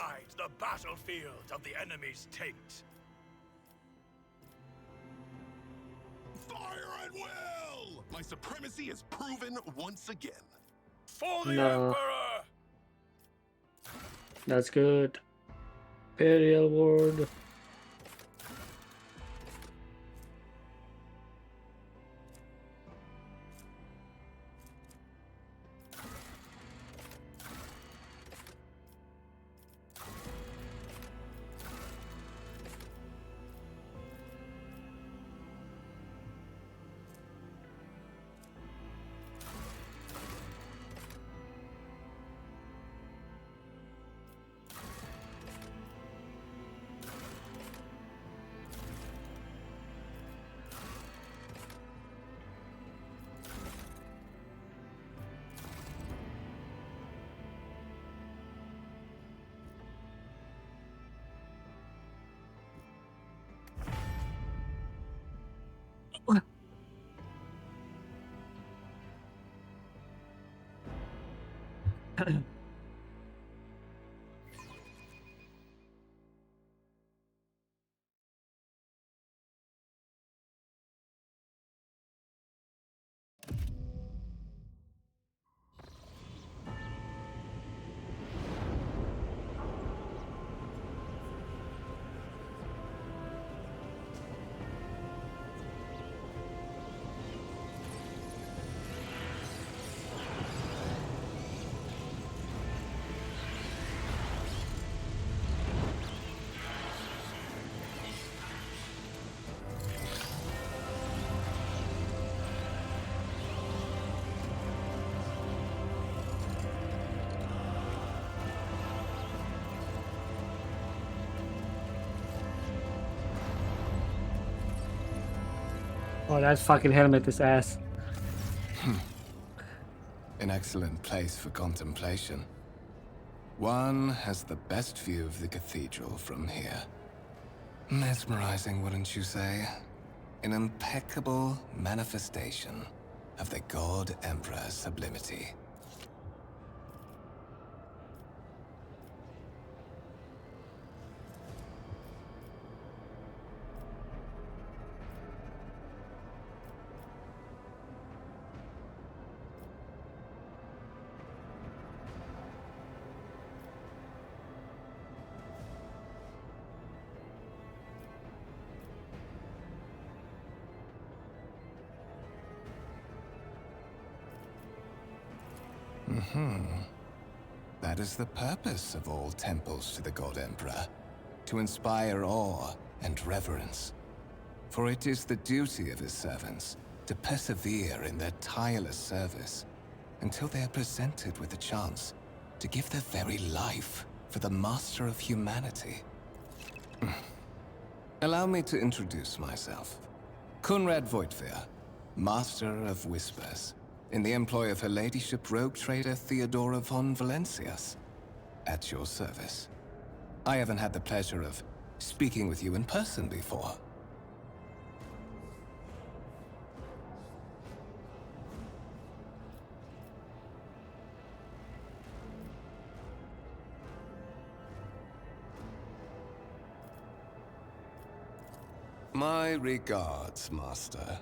ride the battlefield of the enemy's taint. Fire at will! My supremacy is proven once again. For the No. Emperor! That's good. Imperial Ward. Oh, that's fucking helmet this ass. An excellent place for contemplation. One has the best view of the cathedral from here. Mesmerizing, wouldn't you say? An impeccable manifestation of the God Emperor's sublimity. That is the purpose of all temples to the God Emperor, to inspire awe and reverence. For it is the duty of his servants to persevere in their tireless service until they are presented with the chance to give their very life for the master of humanity. Allow me to introduce myself. Conrad Voigtveer, Master of Whispers, in the employ of Her Ladyship Rogue Trader Theodora von Valencias. At your service. I haven't had the pleasure of speaking with you in person before. My regards, Master.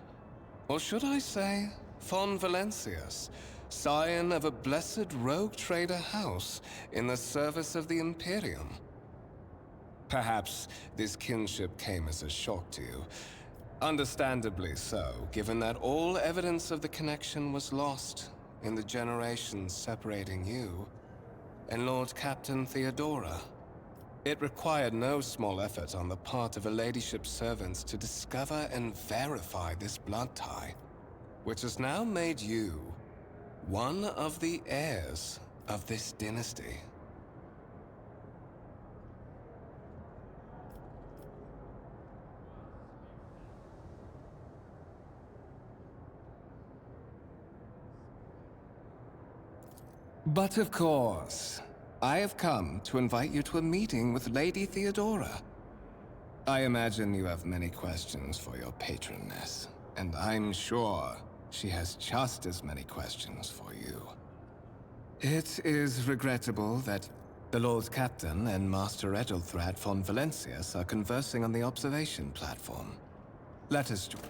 Or should I say, von Valencias, scion of a blessed rogue trader house in the service of the Imperium. Perhaps this kinship came as a shock to you. Understandably so, given that all evidence of the connection was lost in the generations separating you and Lord Captain Theodora. It required no small effort on the part of Her Ladyship's servants to discover and verify this blood tie, which has now made you one of the heirs of this dynasty. But of course, I have come to invite you to a meeting with Lady Theodora. I imagine you have many questions for your patroness, and I'm sure she has just as many questions for you. It is regrettable that The Lord Captain and Master Edelthrad von Valencius are conversing on the observation platform. Let us join.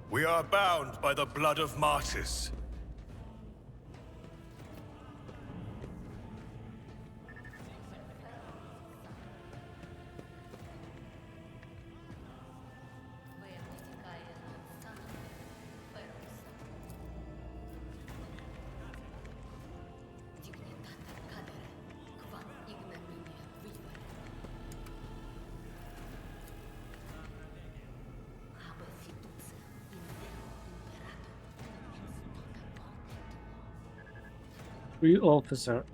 We are bound by the blood of martyrs. Free officer.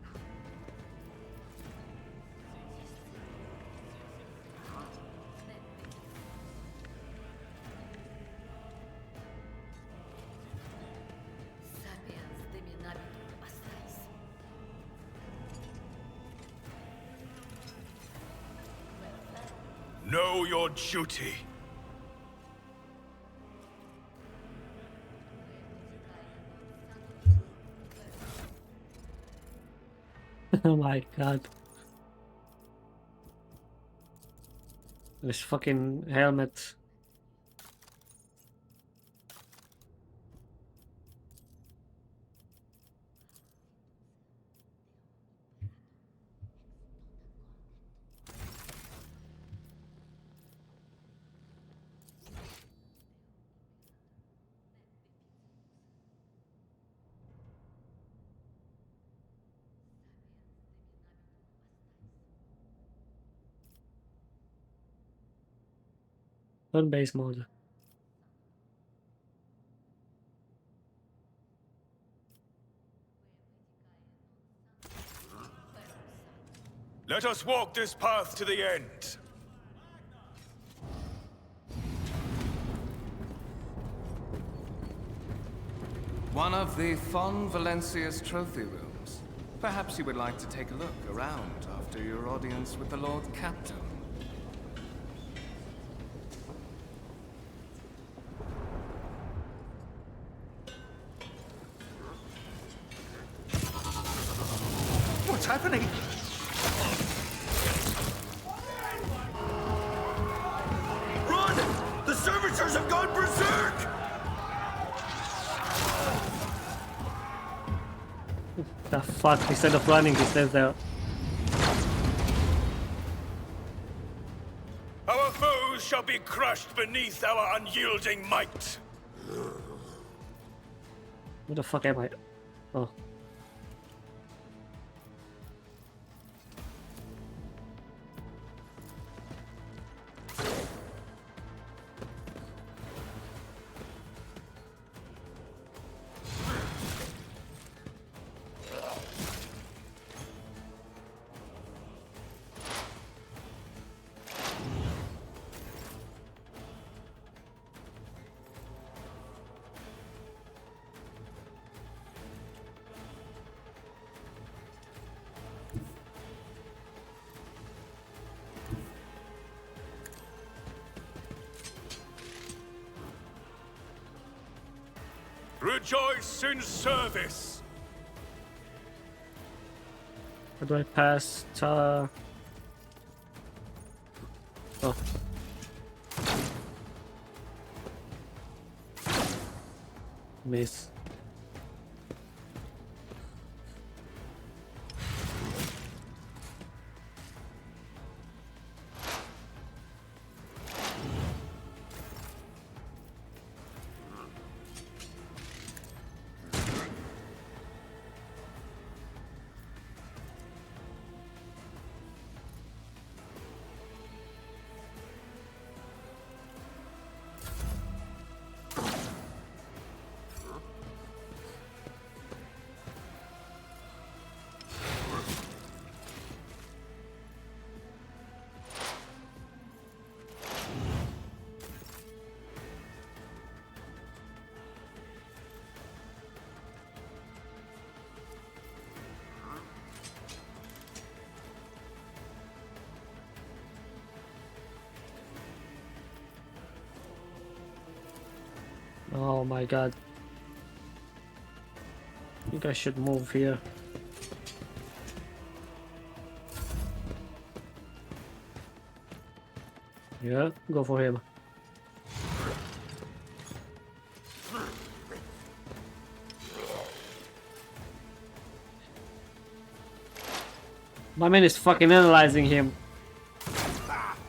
Know your duty. Oh my god. This fucking helmet. Turn-based mode. Let us walk this path to the end. One of the Von Valencius trophy rooms. Perhaps you would like to take a look around after your audience with the Lord Captain. What's happening? Run! The servitors have gone berserk! The fuck? Instead of running, he stays there. Our foes shall be crushed beneath our unyielding might. Where the fuck am I? Oh. Rejoice in service. How do I pass? Oh. Miss. Oh my god. I think I should move here. Yeah, go for him. My man is fucking analyzing him.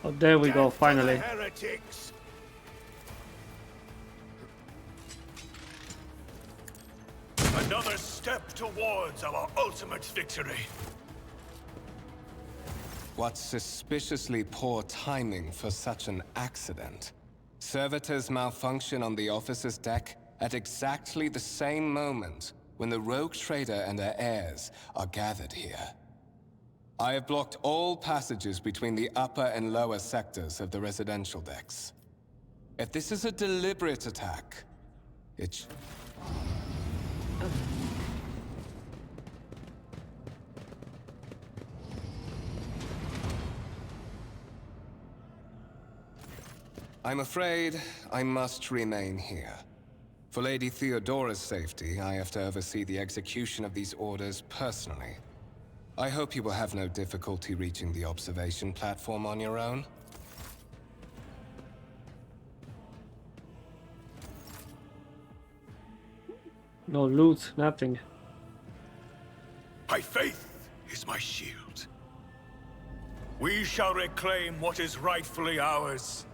Oh, there we go, finally. Heretics. Another step towards our ultimate victory. What suspiciously poor timing for such an accident. Servitors malfunction on the officer's deck at exactly the same moment when the rogue trader and her heirs are gathered here. I have blocked all passages between the upper and lower sectors of the residential decks. If this is a deliberate attack, it I'm afraid I must remain here. For Lady Theodora's safety, I have to oversee the execution of these orders personally. I hope you will have no difficulty reaching the observation platform on your own. No loot, nothing. My faith is my shield. We shall reclaim what is rightfully ours.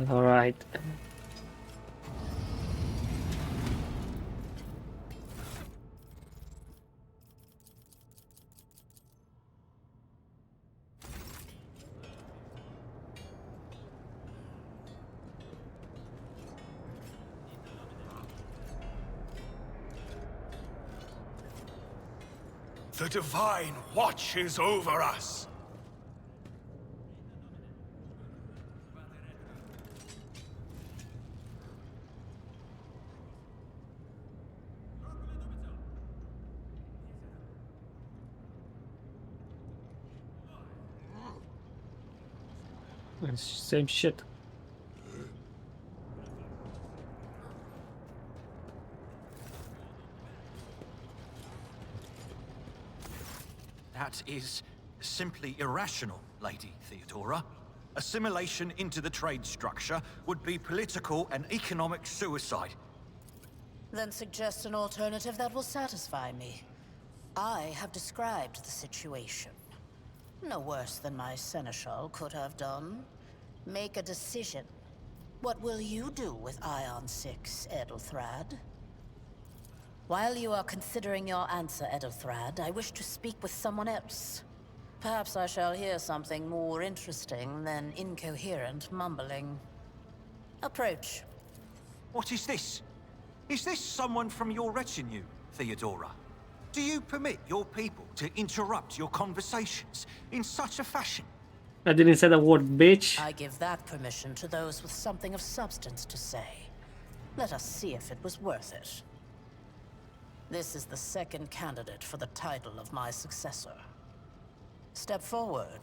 All right. The Divine watches over us. It's same shit. That is simply irrational, Lady Theodora. Assimilation into the trade structure would be political and economic suicide. Then suggest an alternative that will satisfy me. I have described the situation. No worse than my seneschal could have done. Make a decision. What will you do with Ion 6, Edelthrad? While you are considering your answer, Edelthrad, I wish to speak with someone else. Perhaps I shall hear something more interesting than incoherent mumbling. Approach. What is this? Is this someone from your retinue, Theodora? Do you permit your people to interrupt your conversations in such a fashion? I didn't say the word bitch. I give that permission to those with something of substance to say. Let us see if it was worth it. This is the second candidate for the title of my successor. Step forward.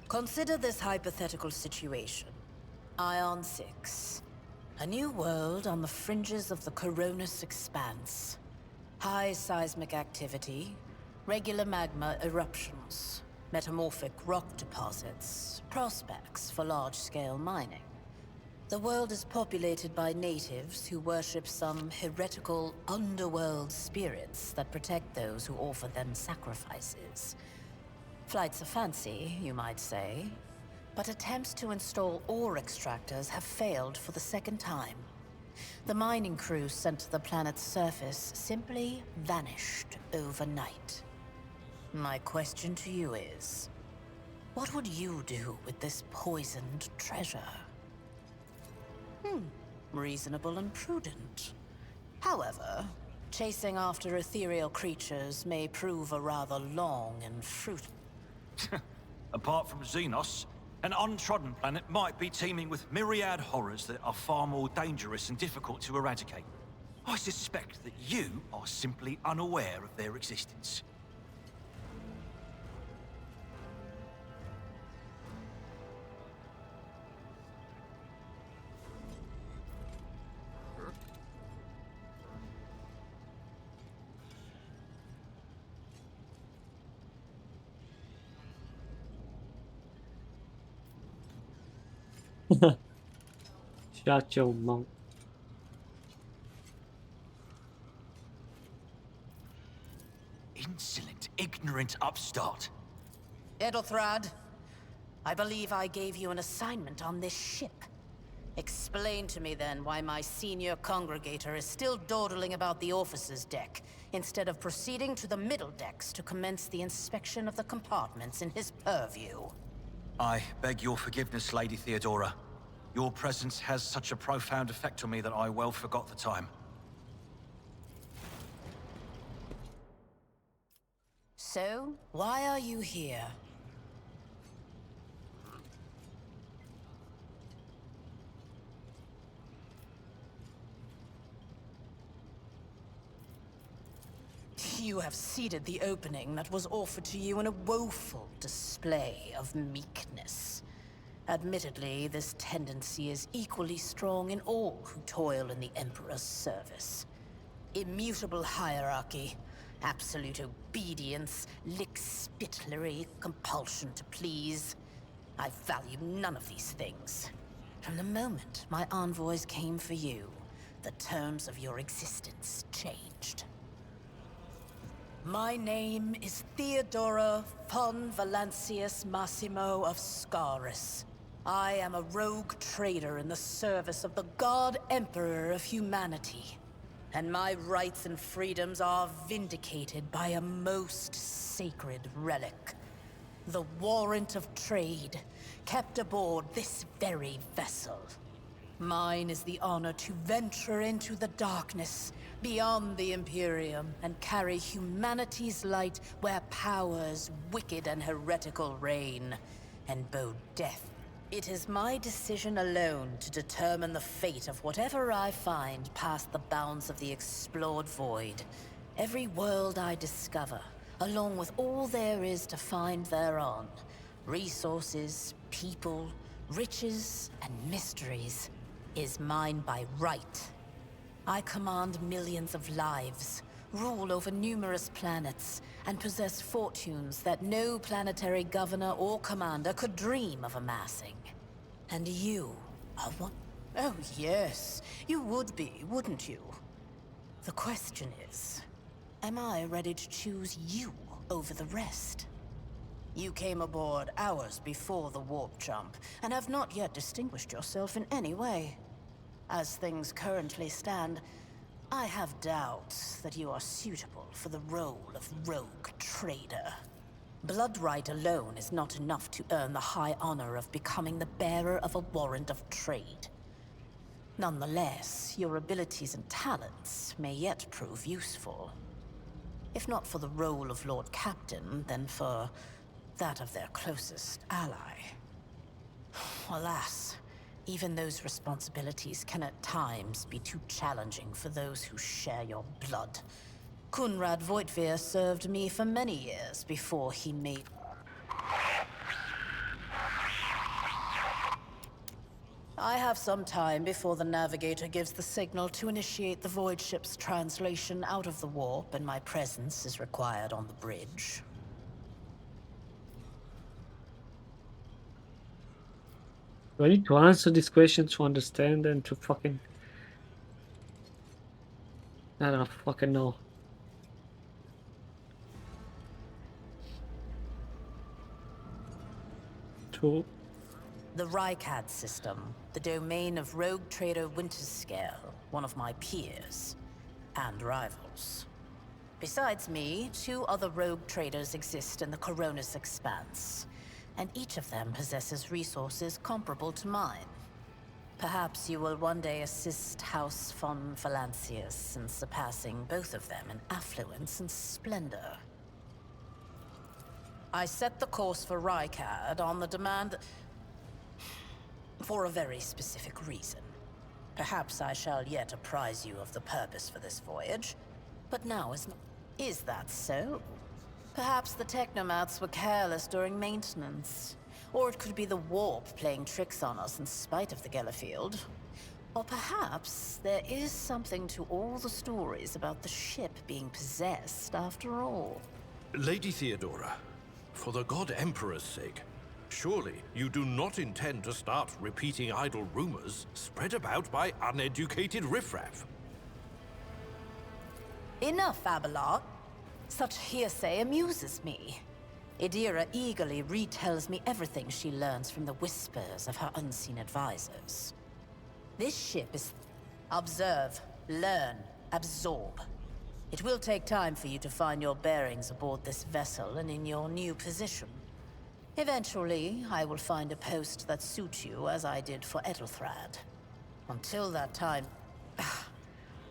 Consider this hypothetical situation. Ion 6. A new world on the fringes of the Coronus Expanse. High seismic activity, regular magma eruptions, metamorphic rock deposits, prospects for large-scale mining. The world is populated by natives who worship some heretical underworld spirits that protect those who offer them sacrifices. Flights of fancy, you might say. But attempts to install ore extractors have failed for the second time. The mining crews sent to the planet's surface simply vanished overnight. My question to you is, what would you do with this poisoned treasure? Reasonable and prudent. However, chasing after ethereal creatures may prove a rather long and fruitful. Apart from Xenos, an untrodden planet might be teeming with myriad horrors that are far more dangerous and difficult to eradicate. I suspect that you are simply unaware of their existence. Shut your mouth. Insolent, ignorant upstart. Edelthrad, I believe I gave you an assignment on this ship. Explain to me then why my senior congregator is still dawdling about the officer's deck, instead of proceeding to the middle decks to commence the inspection of the compartments in his purview. I beg your forgiveness, Lady Theodora. Your presence has such a profound effect on me that I well forgot the time. So, why are you here? You have seeded the opening that was offered to you in a woeful display of meekness. Admittedly, this tendency is equally strong in all who toil in the Emperor's service. Immutable hierarchy, absolute obedience, lickspittlery, compulsion to please. I value none of these things. From the moment my envoys came for you, the terms of your existence changed. My name is Theodora von Valancius Massimo of Scaris. I am a rogue trader in the service of the God Emperor of humanity. And my rights and freedoms are vindicated by a most sacred relic. The warrant of trade, kept aboard this very vessel. Mine is the honor to venture into the darkness, beyond the Imperium, and carry humanity's light where powers wicked and heretical reign, and bow death. It is my decision alone to determine the fate of whatever I find past the bounds of the explored void. Every world I discover, along with all there is to find thereon, resources, people, riches, and mysteries, is mine by right. I command millions of lives, rule over numerous planets, and possess fortunes that no planetary governor or commander could dream of amassing. And you are one... Oh yes, you would be, wouldn't you? The question is, am I ready to choose you over the rest? You came aboard hours before the warp jump, and have not yet distinguished yourself in any way. As things currently stand, I have doubts that you are suitable for the role of rogue trader. Bloodright alone is not enough to earn the high honor of becoming the bearer of a warrant of trade. Nonetheless, your abilities and talents may yet prove useful. If not for the role of Lord Captain, then for that of their closest ally. Alas, even those responsibilities can at times be too challenging for those who share your blood. Kunrad Voitvir served me for many years before he made... I have some time before the Navigator gives the signal to initiate the Void Ship's translation out of the warp, and my presence is required on the bridge. Do I need to answer this question to understand and to fucking... I don't fucking know. To The Rykad system, the domain of rogue trader Winterscale, one of my peers, and rivals. Besides me, 2 other rogue traders exist in the Coronis Expanse, and each of them possesses resources comparable to mine. Perhaps you will one day assist House von Valancius in surpassing both of them in affluence and splendor. I set the course for Rykad on the demand for a very specific reason. Perhaps I shall yet apprise you of the purpose for this voyage, but now is not. Is that so? Perhaps the technomats were careless during maintenance. Or it could be the warp playing tricks on us in spite of the Gellerfield. Or perhaps there is something to all the stories about the ship being possessed after all. Lady Theodora, for the God Emperor's sake, surely you do not intend to start repeating idle rumors spread about by uneducated riffraff. Enough, Abelard. Such hearsay amuses me. Idira eagerly retells me everything she learns from the whispers of her unseen advisors. This ship is... Observe, learn, absorb. It will take time for you to find your bearings aboard this vessel and in your new position. Eventually, I will find a post that suits you as I did for Edelthrad. Until that time...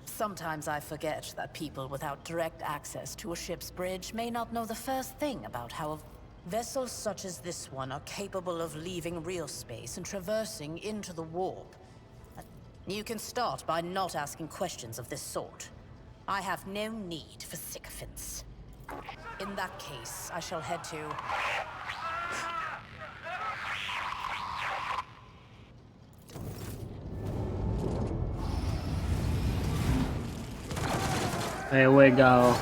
Sometimes I forget that people without direct access to a ship's bridge may not know the first thing about how vessels such as this one are capable of leaving real space and traversing into the warp. You can start by not asking questions of this sort. I have no need for sycophants. In that case, I shall head to... There we go.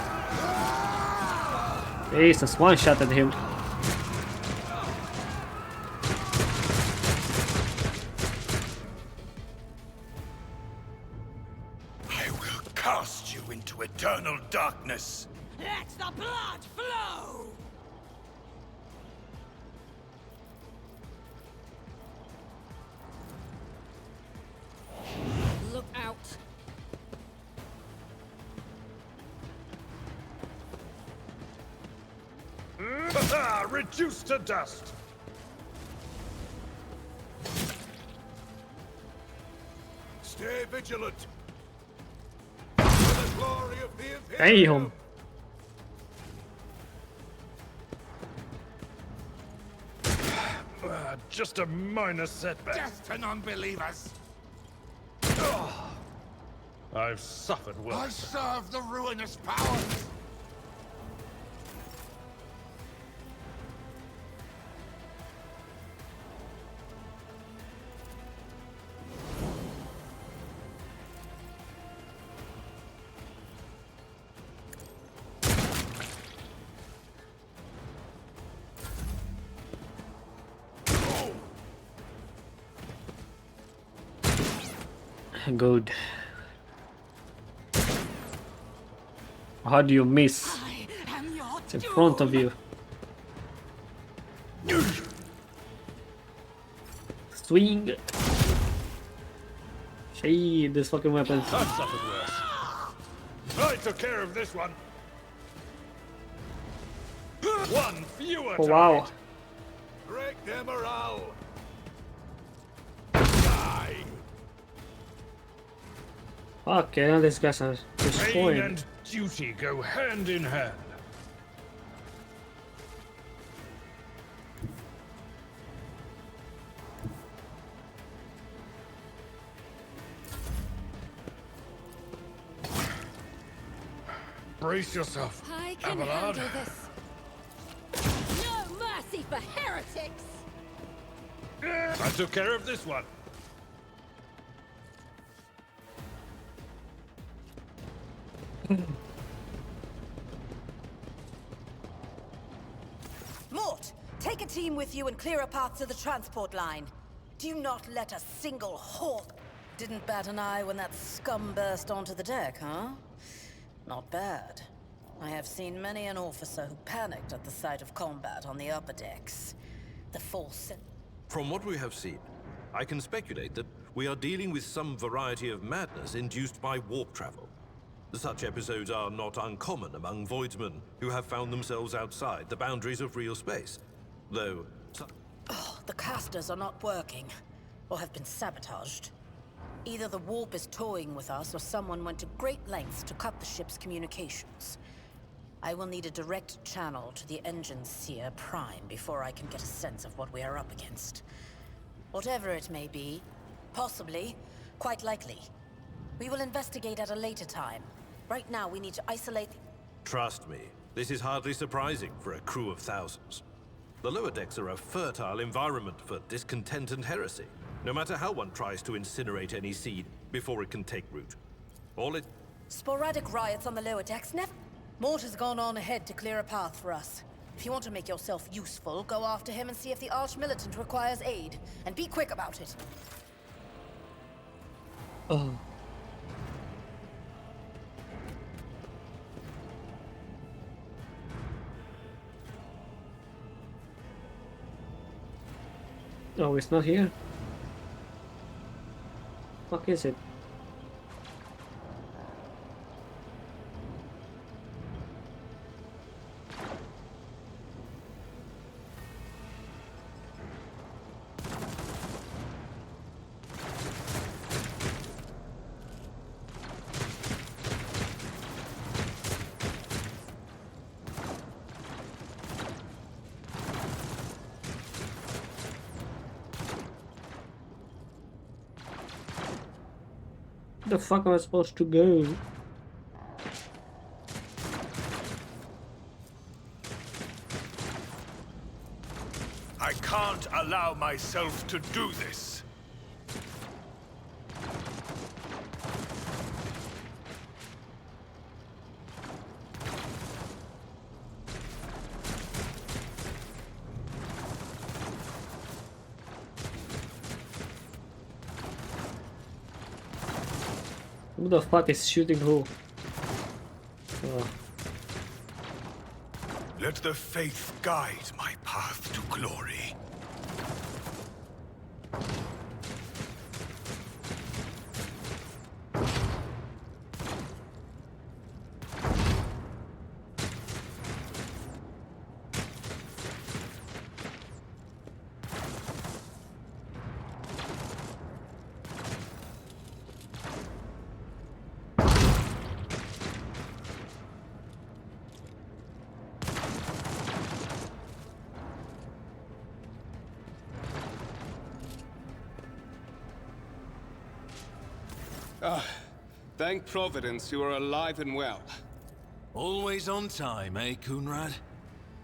Jesus, one-shotted him. I will cast you into eternal darkness. Let the blood flow! Look out! Reduced to dust. Stay vigilant. For the glory of the Imperium. Damn. Just a minor setback. Death to non-believers! I've suffered I worse. serve the ruinous powers! Good. How do you miss? I am your It's in front of you. Swing. Shade this fucking weapons. I've suffered worse. I took care of this one. One fewer. Oh wow. target. Break their morale. Die. Okay, these guys are Pain destroyed. and duty go hand in hand. Brace yourself, I can Abelard. handle this. No mercy for heretics! I took care of this one. Mort, take a team with you and clear a path to the transport line. Do not let a single hawk... Didn't bat an eye when that scum burst onto the deck, huh? Not bad. I have seen many an officer who panicked at the sight of combat on the upper decks. The false... From what we have seen, I can speculate that we are dealing with some variety of madness induced by warp travel. Such episodes are not uncommon among voidsmen who have found themselves outside the boundaries of real space. Though... The casters are not working, or have been sabotaged. Either the warp is toying with us, or someone went to great lengths to cut the ship's communications. I will need a direct channel to the engine seer Prime before I can get a sense of what we are up against. Whatever it may be, possibly, quite likely. We will investigate at a later time. Right now, we need to isolate... Trust me, this is hardly surprising for a crew of thousands. The lower decks are a fertile environment for discontent and heresy, no matter how one tries to incinerate any seed before it can take root. All it... Sporadic riots on the lower decks never... Mortar's gone on ahead to clear a path for us. If you want to make yourself useful, go after him and see if the Arch-Militant requires aid. And be quick about it. Oh. Oh, it's not here. Fuck is it? The fuck am I supposed to go? I can't allow myself to do this. Who the fuck is shooting who? Oh. Let the faith guide my path to glory. Thank Providence you are alive and well. Always on time, eh, Coonrad?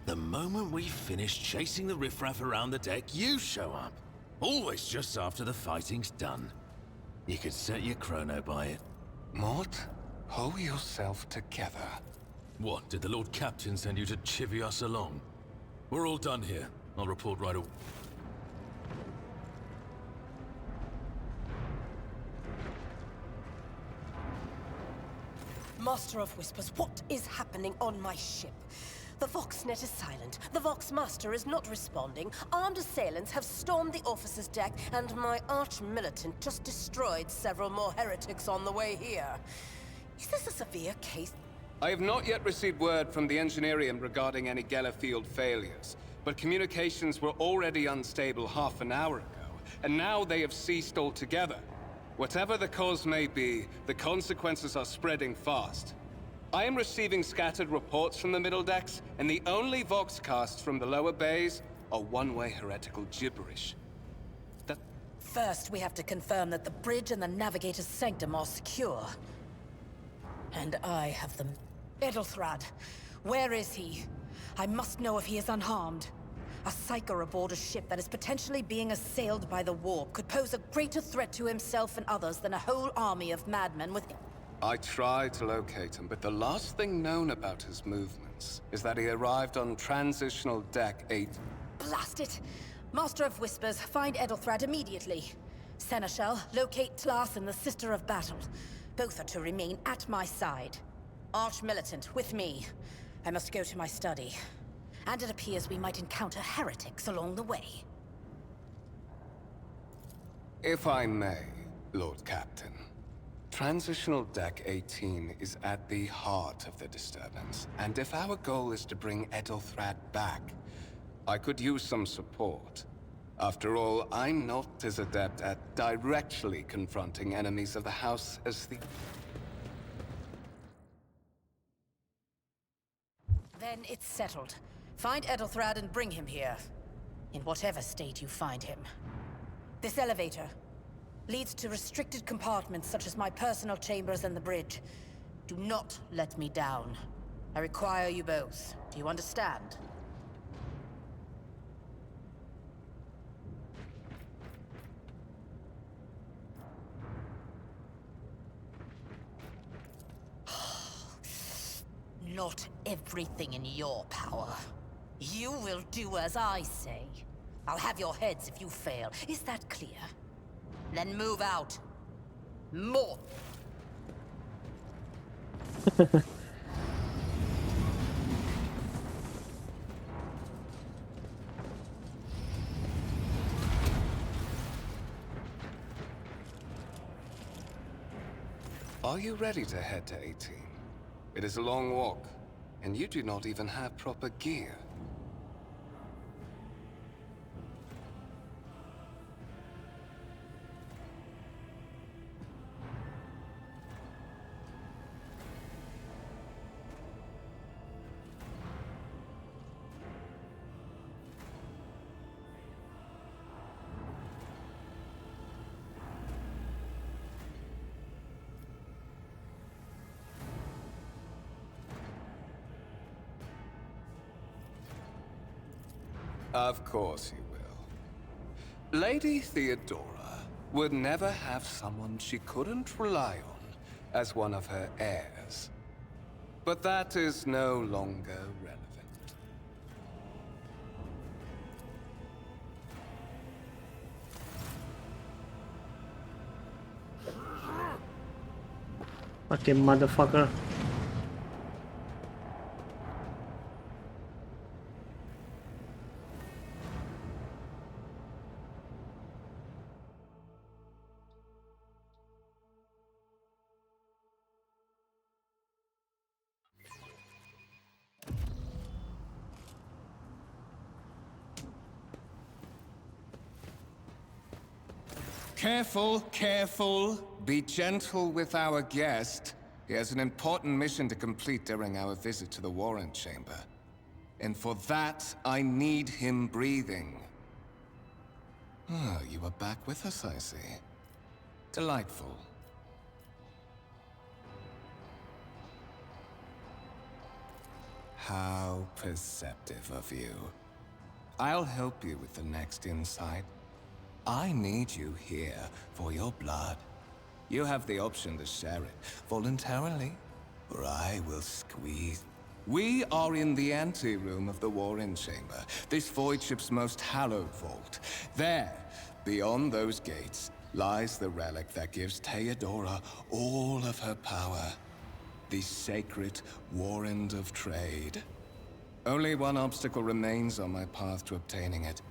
The moment we finish chasing the riffraff around the deck, you show up. Always just after the fighting's done. You could set your chrono by it. Mort, hold yourself together. What, did the Lord Captain send you to chivvy us along? We're all done here. I'll report right away. Master of Whispers, what is happening on my ship? The Voxnet is silent. The Vox Master is not responding. Armed assailants have stormed the officer's deck, and my arch-militant just destroyed several more heretics on the way here. Is this a severe case? I have not yet received word from the Engineerium regarding any Gellerfield failures, but communications were already unstable half an hour ago, and now they have ceased altogether. Whatever the cause may be, the consequences are spreading fast. I am receiving scattered reports from the middle decks, and the only Voxcasts from the lower bays are one-way heretical gibberish. First, we have to confirm that the bridge and the Navigator's Sanctum are secure. And I have them. Edelthrad, where is he? I must know if he is unharmed. A psyker aboard a ship that is potentially being assailed by the warp could pose a greater threat to himself and others than a whole army of madmen with... I tried to locate him, but the last thing known about his movements is that he arrived on Transitional Deck 8. Blast it! Master of Whispers, find Edelthrad immediately. Seneschal, locate Tlas and the Sister of Battle. Both are to remain at my side. Arch-Militant, with me. I must go to my study. And it appears we might encounter heretics along the way. If I may, Lord Captain. Transitional Deck 18 is at the heart of the disturbance, and if our goal is to bring Ethelthrad back, I could use some support. After all, I'm not as adept at directly confronting enemies of the House as the... Then it's settled. Find Ethelthrad and bring him here. In whatever state you find him. This elevator leads to restricted compartments such as my personal chambers and the bridge. Do not let me down. I require you both. Do you understand? Not everything in your power. You will do as I say. I'll have your heads if you fail. Is that clear? Then move out. More. Are you ready to head to 18? It is a long walk, and you do not even have proper gear. Of course you will. Lady Theodora would never have someone she couldn't rely on as one of her heirs. But that is no longer relevant. Fucking motherfucker. Careful, careful. Be gentle with our guest. He has an important mission to complete during our visit to the Warren Chamber. And for that, I need him breathing. Oh, you are back with us, I see. Delightful. How perceptive of you. I'll help you with the next insight. I need you here for your blood. You have the option to share it voluntarily, or I will squeeze. We are in the anteroom of the Warren Chamber, this void ship's most hallowed vault. There, beyond those gates, lies the relic that gives Theodora all of her power. The sacred Warrant of Trade. Only one obstacle remains on my path to obtaining it.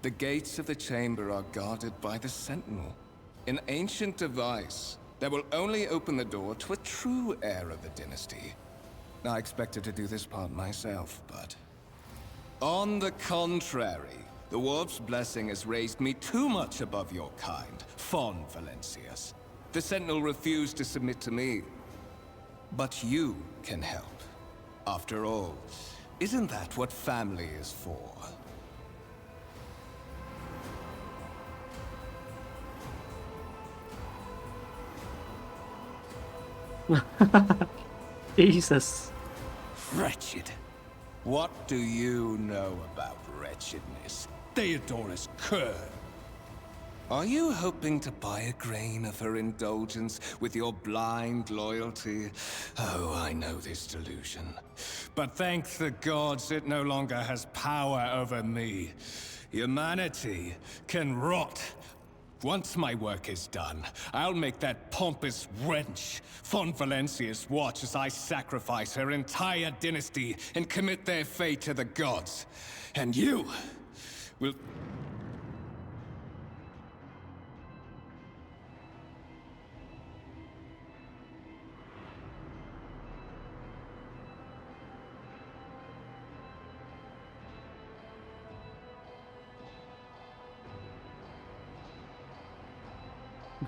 The gates of the chamber are guarded by the Sentinel, an ancient device that will only open the door to a true heir of the dynasty. I expected to do this part myself, but... On the contrary, the Warp's blessing has raised me too much above your kind, Fon Valencius. The Sentinel refused to submit to me. But you can help. After all, isn't that what family is for? Jesus. Wretched. What do you know about wretchedness? Theodora's cur. Are you hoping to buy a grain of her indulgence with your blind loyalty? Oh, I know this delusion. But thank the gods it no longer has power over me. Humanity can rot. Once my work is done, I'll make that pompous wench, Fon Valencius, watch as I sacrifice her entire dynasty and commit their fate to the gods. And you will...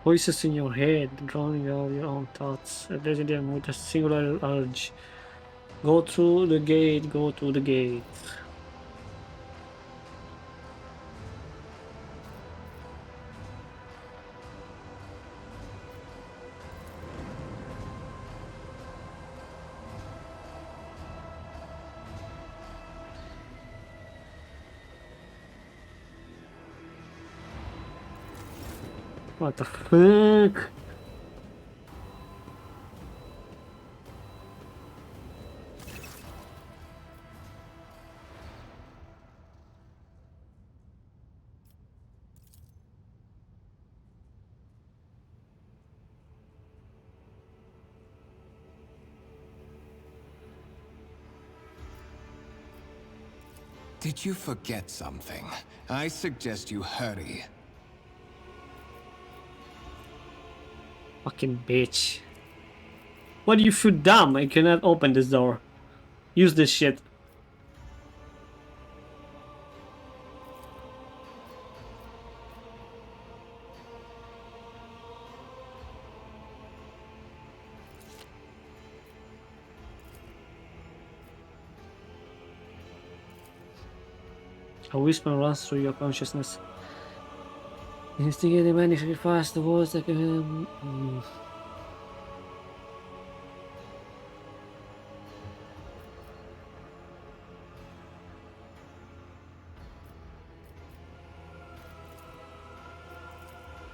Voices in your head, drowning out your own thoughts. Addressing them with a singular urge. Go through the gate, go to the gate. What the fuck? Did you forget something? I suggest you hurry. Fucking bitch. What do you feel dumb? I cannot open this door. Use this shit. A whisper runs through your consciousness. Instigating magnificently fast, the words that can...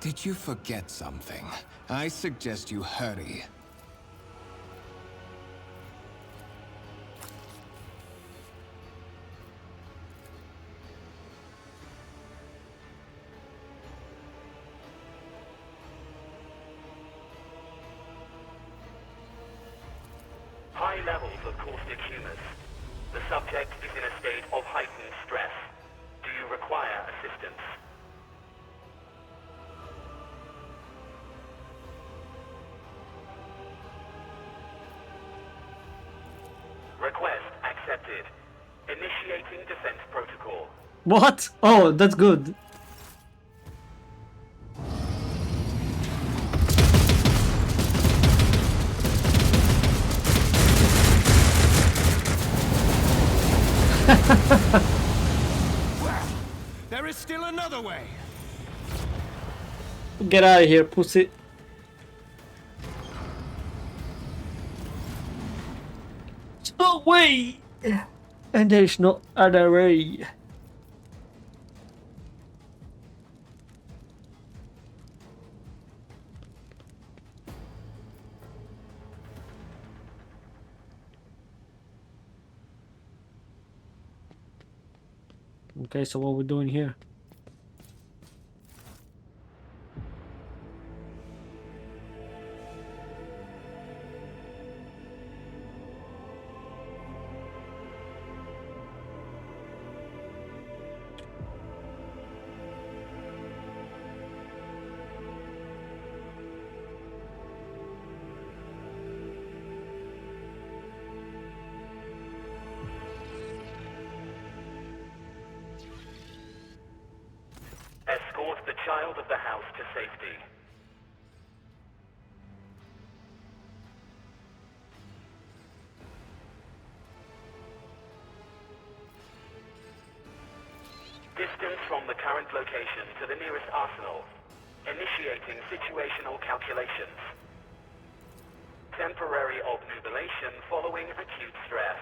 Did you forget something? I suggest you hurry. High levels of caustic humus. The subject is in a state of heightened stress. Do you require assistance? Request accepted. Initiating defense protocol. What? Oh, that's good. There is still another way. Get out of here, pussy. No way! And there is no other way. Okay, so what are we doing here? Escort the child of the house to safety. Distance from the current location to the nearest arsenal. Initiating situational calculations. Temporary obnubilation following acute stress.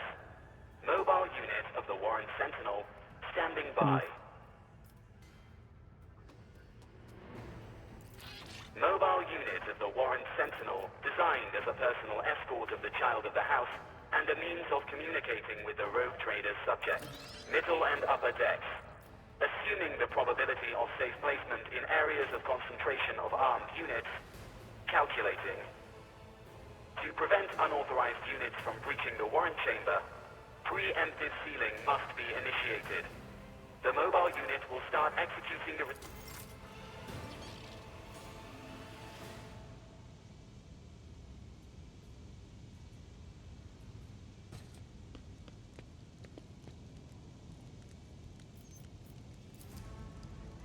Mobile unit of the Warren Sentinel standing by. Mobile unit of the Warren Sentinel, designed as a personal escort of the child of the house and a means of communicating with the rogue trader's subject. Middle and upper decks. Assuming the probability of safe placement in areas of concentration of armed units. Calculating. To prevent unauthorized units from breaching the Warren chamber, preemptive sealing must be initiated. The mobile unit will start executing the...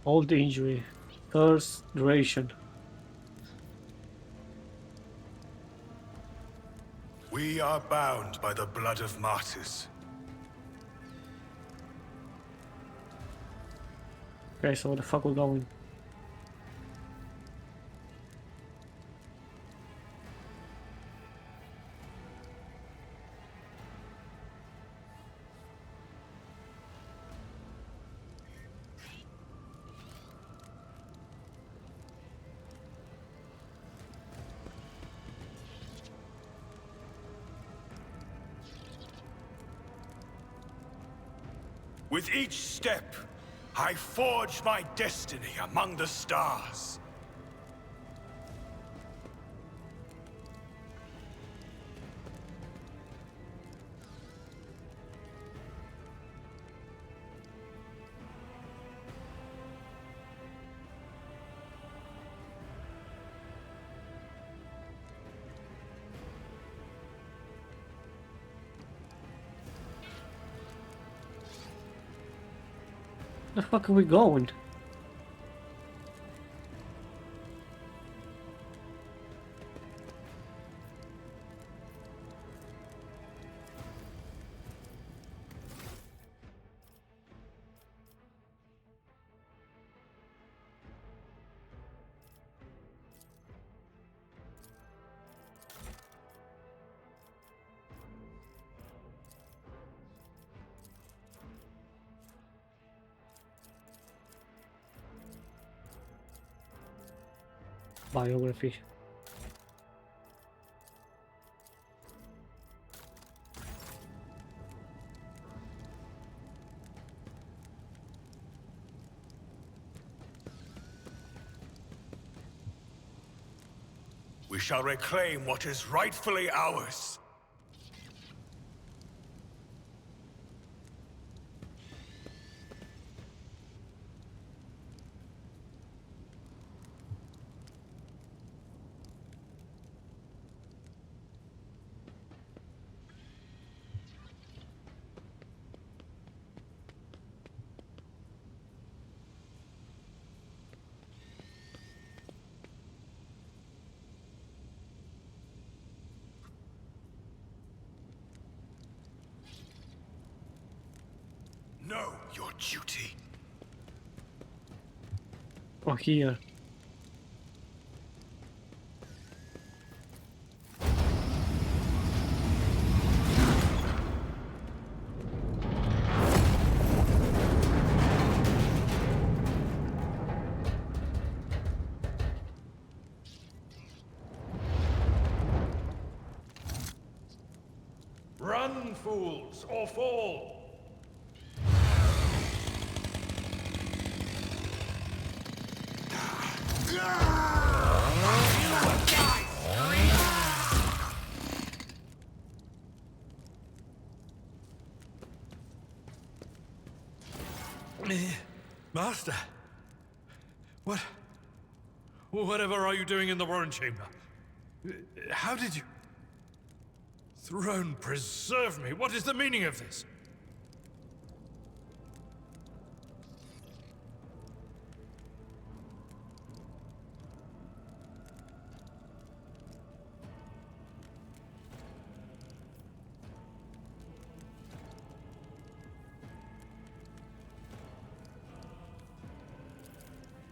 Old injury. Thirst duration. We are bound by the blood of martyrs. Okay, so where the fuck we going? With each step, I forge my destiny among the stars. Where the fuck are we going? Biography. We shall reclaim what is rightfully ours. Know your duty. Oh, here. Run, fools, or fall! Master, whatever are you doing in the Warren Chamber? How did you... Throne preserve me, what is the meaning of this?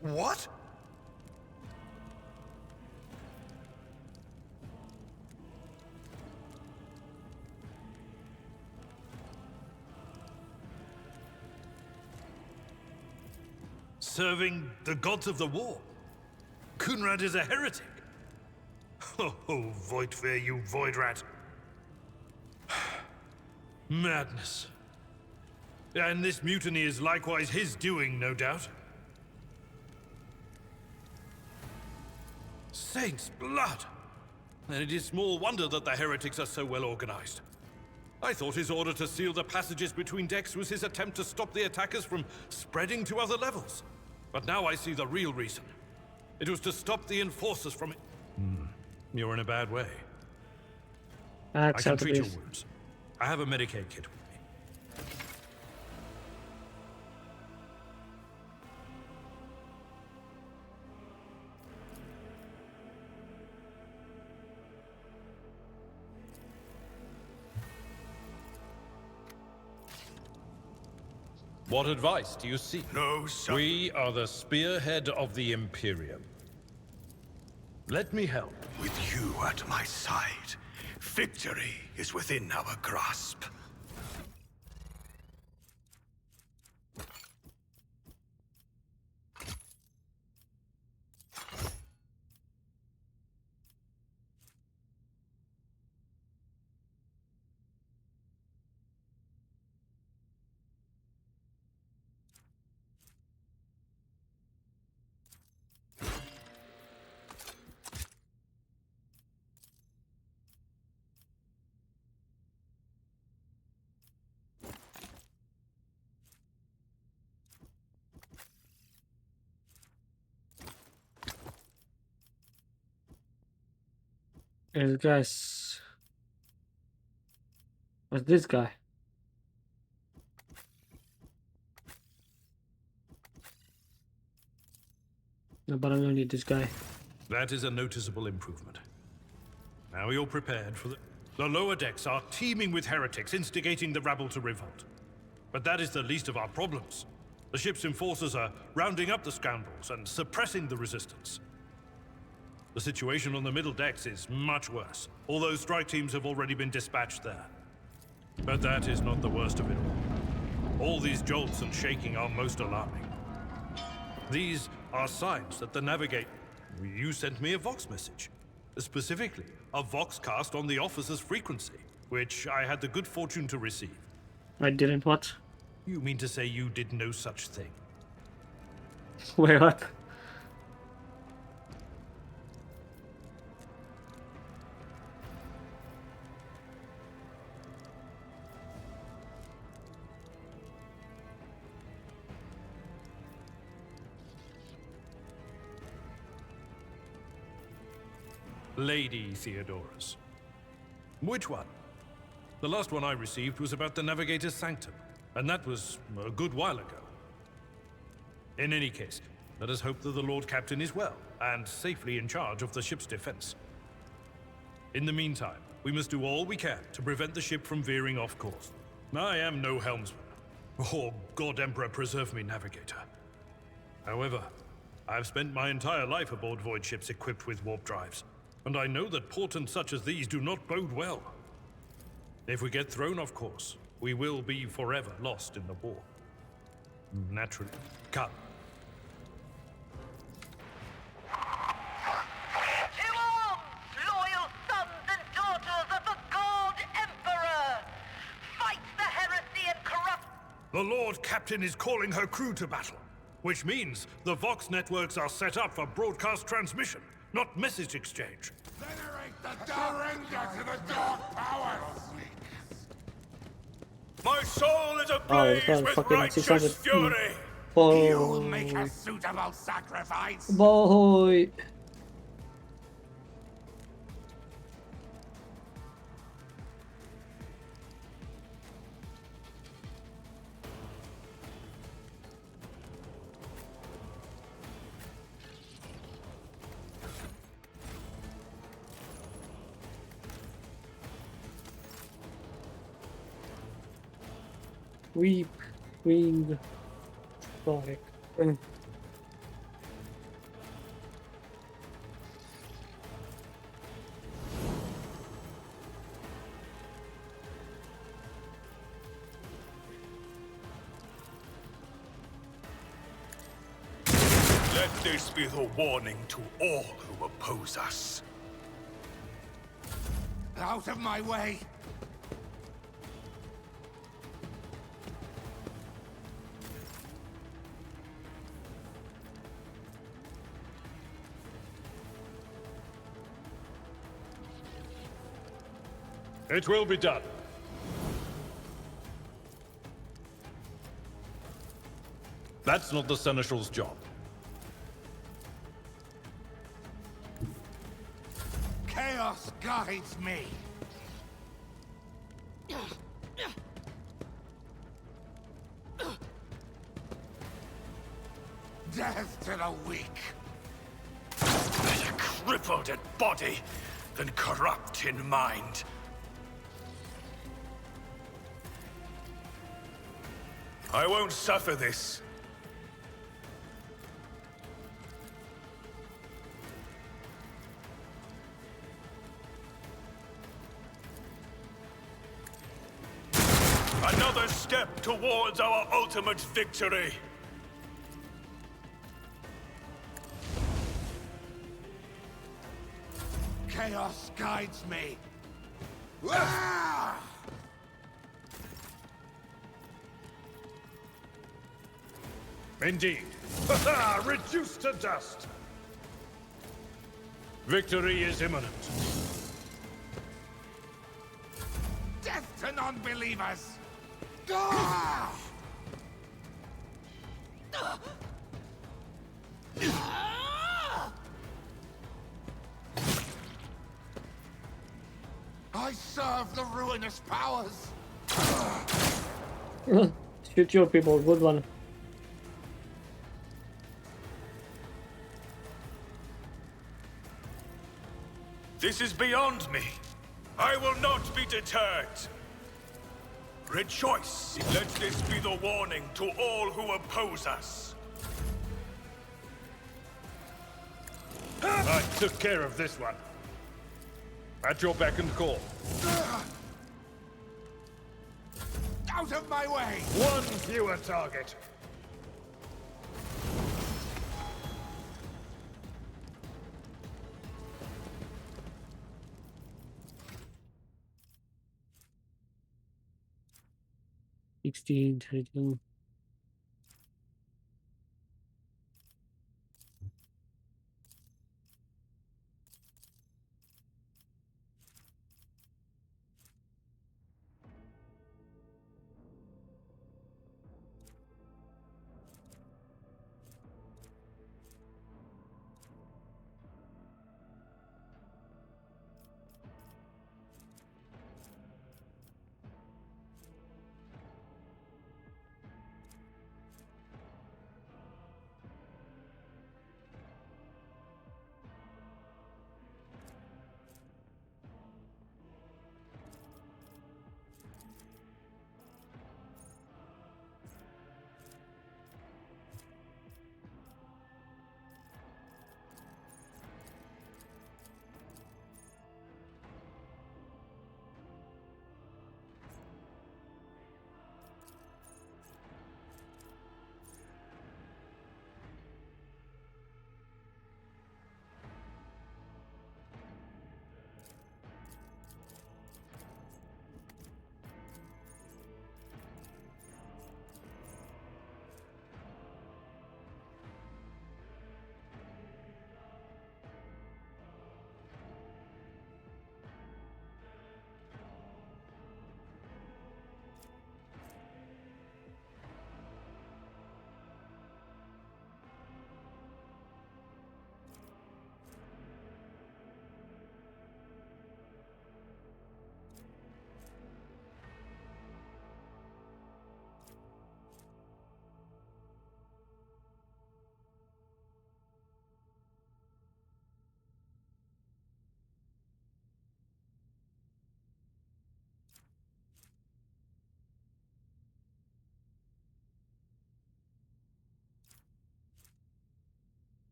What? Serving the gods of the war? Kunrad is a heretic. Oh, Voidfear, you void rat. Madness. And this mutiny is likewise his doing, no doubt. Saint's blood! And it is small wonder that the heretics are so well organized. I thought his order to seal the passages between decks was his attempt to stop the attackers from spreading to other levels. But now I see the real reason. It was to stop the enforcers from... You're in a bad way. I can treat your wounds. I have a Medicaid kit with me. What advice do you seek? No, sir. We are the spearhead of the Imperium. Let me help. With you at my side, victory is within our grasp. Hey guys, what's this guy? No, but I don't need this guy. That is a noticeable improvement. Now you're prepared for the lower decks are teeming with heretics instigating the rabble to revolt. But that is the least of our problems. The ship's enforcers are rounding up the scoundrels and suppressing the resistance. The situation on the middle decks is much worse, although strike teams have already been dispatched there. But that is not the worst of it all. All these jolts and shaking are most alarming. These are signs that the navigate... You sent me a Vox message. Specifically, a Vox cast on the officer's frequency, which I had the good fortune to receive. I didn't what? You mean to say you did no such thing? Wait, what? Lady Theodorus. Which one? The last one I received was about the Navigator's Sanctum, and that was a good while ago. In any case, let us hope that the Lord Captain is well, and safely in charge of the ship's defense. In the meantime, we must do all we can to prevent the ship from veering off course. I am no helmsman. Oh, God Emperor preserve me, Navigator. However, I have spent my entire life aboard void ships equipped with warp drives, and I know that portents such as these do not bode well. If we get thrown off course, we will be forever lost in the war. Naturally. Come. To arms, loyal sons and daughters of the God Emperor! Fight the heresy and corrupt... The Lord Captain is calling her crew to battle, which means the Vox networks are set up for broadcast transmission, not message exchange. Venerate the surrender to the dark powers! My soul is Oh, ablaze it's with fucking righteous 600. fury. You'll make Boy. a suitable sacrifice! Boy. Weep, winged strike. Let this be the warning to all who oppose us. Out of my way! It will be done. That's not the Seneschal's job. Chaos guides me! Death to the weak! Crippled in body, then corrupt in mind. I won't suffer this. Another step towards our ultimate victory. Chaos guides me. Ah! Indeed. Reduced to dust. Victory is imminent. Death to non-believers! Ah! I serve the ruinous powers! Shoot your people, good one. This is beyond me. I will not be deterred. Rejoice! Let this be the warning to all who oppose us. I took care of this one. At your beck and call. Out of my way! One fewer target. $16, $32.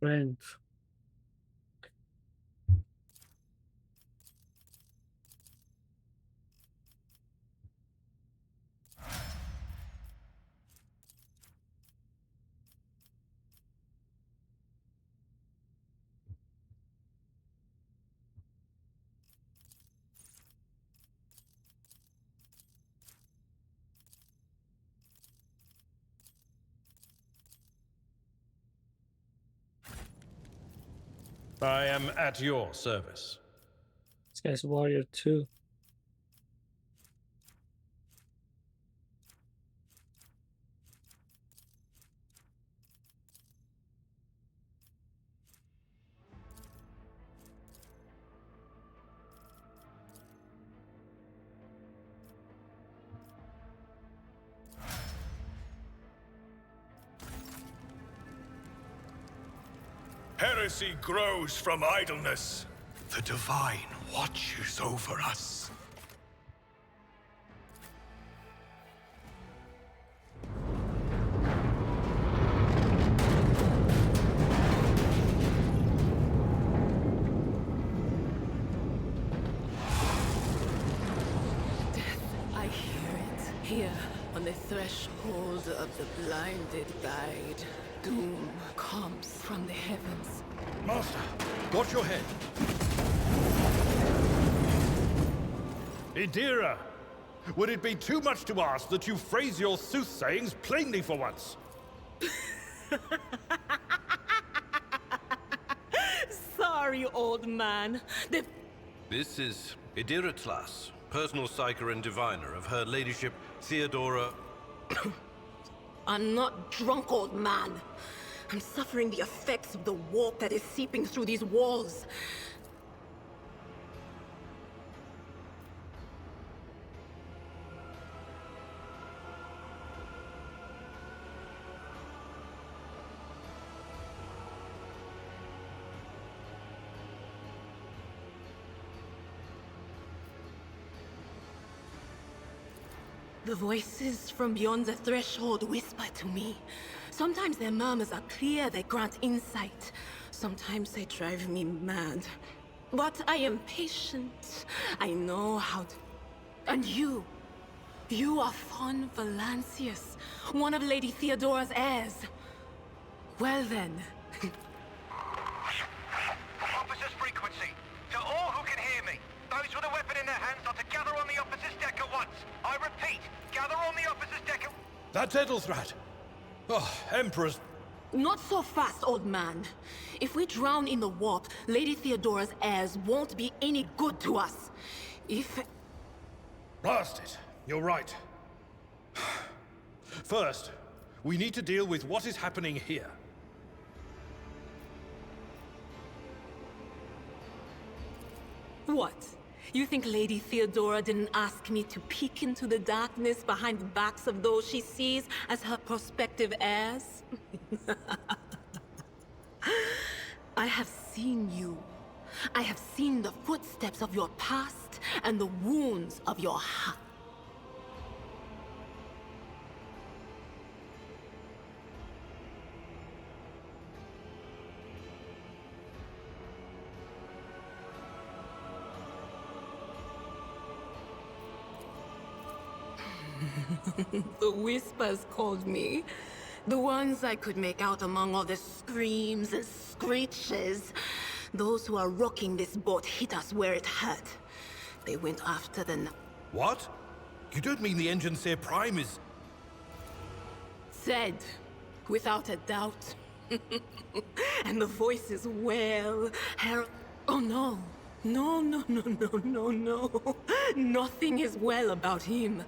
Friends. I am at your service. This guy's warrior too. Heresy grows from idleness. The Divine watches over us. the threshold of the blinded guide, doom comes from the heavens. Master, watch your head. Idira, would it be too much to ask that you phrase your soothsayings plainly for once? Sorry, old man. This is Idira Tlas, personal psyker and diviner of Her Ladyship Theodora... I'm not drunk, old man. I'm suffering the effects of the warp that is seeping through these walls. The voices from beyond the threshold whisper to me. Sometimes their murmurs are clear, they grant insight. Sometimes they drive me mad. But I am patient. I know how to... And you are Von Valancius, one of Lady Theodora's heirs. Well then. Officers frequency. To all who can hear me, those with a weapon in their hands are to gather on the officers' deck at once. I repeat, gather on the officers' deck at... That's Edelthrat. Oh, Emperor's... Not so fast, old man. If we drown in the warp, Lady Theodora's heirs won't be any good to us. If... Blast it. You're right. First, we need to deal with what is happening here. What? You think Lady Theodora didn't ask me to peek into the darkness behind the backs of those she sees as her prospective heirs? I have seen you. I have seen the footsteps of your past and the wounds of your heart. The whispers called me. The ones I could make out among all the screams and screeches. Those who are rocking this boat hit us where it hurt. They went after the... What? You don't mean the Enginseer Prime is... Said, without a doubt. And the voices wail, oh no. No. Nothing is well about him.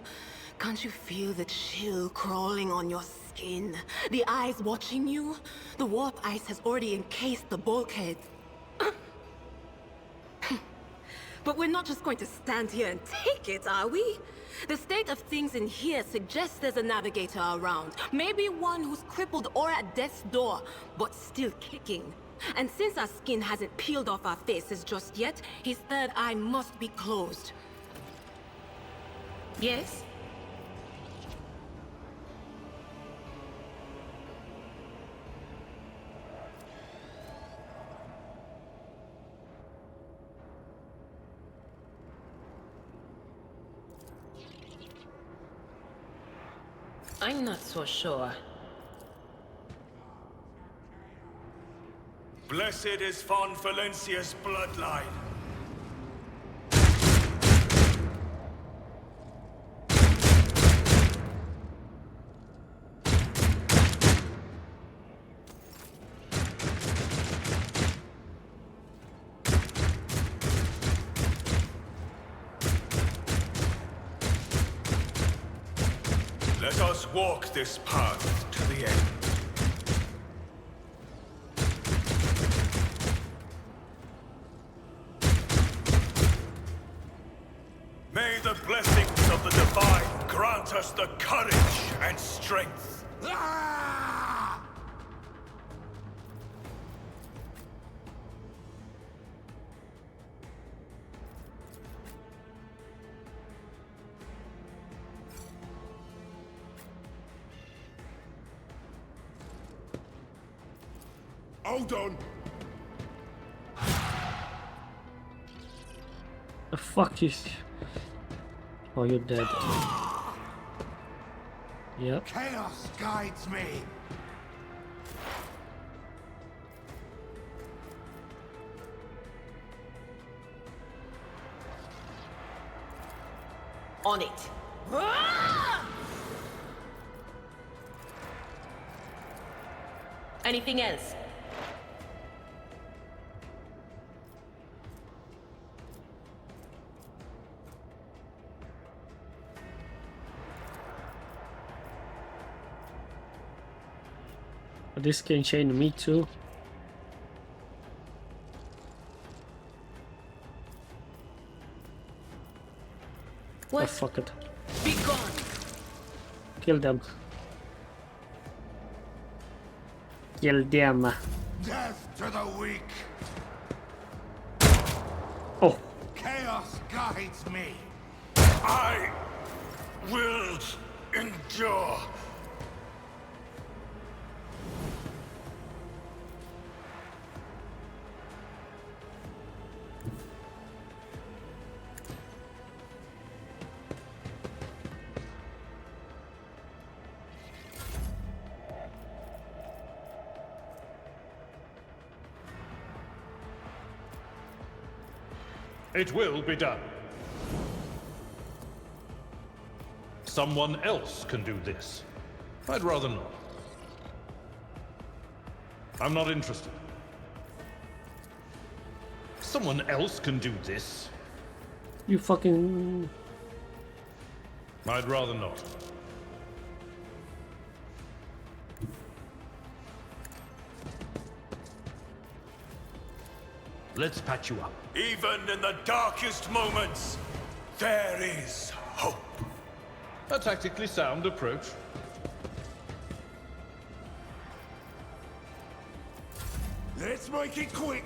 Can't you feel the chill crawling on your skin? The eyes watching you? The warp ice has already encased the bulkhead. But we're not just going to stand here and take it, are we? The state of things in here suggests there's a navigator around. Maybe one who's crippled or at death's door, but still kicking. And since our skin hasn't peeled off our faces just yet, his third eye must be closed. Yes? I'm not so sure. Blessed is Von Valancius' bloodline. Let us walk this path to the end. May the blessings of the Divine grant us the courage and strength. Hold on. The fuck is... Oh, you're dead. Yep. Chaos guides me. On it. Anything else? This can chain me too. What? Oh, fuck it. Be gone. Kill them. Kill them. Death to the weak. Oh. Chaos guides me. I will endure. It will be done. Someone else can do this. I'd rather not. I'm not interested. Someone else can do this. You fucking... I'd rather not. Let's patch you up. Even in the darkest moments, there is hope. A tactically sound approach. Let's make it quick.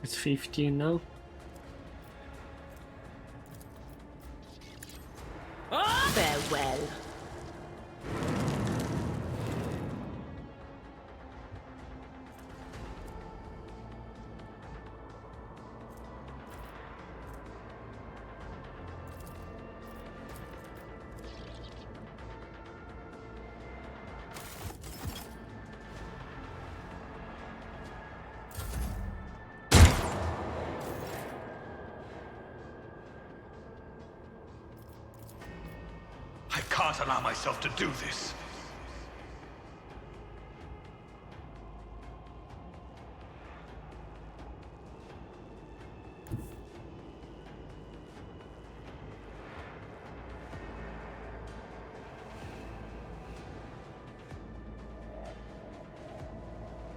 It's 15 now. Farewell. I can't allow myself to do this.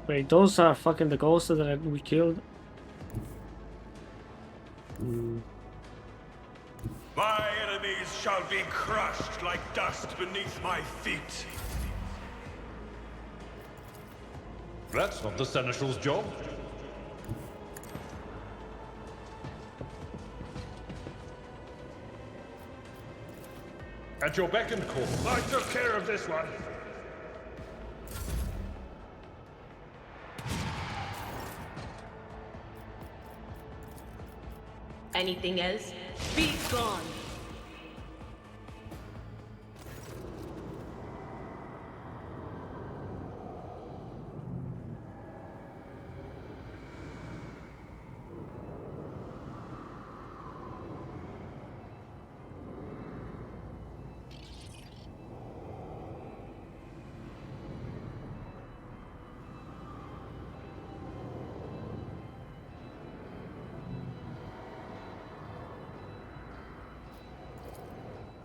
Wait, those are fucking the ghosts that we killed? My enemies shall be crushed like dust beneath my feet. That's not the Seneschal's job. At your beck and call. I took care of this one. Anything else? Be gone.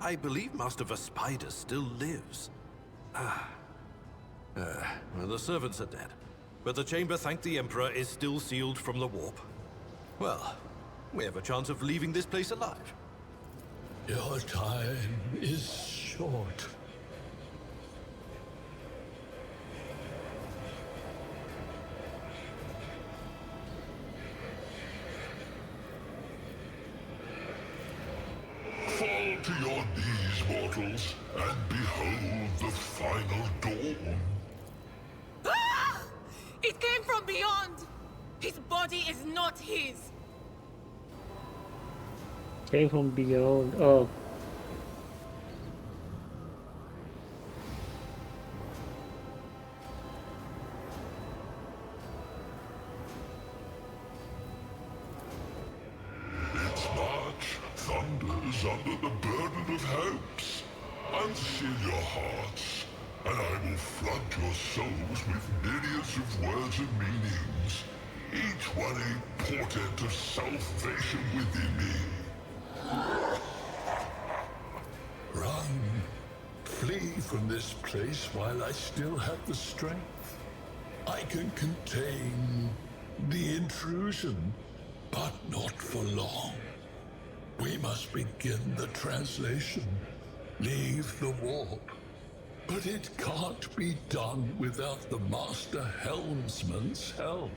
I believe Master Vespider still lives. Well, the servants are dead. But the chamber, thank the Emperor, is still sealed from the warp. Well, we have a chance of leaving this place alive. Your time is short. Get to your knees, mortals, and behold the final dawn. Ah! It came from beyond! His body is not his! Came from beyond. Oh. Its march thunders under the burden of hopes. Unseal your hearts, and I will flood your souls with myriads of words and meanings, each one a portent of salvation within me. Run. Flee from this place while I still have the strength. I can contain the intrusion, but not for long. We must begin the translation. Leave the warp. But it can't be done without the Master Helmsman's help.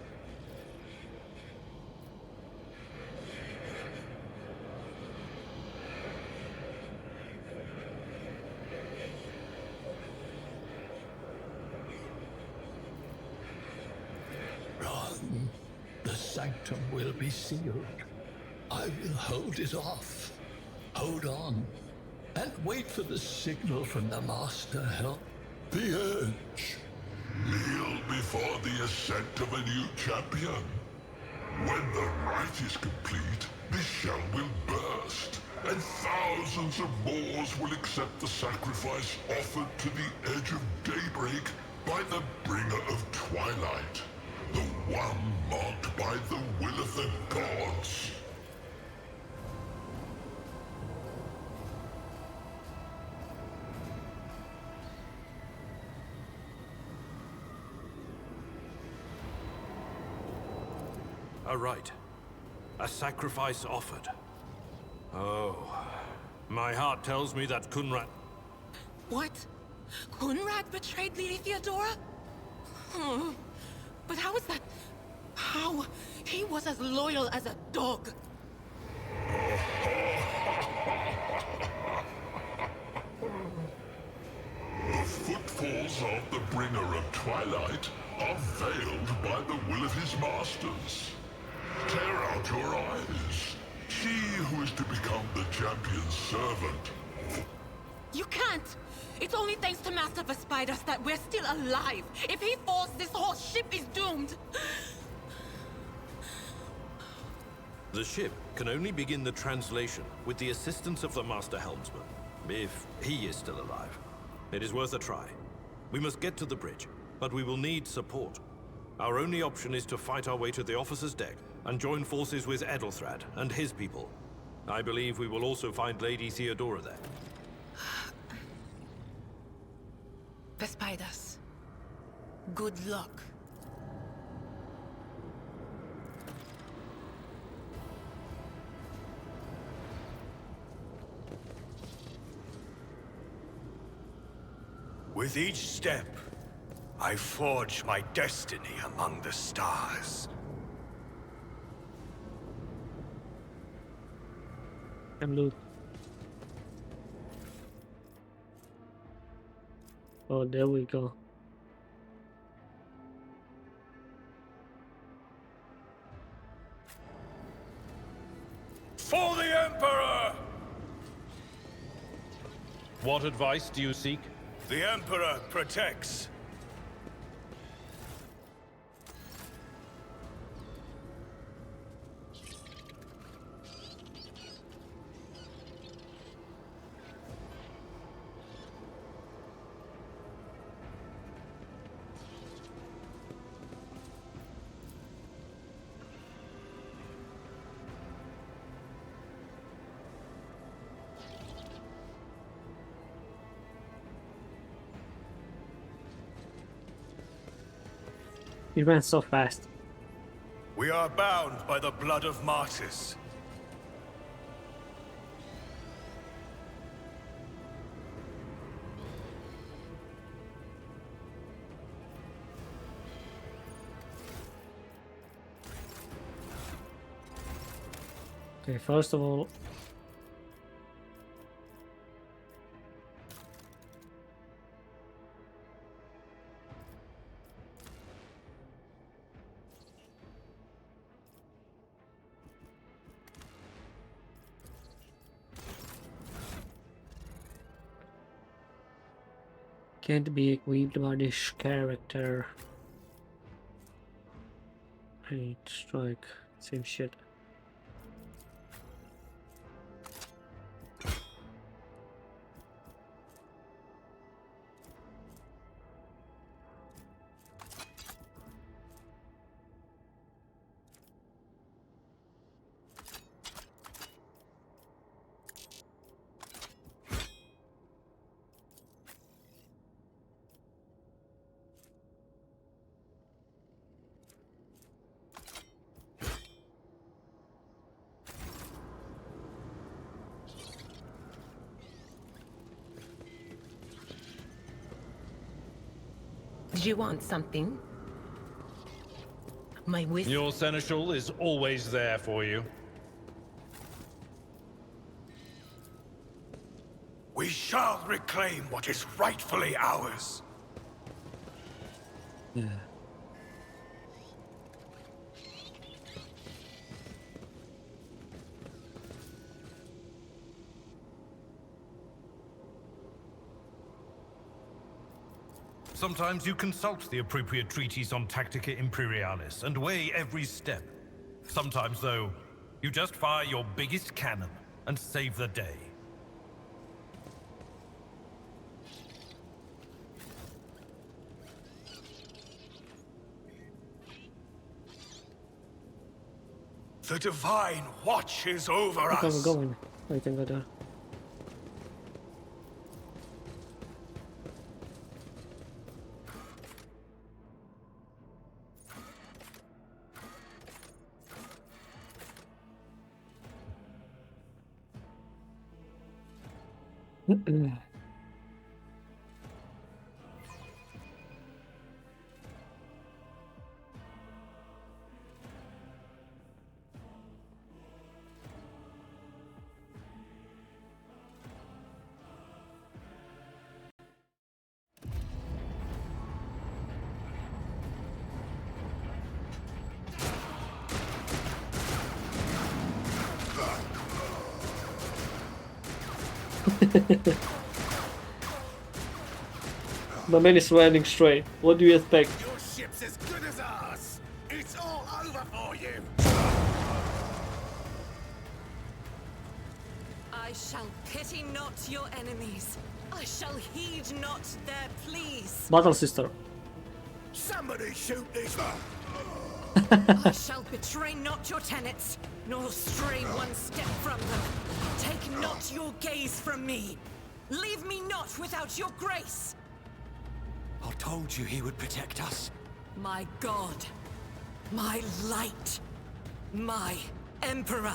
Run. The sanctum will be sealed. I will hold it off. Hold on. And wait for the signal from the Master Help. The Edge. Kneel before the ascent of a new champion. When the rite is complete, this shell will burst, and thousands of Moors will accept the sacrifice offered to the edge of daybreak by the bringer of twilight, the one marked by the will of the gods. A rite. A sacrifice offered. Oh. My heart tells me that Kunrad... What? Kunrad betrayed Lady Theodora? Hmm. But how is that? How? He was as loyal as a dog. The footfalls of the bringer of twilight are veiled by the will of his masters. Tear out your eyes. See who is to become the champion's servant. You can't! It's only thanks to Master Vespidas that we're still alive. If he falls, this whole ship is doomed. The ship can only begin the translation with the assistance of the Master Helmsman, if he is still alive. It is worth a try. We must get to the bridge, but we will need support. Our only option is to fight our way to the officer's deck and join forces with Edelthrad and his people. I believe we will also find Lady Theodora there. Vespidas, good luck. With each step, I forge my destiny among the stars. And loot. Oh, there we go. For the Emperor! What advice do you seek? The Emperor protects. He ran so fast. We are bound by the blood of martyrs. Okay, first of all, Can't be equipped by this character. Hey, strike. Same shit. Did you want something? My wisdom. Your seneschal is always there for you. We shall reclaim what is rightfully ours. Yeah. Sometimes you consult the appropriate treatise on Tactica Imperialis and weigh every step. Sometimes, though, you just fire your biggest cannon and save the day. The Divine watches over Okay, us. we're going. I think I do. My man is running straight. What do you expect? Your ship's as good as ours. It's all over for you. I shall pity not your enemies. I shall heed not their pleas. Battle sister. Somebody shoot this. I shall betray not your tenets, nor stray one step from them. Take not your gaze from me. Leave me not without your grace. I told you he would protect us. My God, my light, my Emperor.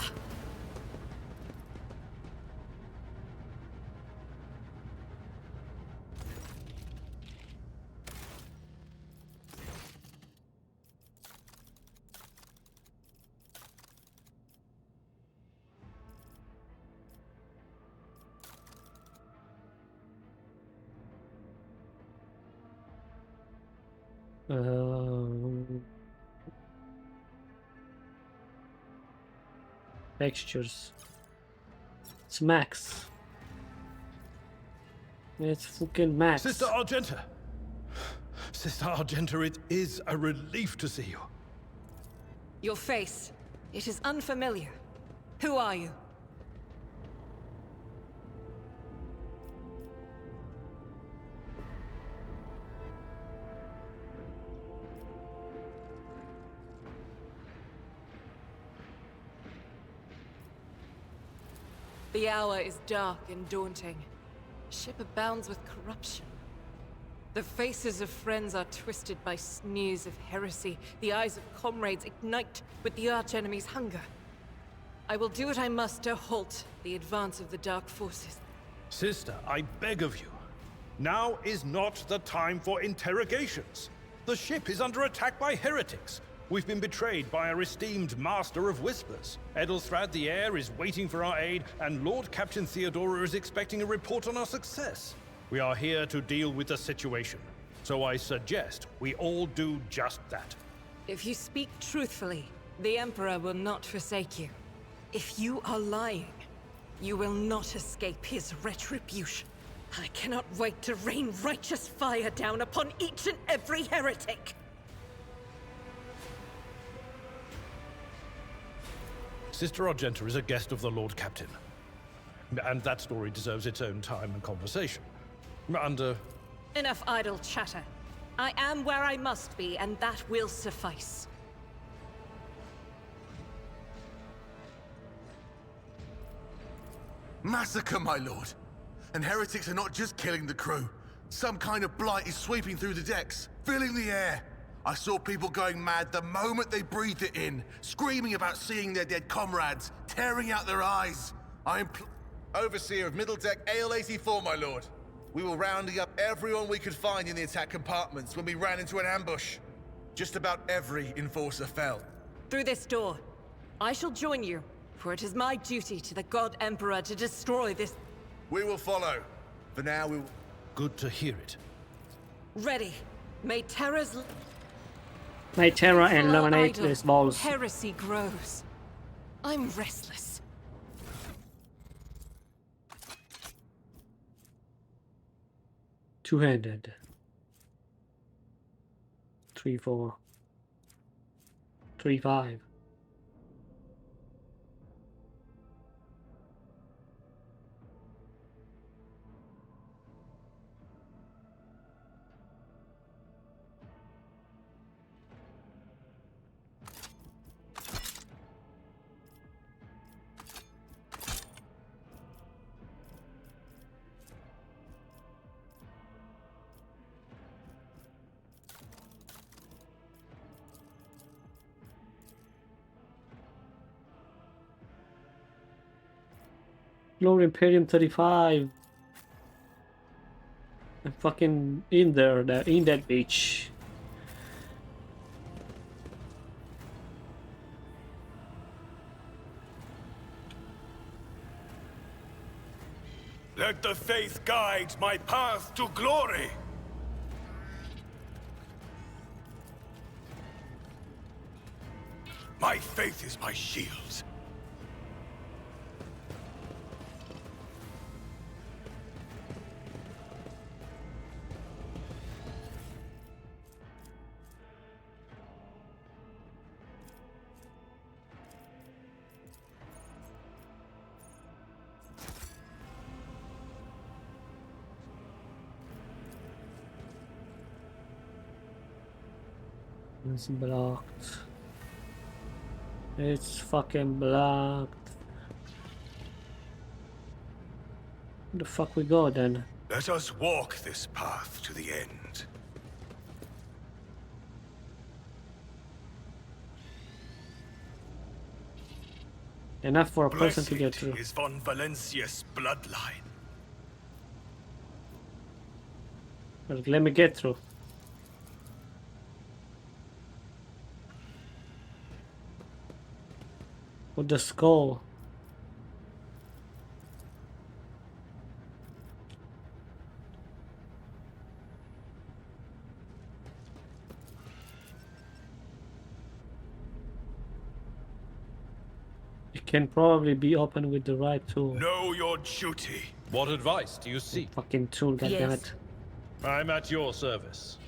Textures. It's max. It's fucking max. Sister Argenta! Sister Argenta, it is a relief to see you. Your face, it is unfamiliar. Who are you? The hour is dark and daunting. Ship abounds with corruption. The faces of friends are twisted by sneers of heresy. The eyes of comrades ignite with the archenemy's hunger. I will do what I must to halt the advance of the dark forces. Sister, I beg of you. Now is not the time for interrogations. The ship is under attack by heretics. We've been betrayed by our esteemed Master of Whispers. Edelstrad the Heir is waiting for our aid, and Lord Captain Theodora is expecting a report on our success. We are here to deal with the situation, so I suggest we all do just that. If you speak truthfully, the Emperor will not forsake you. If you are lying, you will not escape his retribution. I cannot wait to rain righteous fire down upon each and every heretic. Sister Argenta is a guest of the Lord Captain. And that story deserves its own time and conversation. Enough idle chatter. I am where I must be, and that will suffice. Massacre, my lord. And heretics are not just killing the crew. Some kind of blight is sweeping through the decks, filling the air. I saw people going mad the moment they breathed it in, screaming about seeing their dead comrades, tearing out their eyes. Overseer of Middle Deck AL-84, my lord. We were rounding up everyone we could find in the attack compartments when we ran into an ambush. Just about every enforcer fell. Through this door. I shall join you, for it is my duty to the God Emperor to destroy this... We will follow. For now, we will... Good to hear it. Ready. May terror's... May terror eliminate these balls. Heresy grows. I'm restless. Two-handed. 3-4. 3-5. Lord Imperium 35. I'm fucking in there, in that bitch. Let the faith guide my path to glory. My faith is my shield. It's blocked. It's fucking blocked. Where the fuck we go then? Let us walk this path to the end. Enough for a person to get Blessed through. is von Valencia's bloodline. But let me get through. With the skull. It can probably be opened with the right tool. Know your duty. What advice do you seek? Fucking tool, goddammit. I'm at your service.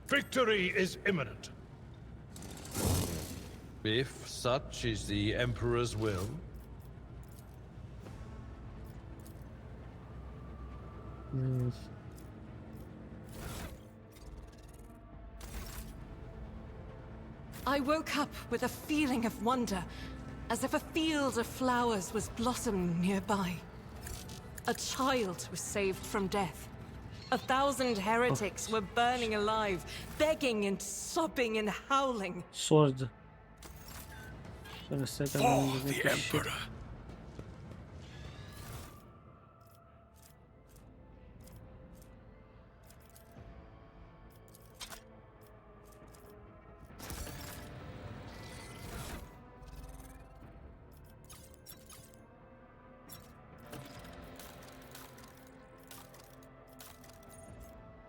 Victory is imminent. If such is the Emperor's will. I woke up with a feeling of wonder, as if a field of flowers was blossoming nearby. A child was saved from death. 1,000 heretics were burning alive, begging and sobbing and howling. Sword. For a second, For the Emperor.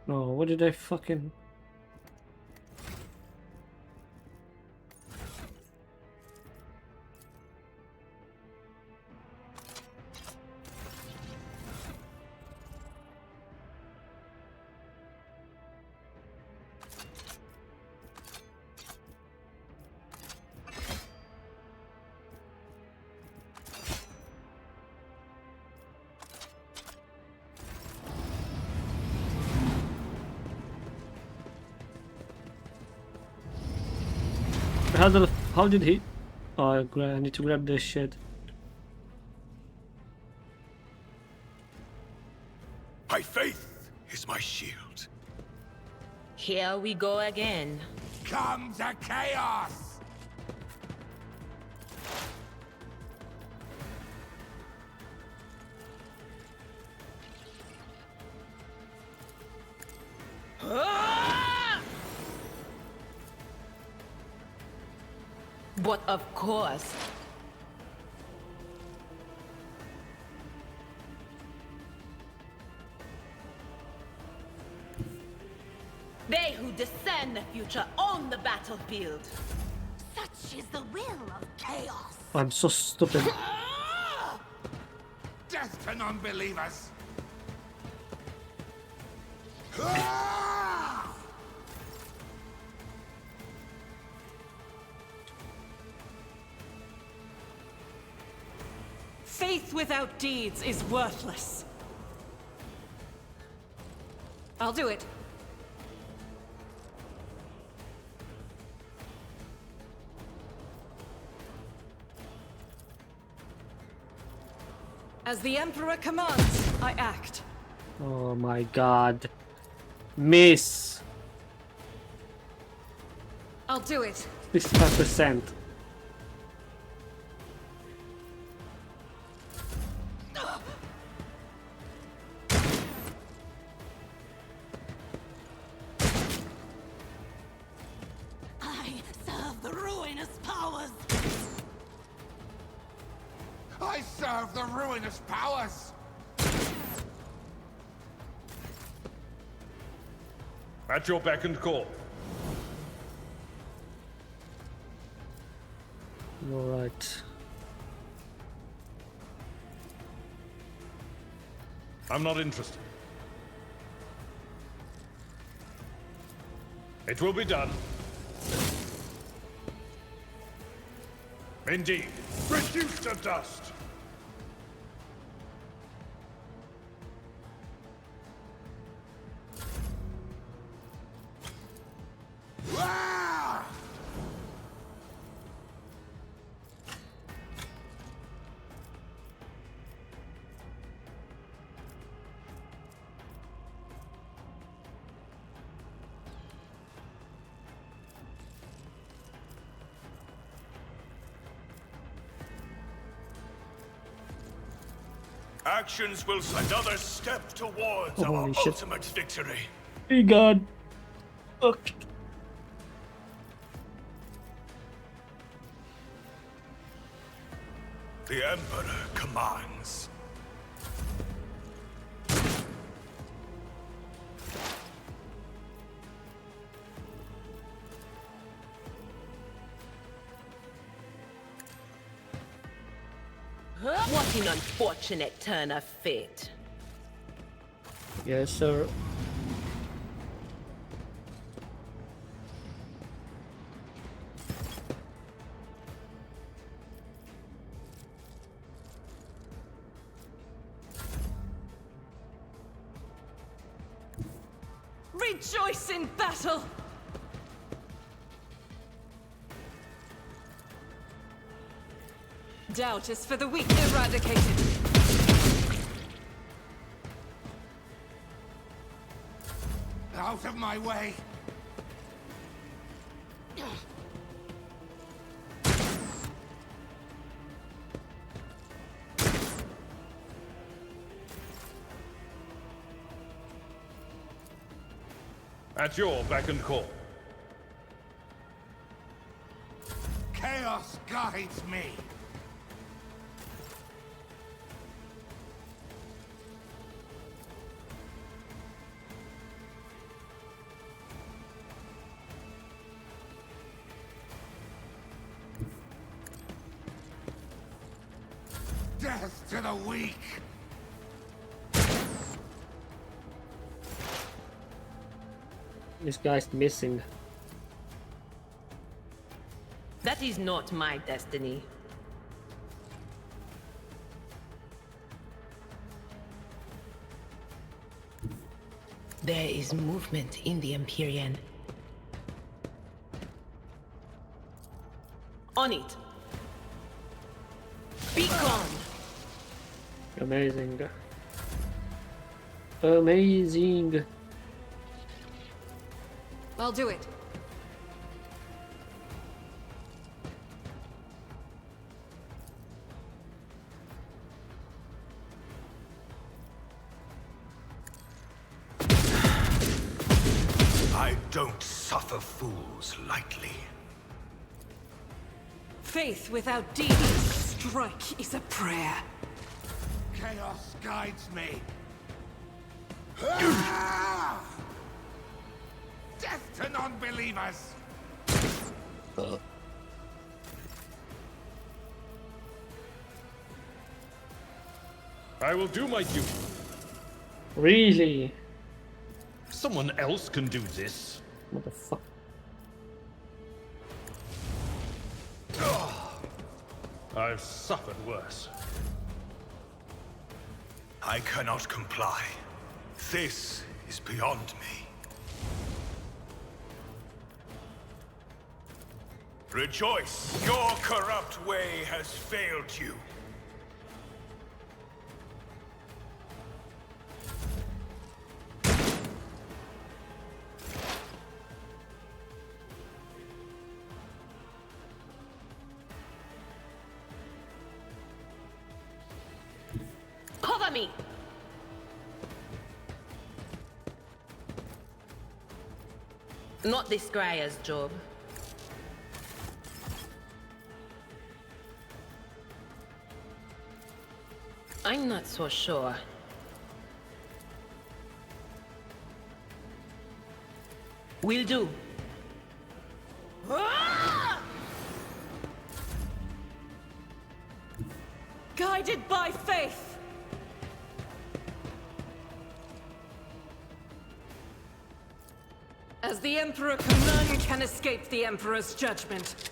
No, what did I fucking... How did he? Oh, I need to grab this shit. My faith is my shield. Here we go again. Come to chaos! But of course. They who discern the future own the battlefield. Such is the will of chaos. I'm so stupid. Death to non-believers! Faith without deeds is worthless. I'll do it. As the Emperor commands, I act. Oh my god. Miss. I'll do it. 65%. I serve the ruinous powers. I serve the ruinous powers! At your beck and call. Alright. I'm not interested. It will be done. Indeed. Reduced to dust. Actions will another step towards our Holy shit. ultimate victory. Hey god. Fuck. The Emperor commands. What an unfortunate turn of fate. Yes, sir. Rejoice in battle! Doubt is for the weak eradicated. Out of my way! At your beck and call. Chaos guides me! Death to the weak! This guy's missing. That is not my destiny. There is movement in the Empyrean. On it. Be gone. Amazing. Amazing. I'll do it. I don't suffer fools lightly. Faith without deed, strike is a prayer. Chaos guides me. Death to non-believers! I will do my duty. Really? Someone else can do this. What the fuck? I've suffered worse. I cannot comply. This is beyond me. Rejoice! Your corrupt way has failed you. Cover me. Not this Greyer's job. I'm not so sure. Will do. Guided by faith. As the Emperor, none can escape the Emperor's judgment.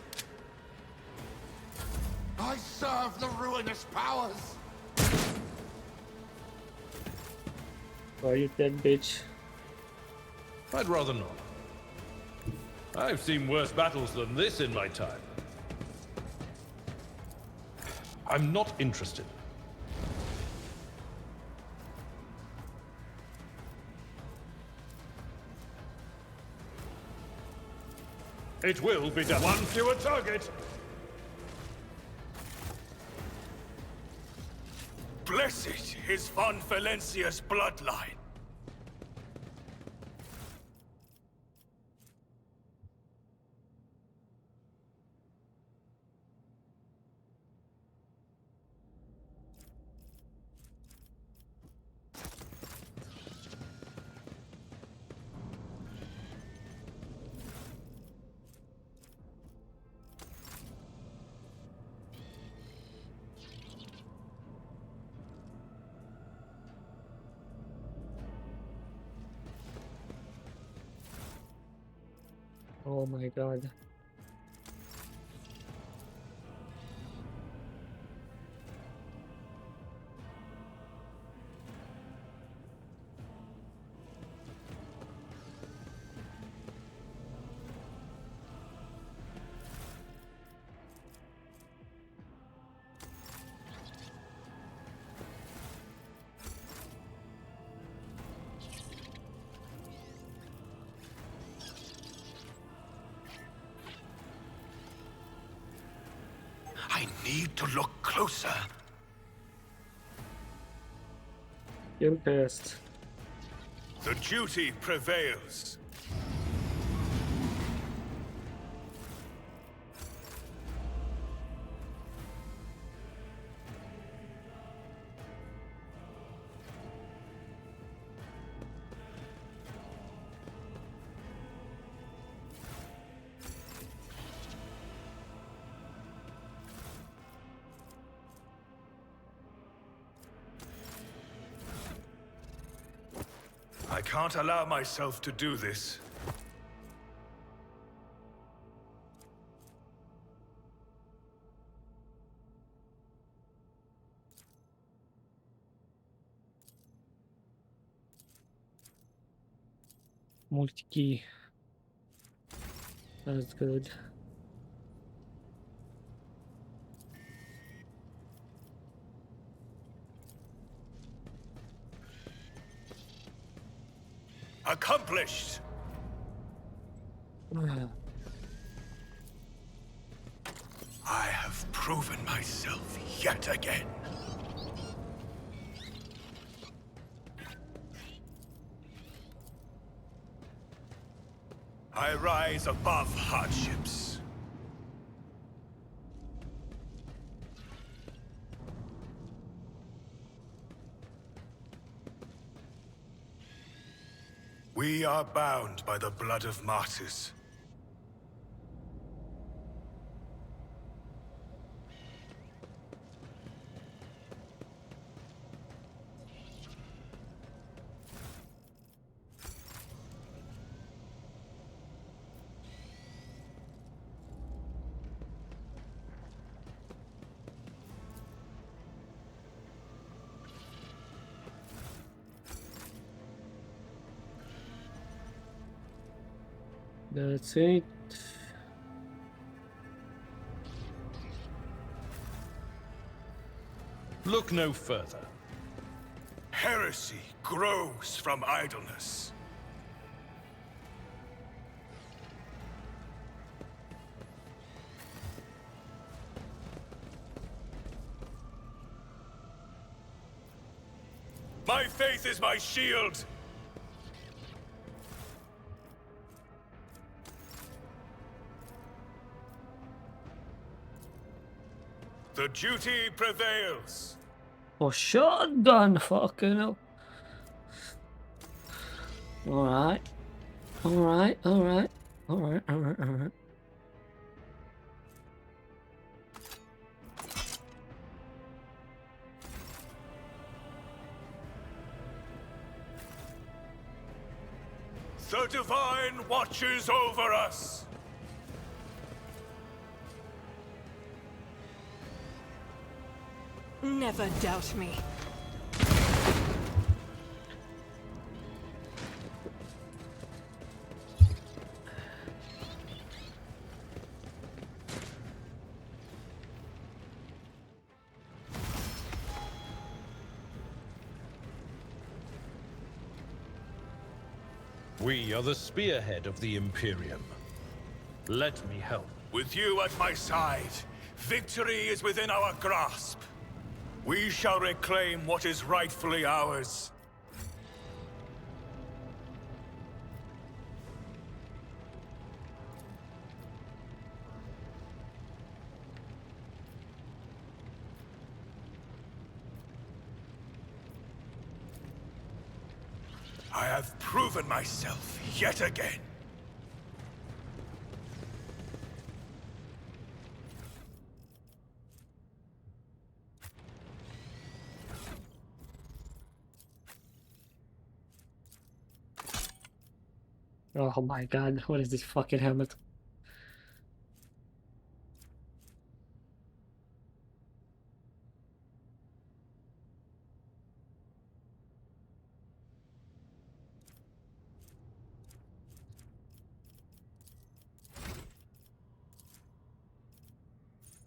I serve the ruinous powers! Are you dead, bitch? I'd rather not. I've seen worse battles than this in my time. I'm not interested. It will be done. One fewer target. Blessed is Von Valencia's bloodline. Oh my god. I need to look closer. You're pissed. The duty prevails. I can't allow myself to do this. Multi-key. That's good. Accomplished! I have proven myself yet again. I rise above hardships. We are bound by the blood of martyrs. That's it. Look no further. Heresy grows from idleness. My faith is my shield. The duty prevails. Oh, shotgun, fucking hell. Alright. Alright, alright. Alright, alright, alright. The Divine watches over us. Never doubt me. We are the spearhead of the Imperium. Let me help. With you at my side, victory is within our grasp. We shall reclaim what is rightfully ours. I have proven myself yet again. Oh my god, what is this fucking helmet?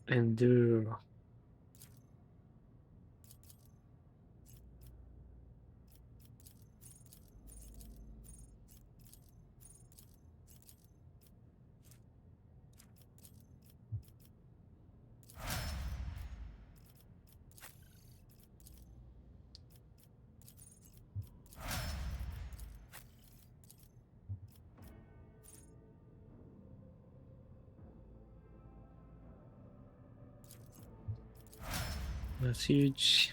Endure. That's huge.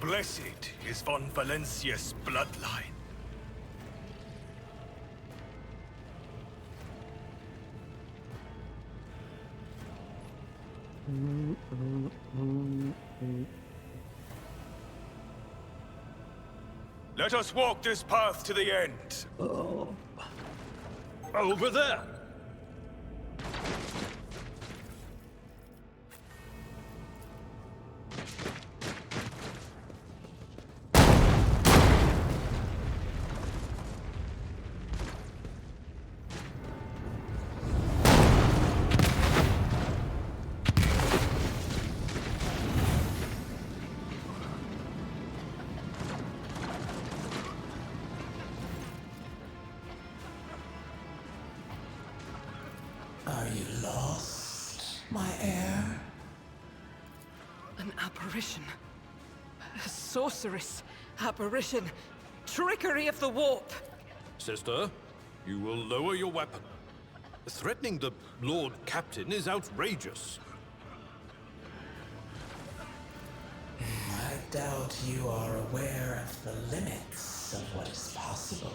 Blessed is von Valencia's bloodline. Let us walk this path to the end. Over there! Are you lost, my heir? An apparition. A sorceress. Apparition. Trickery of the warp. Sister, you will lower your weapon. Threatening the Lord Captain is outrageous. I doubt you are aware of the limits of what is possible.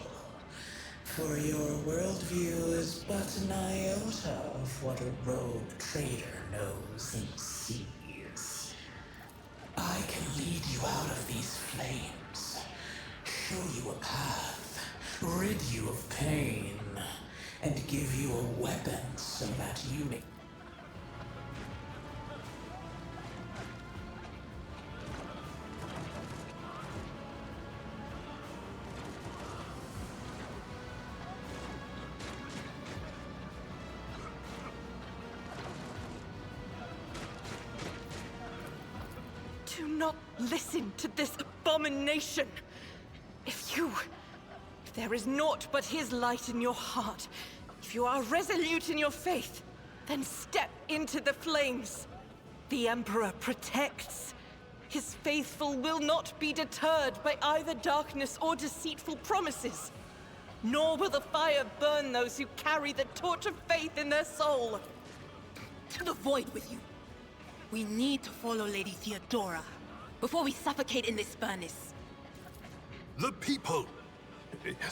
For your worldview is but an iota of what a rogue trader knows and sees. I can lead you out of these flames, show you a path, rid you of pain, and give you a weapon so that you may... Do not listen to this abomination. If there is naught but his light in your heart, if you are resolute in your faith, then step into the flames. The Emperor protects. His faithful will not be deterred by either darkness or deceitful promises. Nor will the fire burn those who carry the torch of faith in their soul. To the void with you. We need to follow Lady Theodora before we suffocate in this furnace. The people!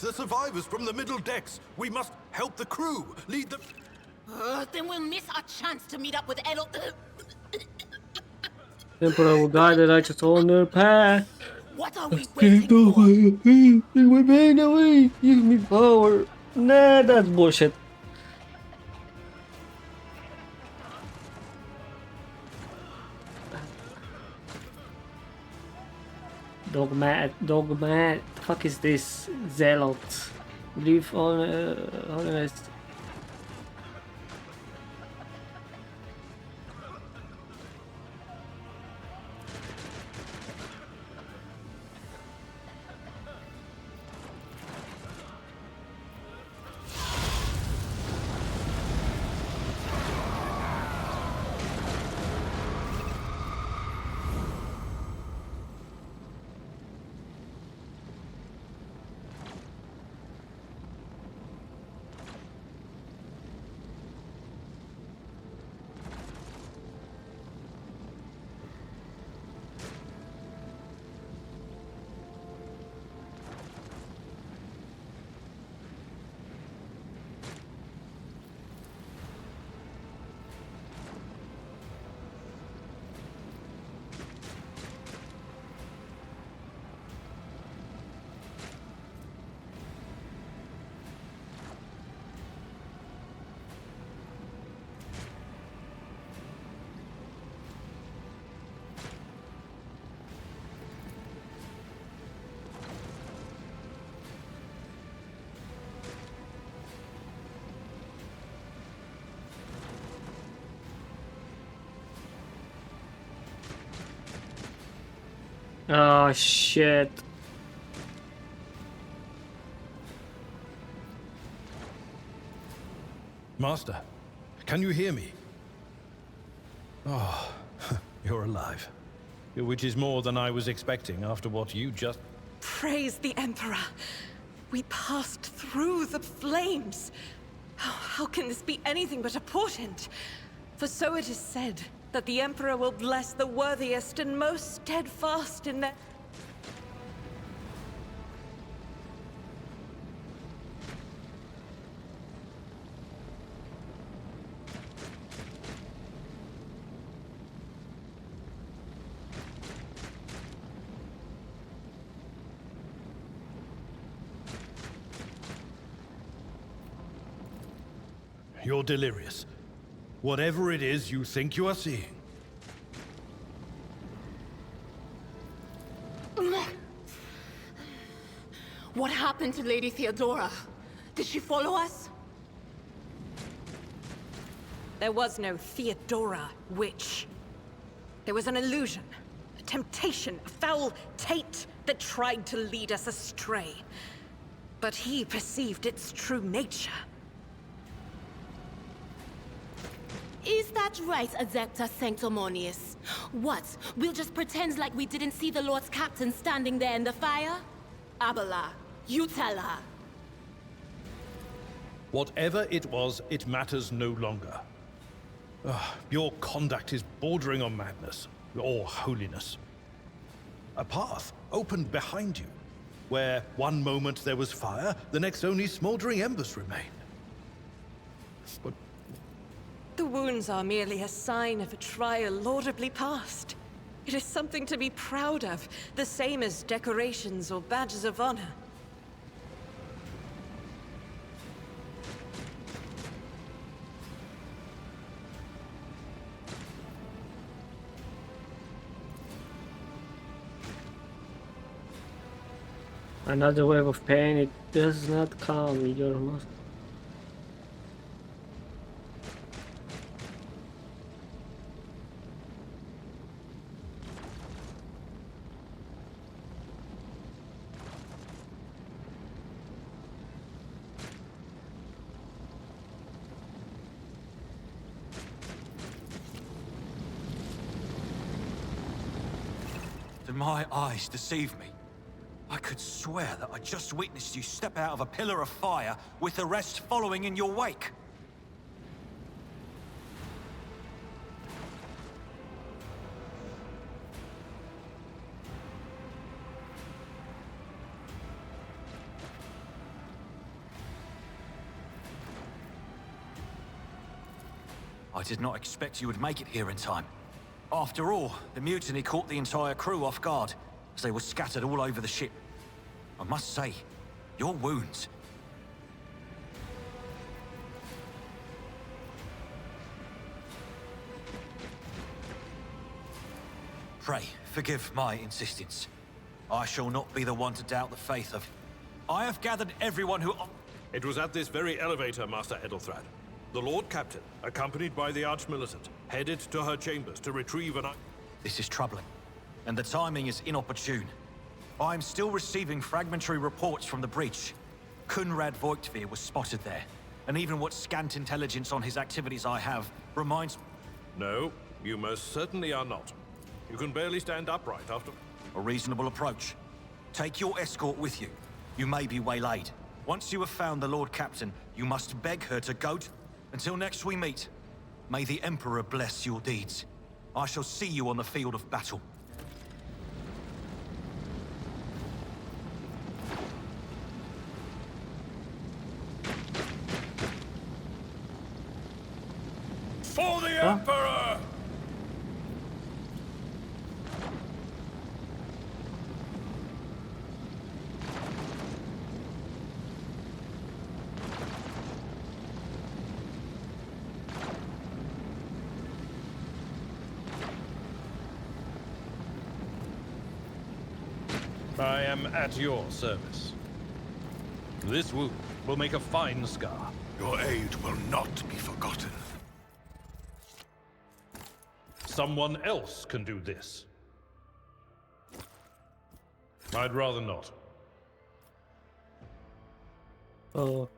The survivors from the middle decks! We must help the crew! Lead them... Then we'll miss our chance to meet up with Edel... Emperor will guide the righteous on their path. What are we waiting for? We're being away. Give me power. Nah, that's bullshit. Dogmat. The fuck is this? Zealot. Believe on holiness. Oh shit. Master, can you hear me? Oh, you're alive. Which is more than I was expecting after what you just... Praise the Emperor. We passed through the flames. How can this be anything but a portent? For so it is said, that the Emperor will bless the worthiest and most steadfast in their... you're delirious. Whatever it is you think you are seeing. What happened to Lady Theodora? Did she follow us? There was no Theodora, witch. There was an illusion, a temptation, a foul taint that tried to lead us astray. But he perceived its true nature. Is that right, Adepta Sanctimonious? What? We'll just pretend like we didn't see the Lord's Captain standing there in the fire? Abelard, you tell her. Whatever it was, it matters no longer. Your conduct is bordering on madness, or holiness. A path opened behind you, where one moment there was fire, the next only smoldering embers remain. But the wounds are merely a sign of a trial laudably passed. It is something to be proud of, the same as decorations or badges of honor. Another wave of pain, it does not come with your master. Did my eyes deceive me? I could swear that I just witnessed you step out of a pillar of fire with the rest following in your wake. I did not expect you would make it here in time. After all, the mutiny caught the entire crew off guard, as they were scattered all over the ship. I must say, your wounds... Pray, forgive my insistence. I shall not be the one to doubt the faith of... I have gathered everyone who... It was at this very elevator, Master Edelthrad. The Lord Captain, accompanied by the Archmilitant, headed to her chambers to retrieve an... This is troubling, and the timing is inopportune. I am still receiving fragmentary reports from the breach. Kunrad Voigtveer was spotted there, and even what scant intelligence on his activities I have reminds... No, you most certainly are not. You can barely stand upright after... A reasonable approach. Take your escort with you. You may be waylaid. Once you have found the Lord Captain, you must beg her to go... Until next we meet, may the Emperor bless your deeds. I shall see you on the field of battle. For the Emperor! I am at your service. This wound will make a fine scar. Your aid will not be forgotten. Someone else can do this. I'd rather not. Oh.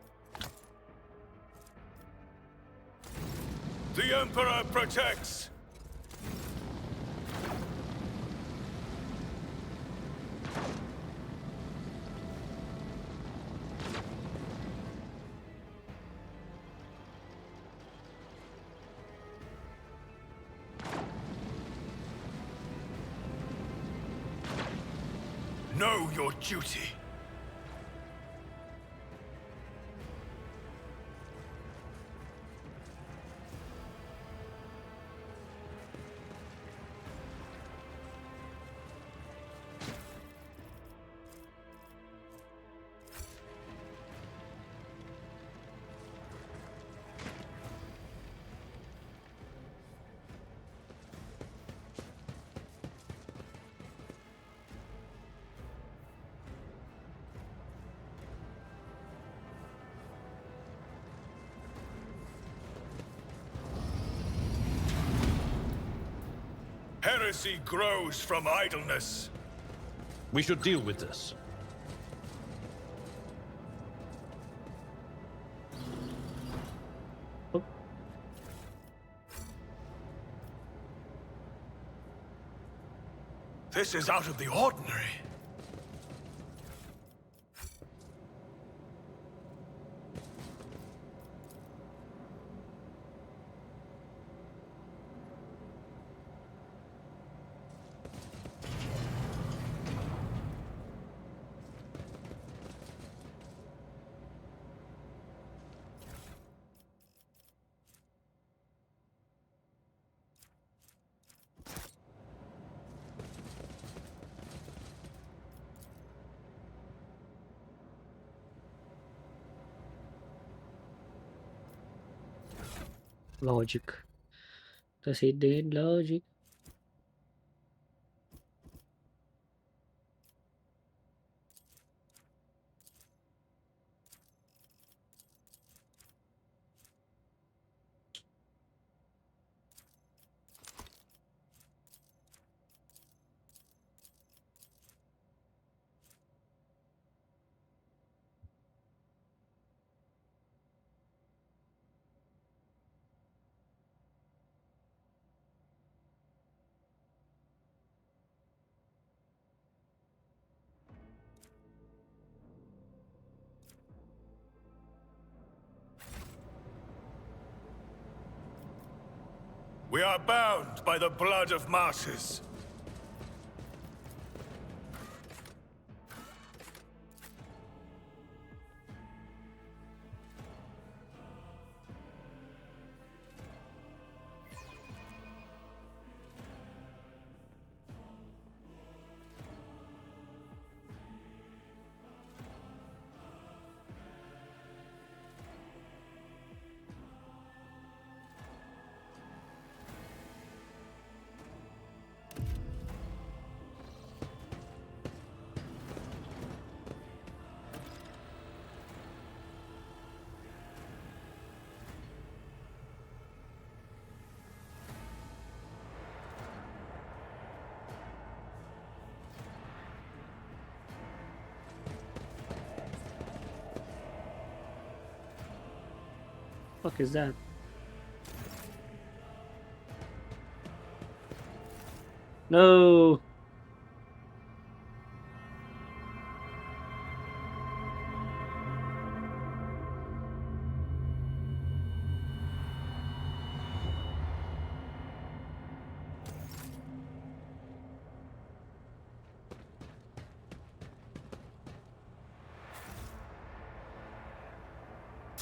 The Emperor protects! Know your duty. Heresy grows from idleness. We should deal with this. This is out of the ordinary. Logic. Does he did logic? We are bound by the blood of martyrs. Fuck is that? No.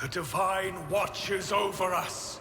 The Divine watches over us.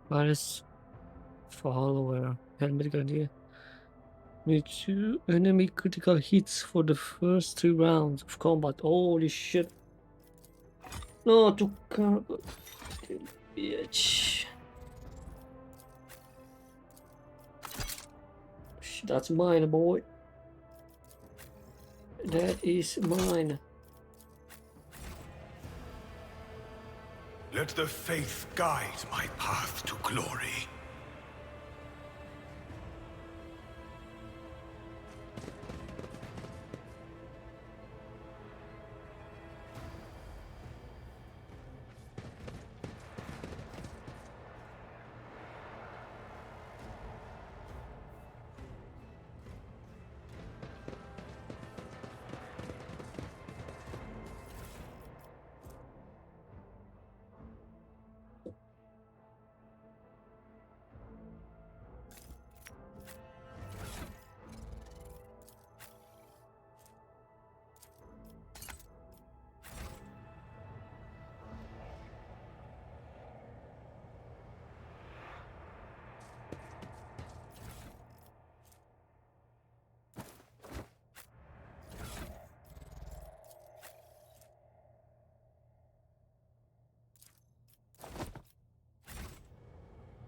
Minus follower. Helmet idea. Need 2 enemy critical hits for the first 3 rounds of combat. Holy shit. No, to bitch. That's mine, boy. That is mine. Let the faith guide my path to glory.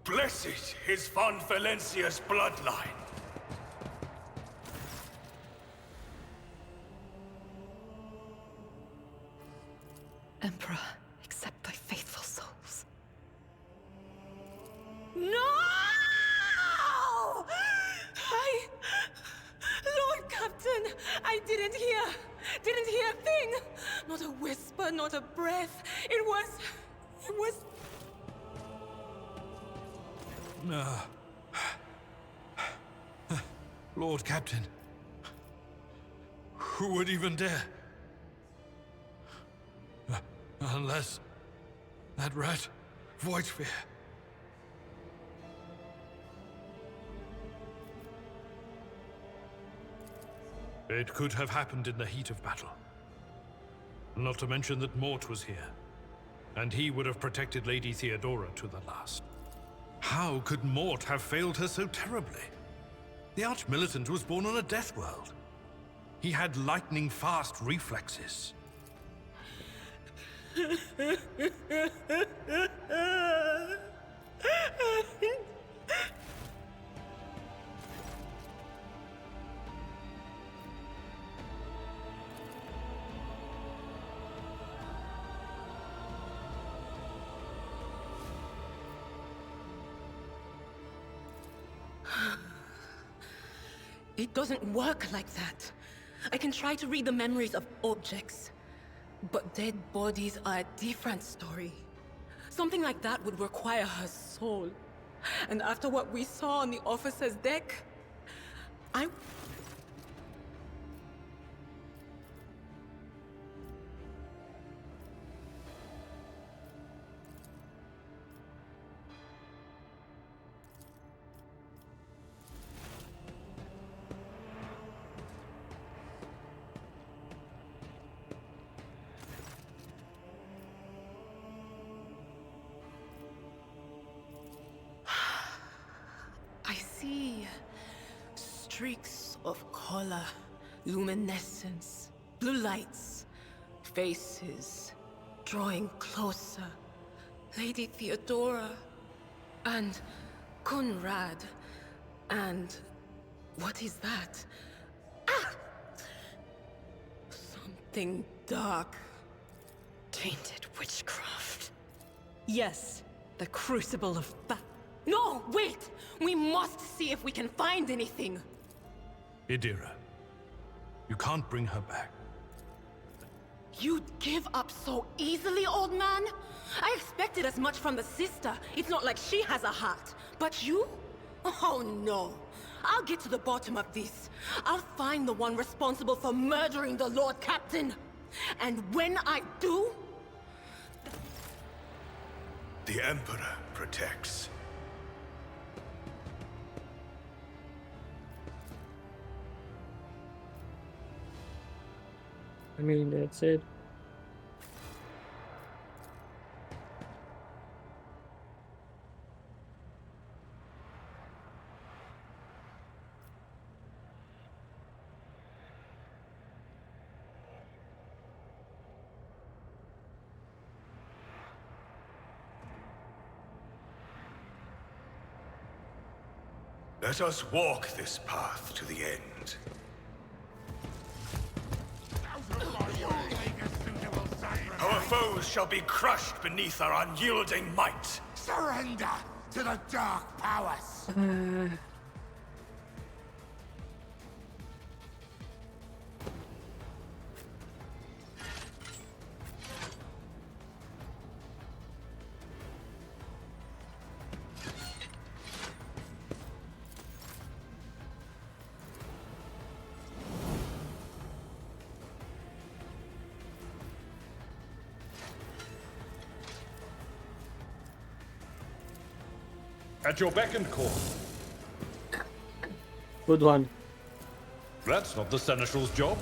Blessed is von Valencia's bloodline. Emperor, accept thy faithful souls. No! Lord Captain, I didn't hear a thing. Not a whisper, not a breath. It was... Lord Captain, who would even dare? Unless that rat, Voidsphere. It could have happened in the heat of battle. Not to mention that Mort was here, and he would have protected Lady Theodora to the last. How could Mort have failed her so terribly? The Arch-Militant was born on a death world. He had lightning-fast reflexes. It doesn't work like that. I can try to read the memories of objects, but dead bodies are a different story. Something like that would require her soul. And after what we saw on the officer's deck, I see streaks of color, luminescence, blue lights, faces, drawing closer. Lady Theodora, and Conrad, and what is that? Ah! Something dark. Tainted witchcraft. Yes, the Crucible of No, wait! We must see if we can find anything! Idira, you can't bring her back. You'd give up so easily, old man? I expected as much from the sister. It's not like she has a heart. But you? Oh no. I'll get to the bottom of this. I'll find the one responsible for murdering the Lord Captain. And when I do... The Emperor protects. I mean, that's it. Let us walk this path to the end. Our foes shall be crushed beneath our unyielding might. Surrender to the dark powers! At your beck and call. Good one. That's not the Seneschal's job.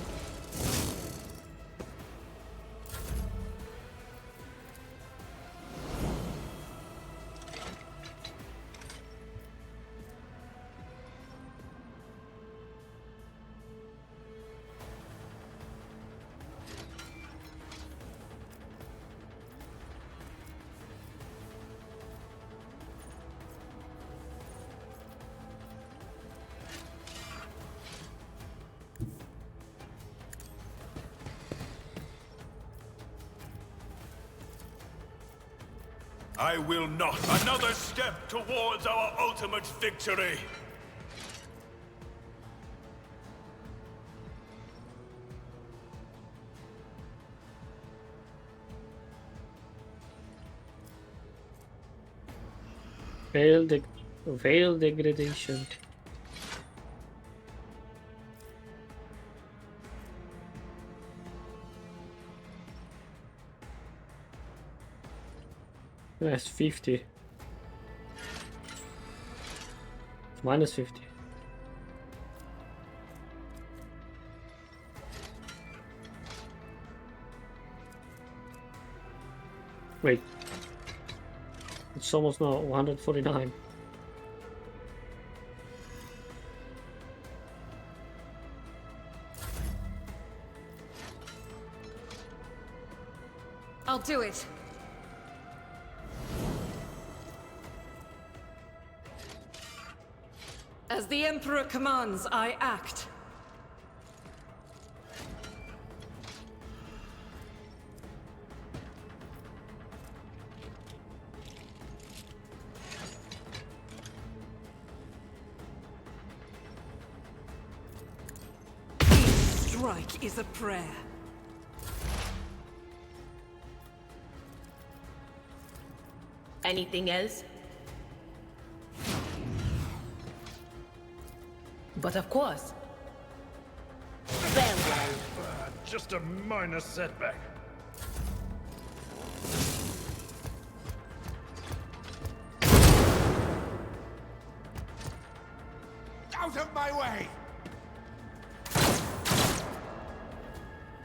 I will not. Another step towards our ultimate victory. Veil degradation. That's 50. It's minus 50. Wait. It's almost now 149. I'll do it. As the Emperor commands, I act. Each strike is a prayer. Anything else? But of course. Farewell. Just a minor setback. Out of my way!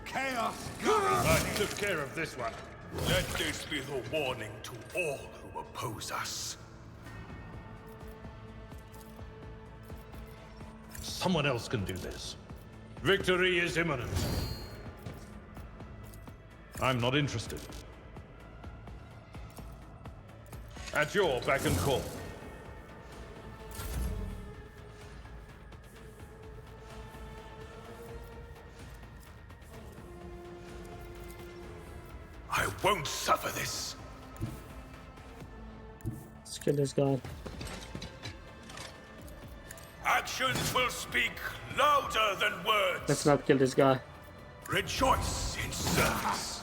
Chaos! I took care of this one. Let this be the warning to all who oppose us. Someone else can do this. Victory is imminent. I'm not interested. At your beck and call. I won't suffer this. Let's kill this guy. Actions will speak louder than words. Let's not kill this guy. Rejoice in service.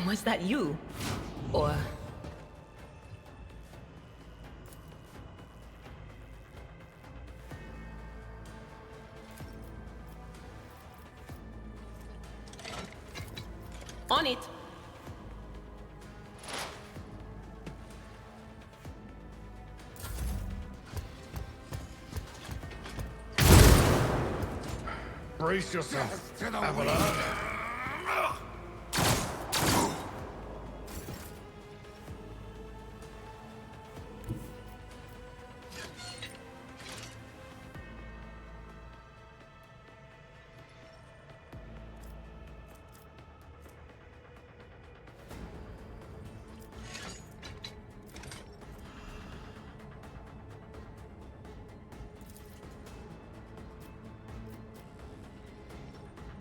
Was that you? Or... On it! Brace yourself, Abelard.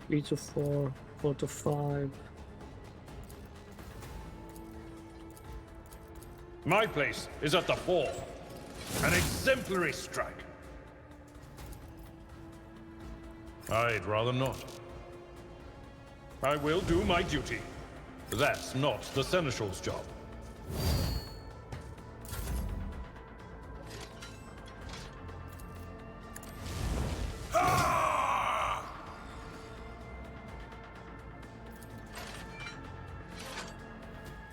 Three to 4, 4 to 5. My place is at the 4. An exemplary strike. I'd rather not. I will do my duty. That's not the Seneschal's job.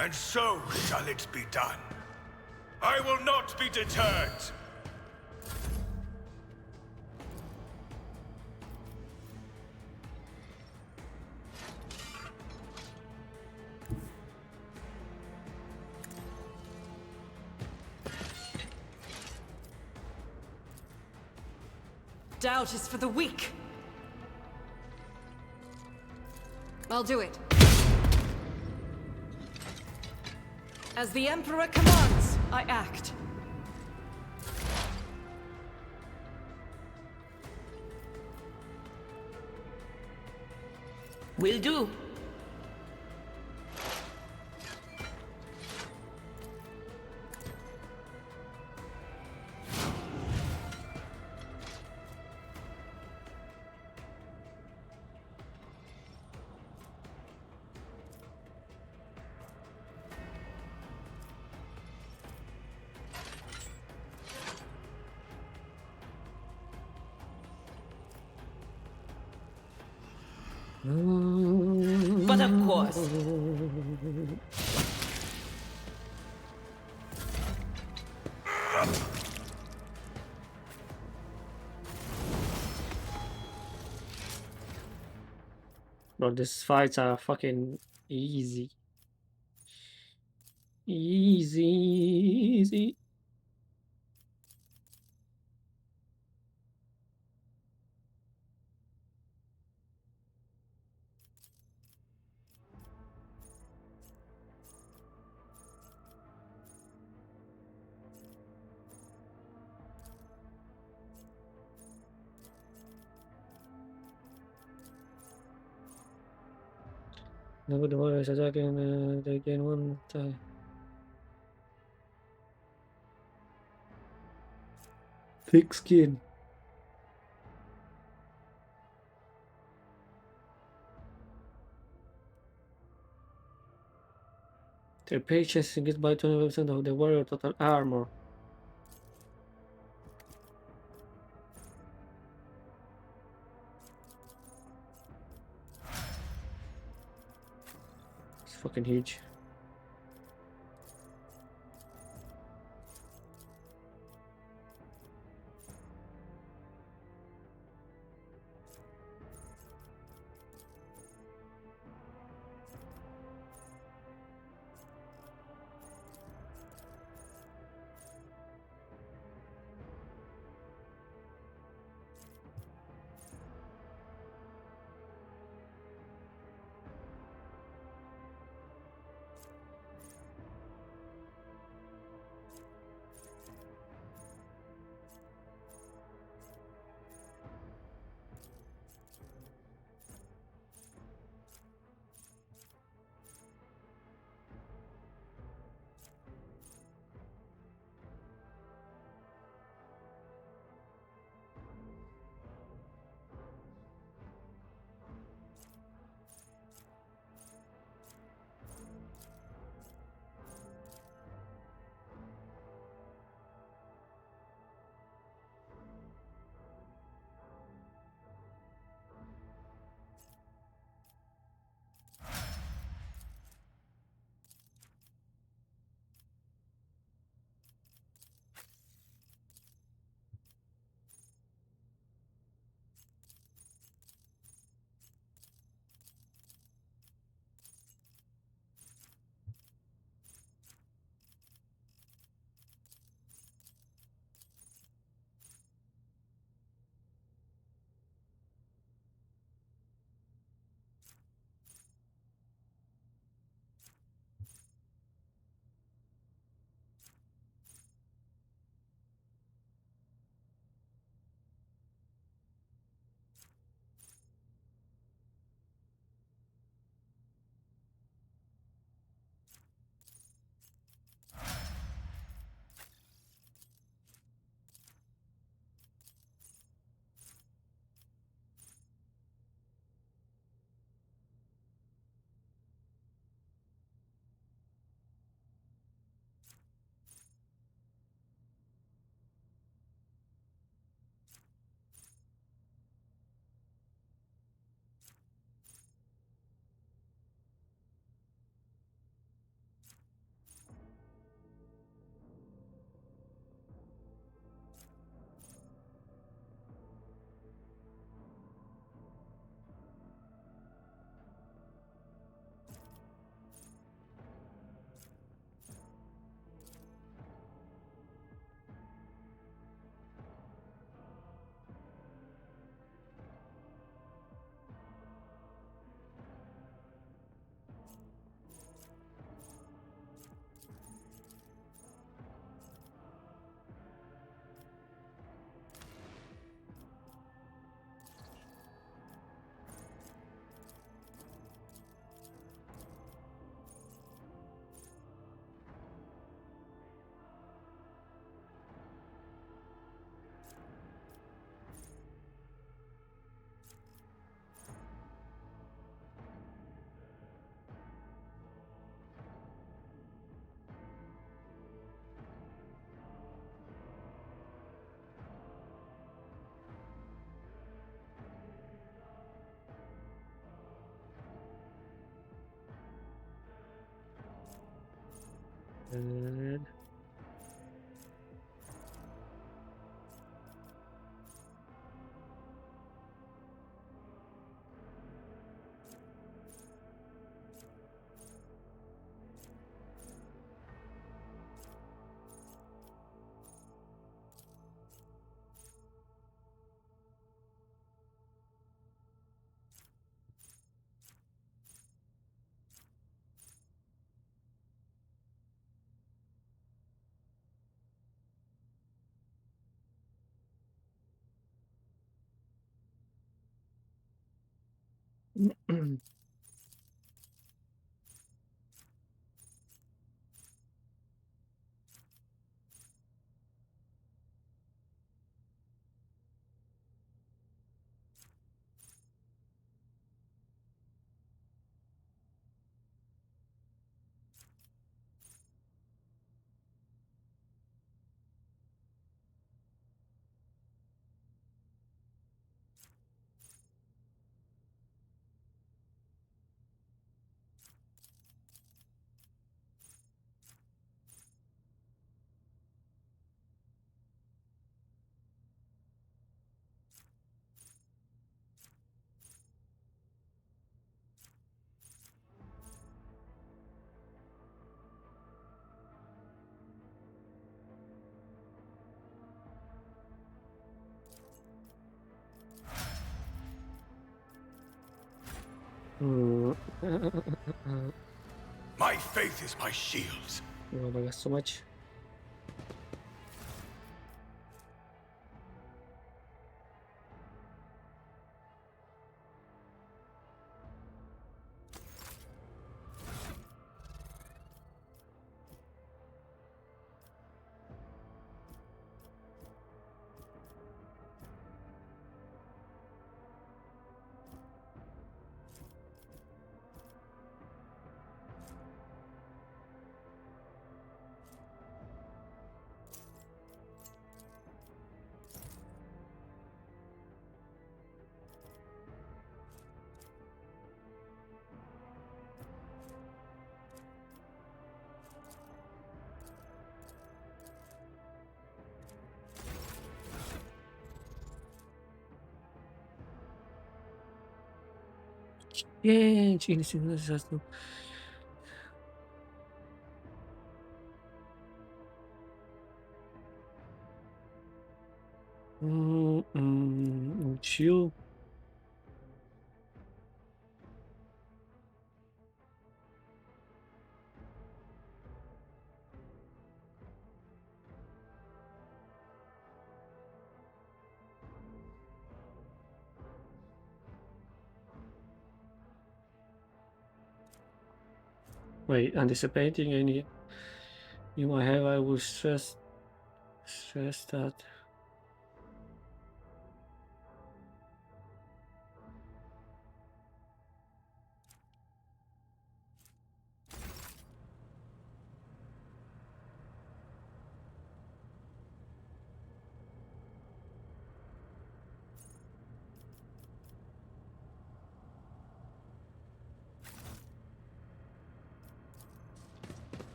And so shall it be done. I will not be deterred. Doubt is for the weak. I'll do it. As the Emperor commands, I act. Will do. But of course. Bro, these fights are fucking easy. Easy. Never the warriors attacking, they gain one time. Thick skin. Their patience increased by 20% of the warrior total armor. It's fucking huge. Good. My faith is my shield. Oh my god, so much. Change anything necessary. Chill. Wait, anticipating any you might have, I will stress that.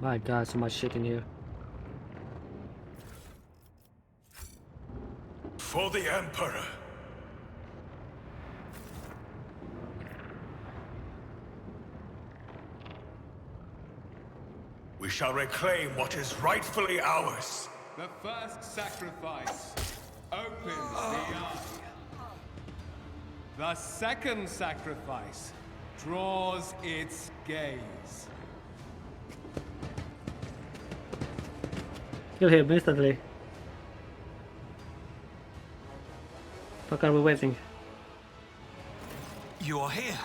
My god, so much shit in here. For the Emperor. We shall reclaim what is rightfully ours. The first sacrifice opens the eye. The second sacrifice draws its gaze. Kill him instantly. Fuck are we waiting? You are here.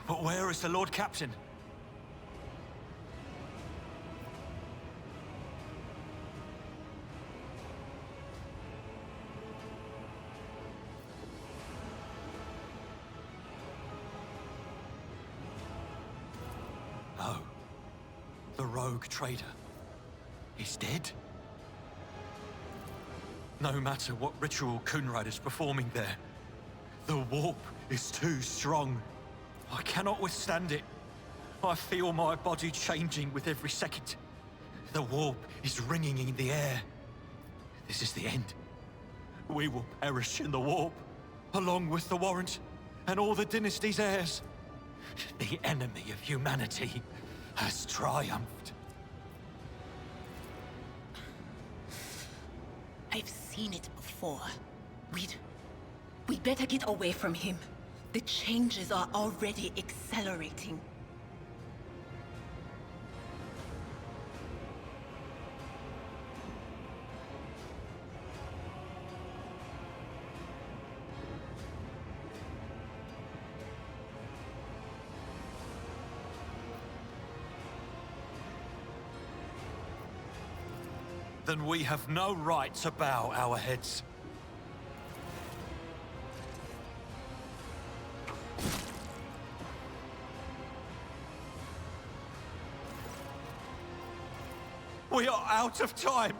But where is the Lord Captain? The rogue trader is dead. No matter what ritual Kunrad is performing there, the warp is too strong. I cannot withstand it. I feel my body changing with every second. The warp is ringing in the air. This is the end. We will perish in the warp, along with the warrant and all the dynasty's heirs. The enemy of humanity has triumphed. I've seen it before. We'd better get away from him. The changes are already accelerating. Then we have no right to bow our heads. We are out of time.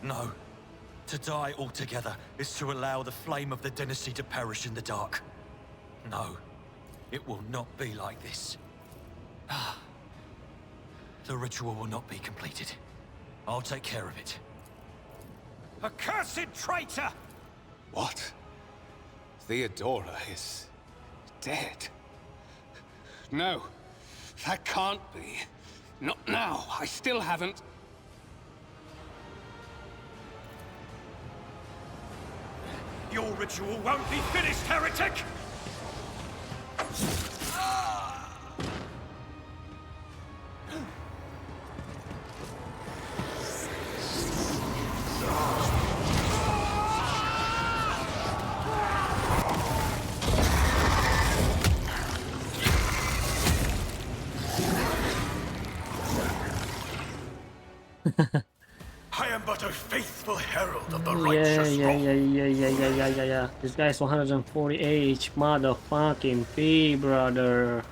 No. To die altogether is to allow the flame of the dynasty to perish in the dark. No. It will not be like this. The ritual will not be completed. I'll take care of it. Accursed traitor! What? Theodora is dead? No, that can't be. Not now. I still haven't. Your ritual won't be finished, heretic! I am but a faithful herald of the righteous wrong. Yeah. This guy's 140 age, motherfucking P, brother.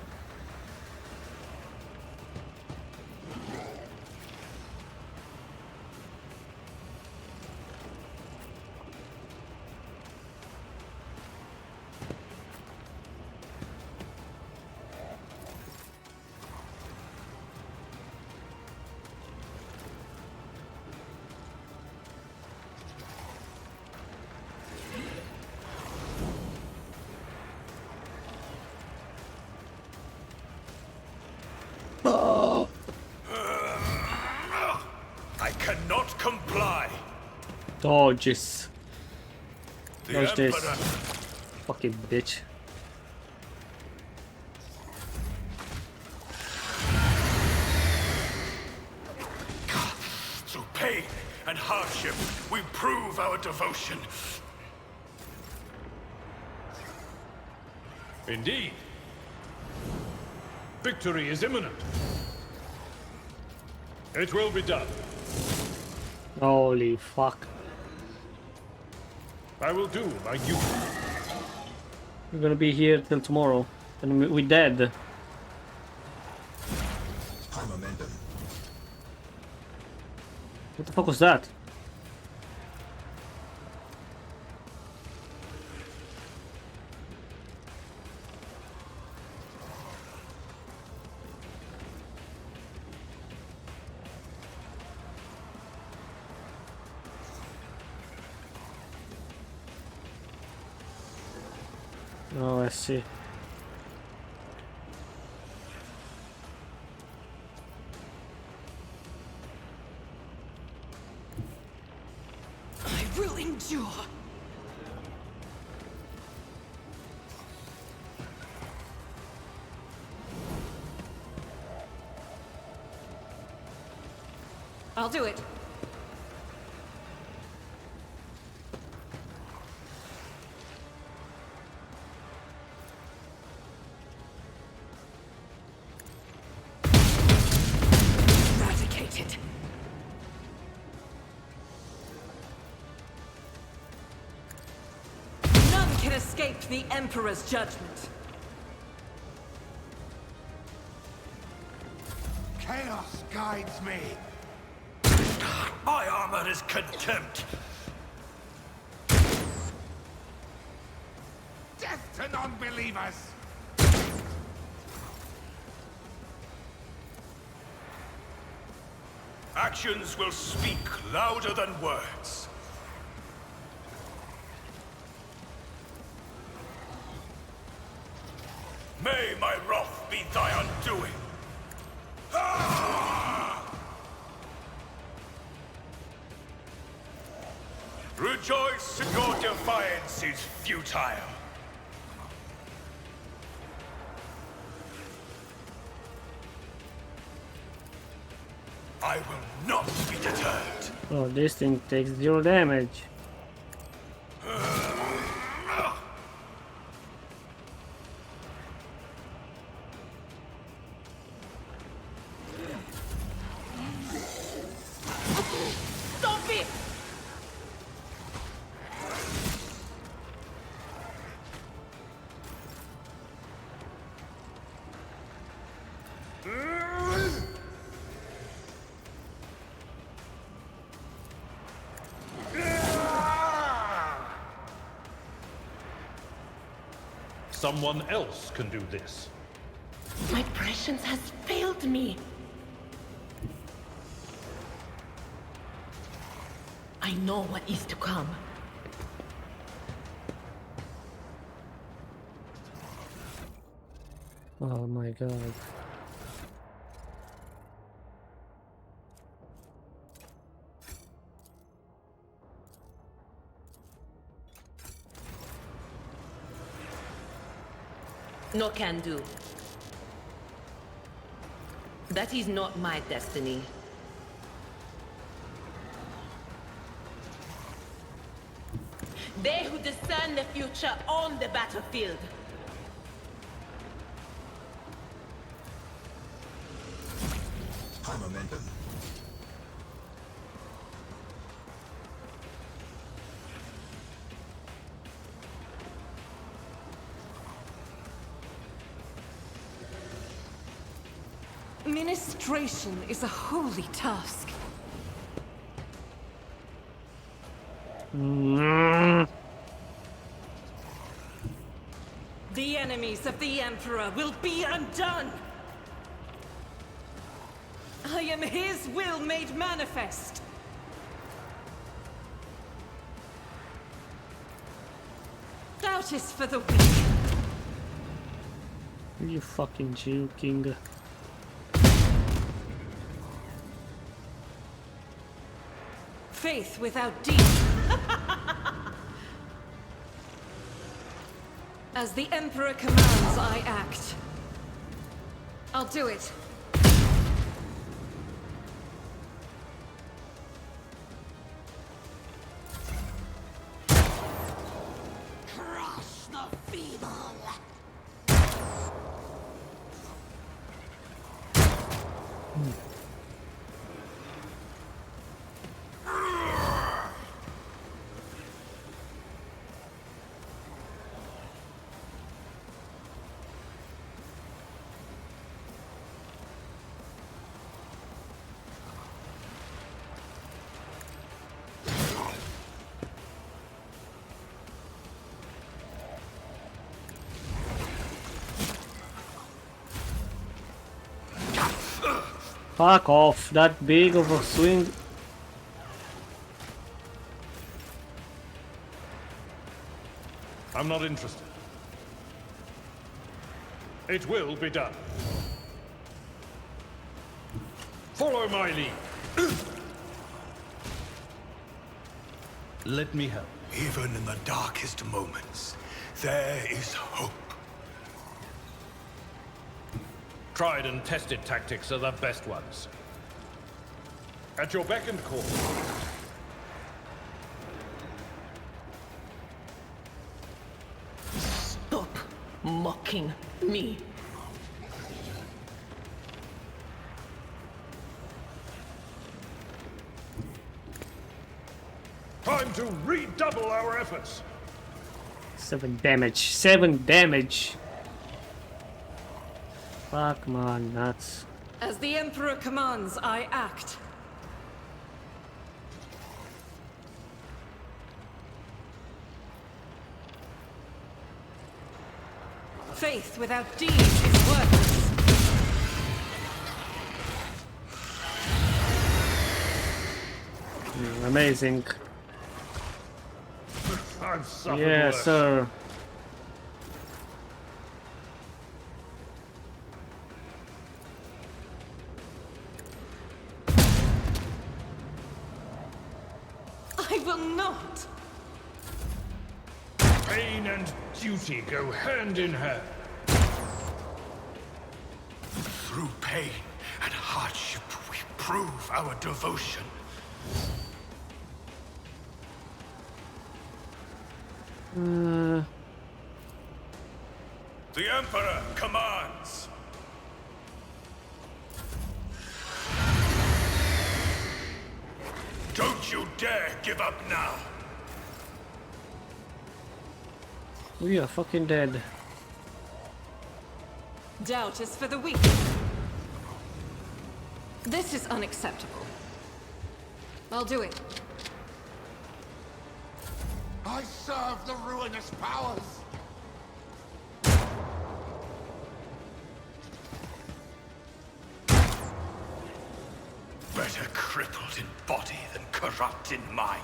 I cannot comply. Dodges. The Dodge this. Emperor. Fucking bitch. Through pain and hardship, we prove our devotion. Indeed. Victory is imminent. It will be done. Holy fuck. I will do my duty. We're gonna be here till tomorrow. And we're dead. High momentum. What the fuck was that? Oh, I see. I will endure. I'll do it. can escape the Emperor's judgment. Chaos guides me. My armor is contempt. Death to non-believers. Actions will speak louder than words. May my wrath be thy undoing. Rejoice in your defiance is futile. I will not be deterred. Oh, this thing takes 0 damage. Stop it! Someone else can do this. My prescience has failed me. I know what is to come. Oh my god. No can do. That is not my destiny. They who discern the future on the battlefield. High momentum. Ministration is a holy task. The enemies of the Emperor will be undone! I am his will made manifest! Doubt is for the weak. Are you fucking joking? Faith without deed. As the Emperor commands, I act. I'll do it. Crush the feeble. Fuck off, that big of a swing. I'm not interested. It will be done. Follow my lead. Let me help. Even in the darkest moments, there is hope. Tried and tested tactics are the best ones. At your beck and call. Stop mocking me. Time to redouble our efforts. 7 damage. 7 damage. Fuck my nuts. As the Emperor commands, I act. Faith without deeds is worthless. Amazing. I've suffered Yes, worse. sir. I will not. Pain and duty go hand in hand. Through pain and hardship, we prove our devotion. The Emperor commands. Don't you dare give up now. We are fucking dead. Doubt is for the weak. This is unacceptable. I'll do it. I serve the ruinous powers! Better crippled in body than corrupt in mind.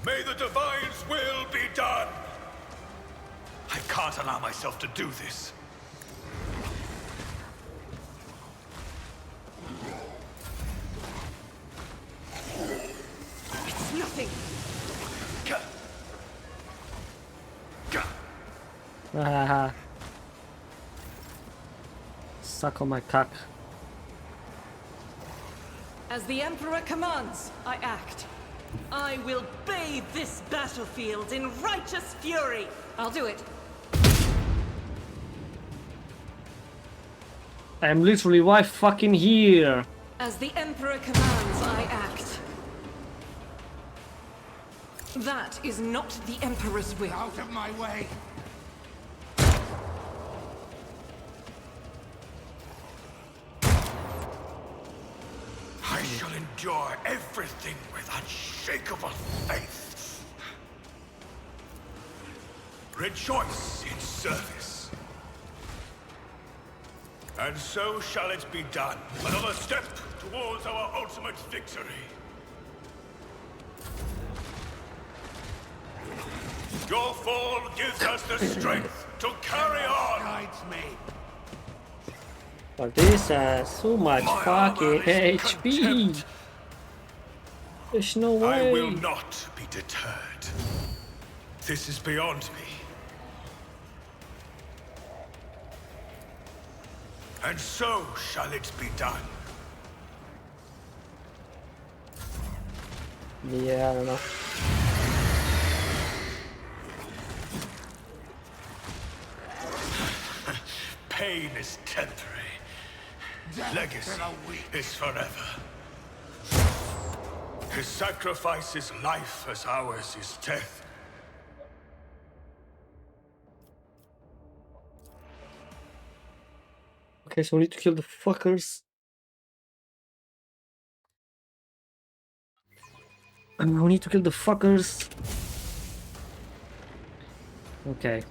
May the Divine's will be done! I can't allow myself to do this. It's nothing. Haha. Suck on my cock. As the Emperor commands, I act. I will bathe this battlefield in righteous fury. I'll do it. I'm literally right fucking here. As the Emperor commands, I act. That is not the Emperor's will. Out of my way! I shall endure everything with unshakable faith. Rejoice in service. And so shall it be done. Another step towards our ultimate victory. Your fall gives us the strength to carry on. Guides me. But this has so much fucking HP. There's no way. I will not be deterred. This is beyond me. And so shall it be done. Yeah, I don't know. Pain is temporary. Legacy is forever. His sacrifice is life as ours is death. Okay, so we need to kill the fuckers. And we need to kill the fuckers. Okay.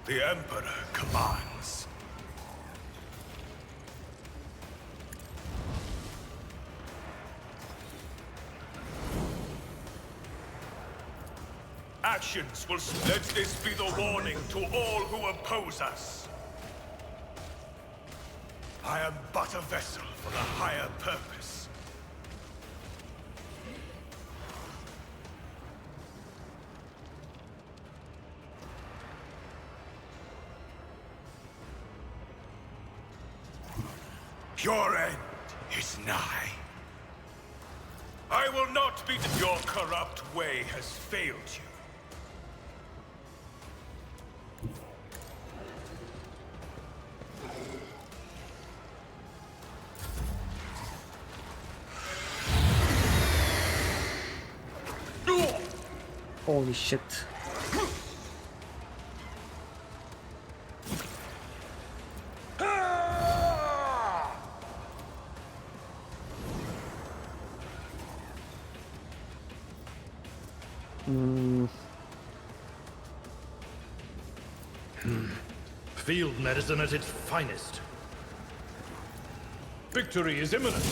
The Emperor commands. Actions will let this be the warning to all who oppose us. I am but a vessel for the higher purpose. Your end is nigh. I will not be. Your corrupt way has failed you. Holy shit. Field medicine at its finest. Victory is imminent.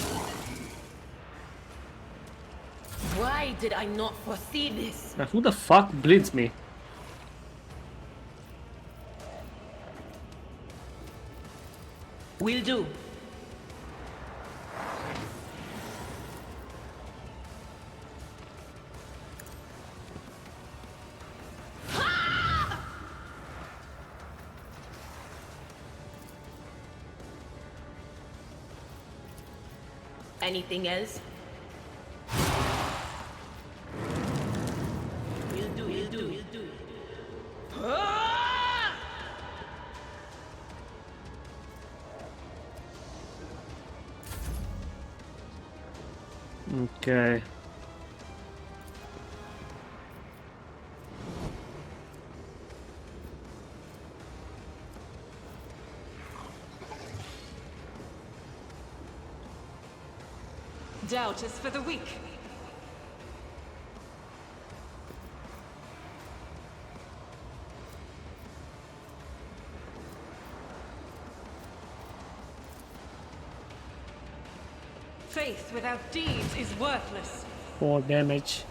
Why did I not foresee this? Now, who the fuck bleeds me? Will do. Anything else? Will do, will do, will do. Okay. Doubt is for the weak. Faith without deeds is worthless. 4 damage.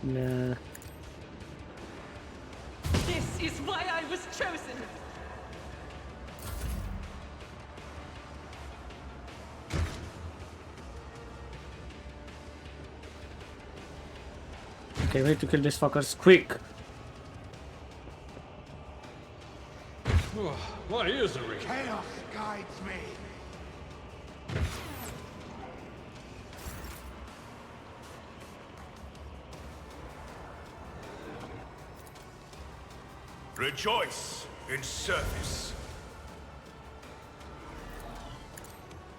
Nah. This is why I was chosen. Okay, we need to kill these fuckers quick. My ears are ringing. Chaos guides me. Rejoice in service.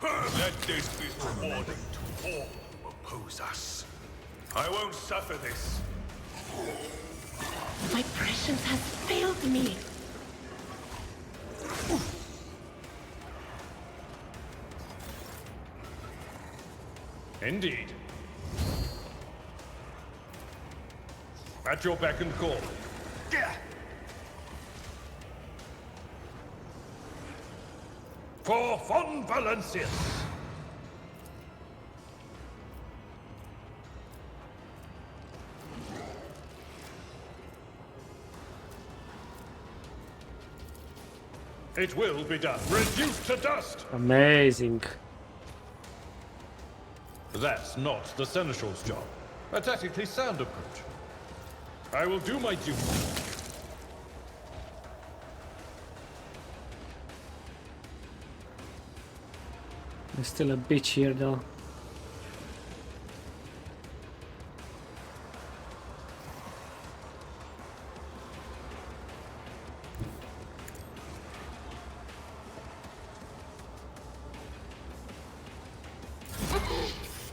Let this be rewarding to all who oppose us. I won't suffer this. My prescience has failed me. Indeed. At your beck and call. For Von Valencius. It will be done. Reduced to dust! Amazing. That's not the Seneschal's job. A tactically sound approach. I will do my duty. There's still a bitch here though.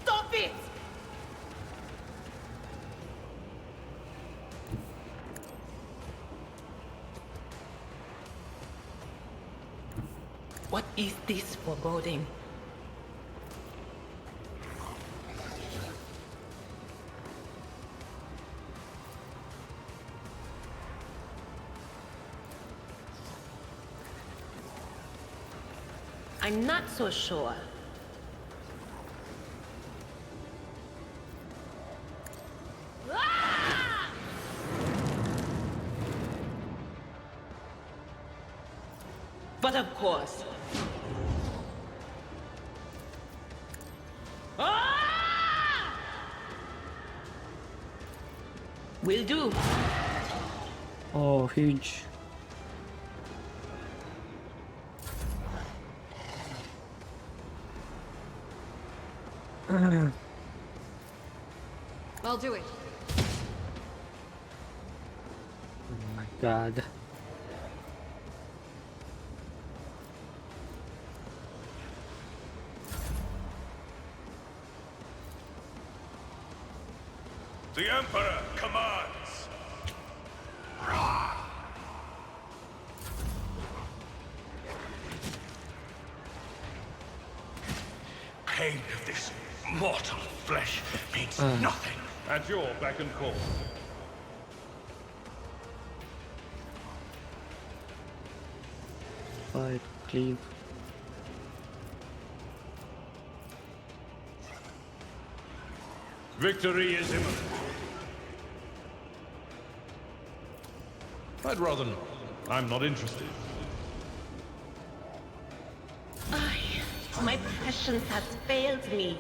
Stop it! What is this foreboding? I'm not so sure. But of course. Will do. Oh, huge. I'll do it. Oh my god. The Emperor commands! Pain of this mortal flesh means nothing. At your beck and call. Fight, cleave. Victory is imminent. I'd rather not. I'm not interested. My passion has failed me.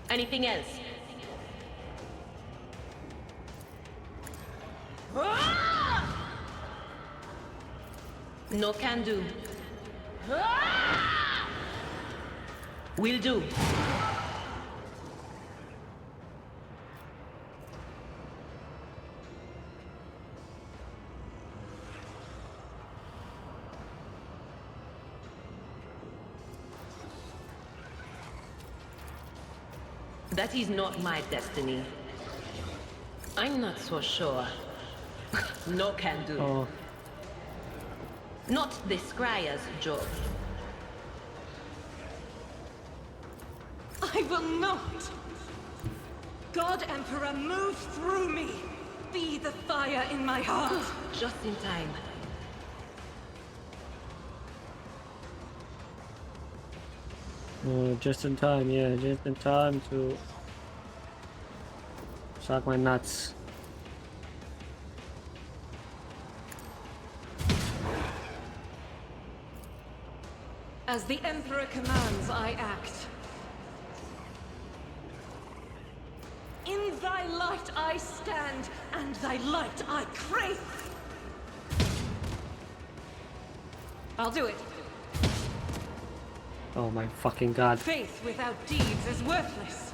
Anything else? No can do. Will do. That is not my destiny. I'm not so sure. No can do. Oh. Not the Scryer's job. I will not! God Emperor, move through me! Be the fire in my heart! Just in time. Just in time, yeah, just in time to suck my nuts. As the Emperor commands, I act. In thy light I stand, and thy light I crave! I'll do it. Oh my fucking god. Faith without deeds is worthless.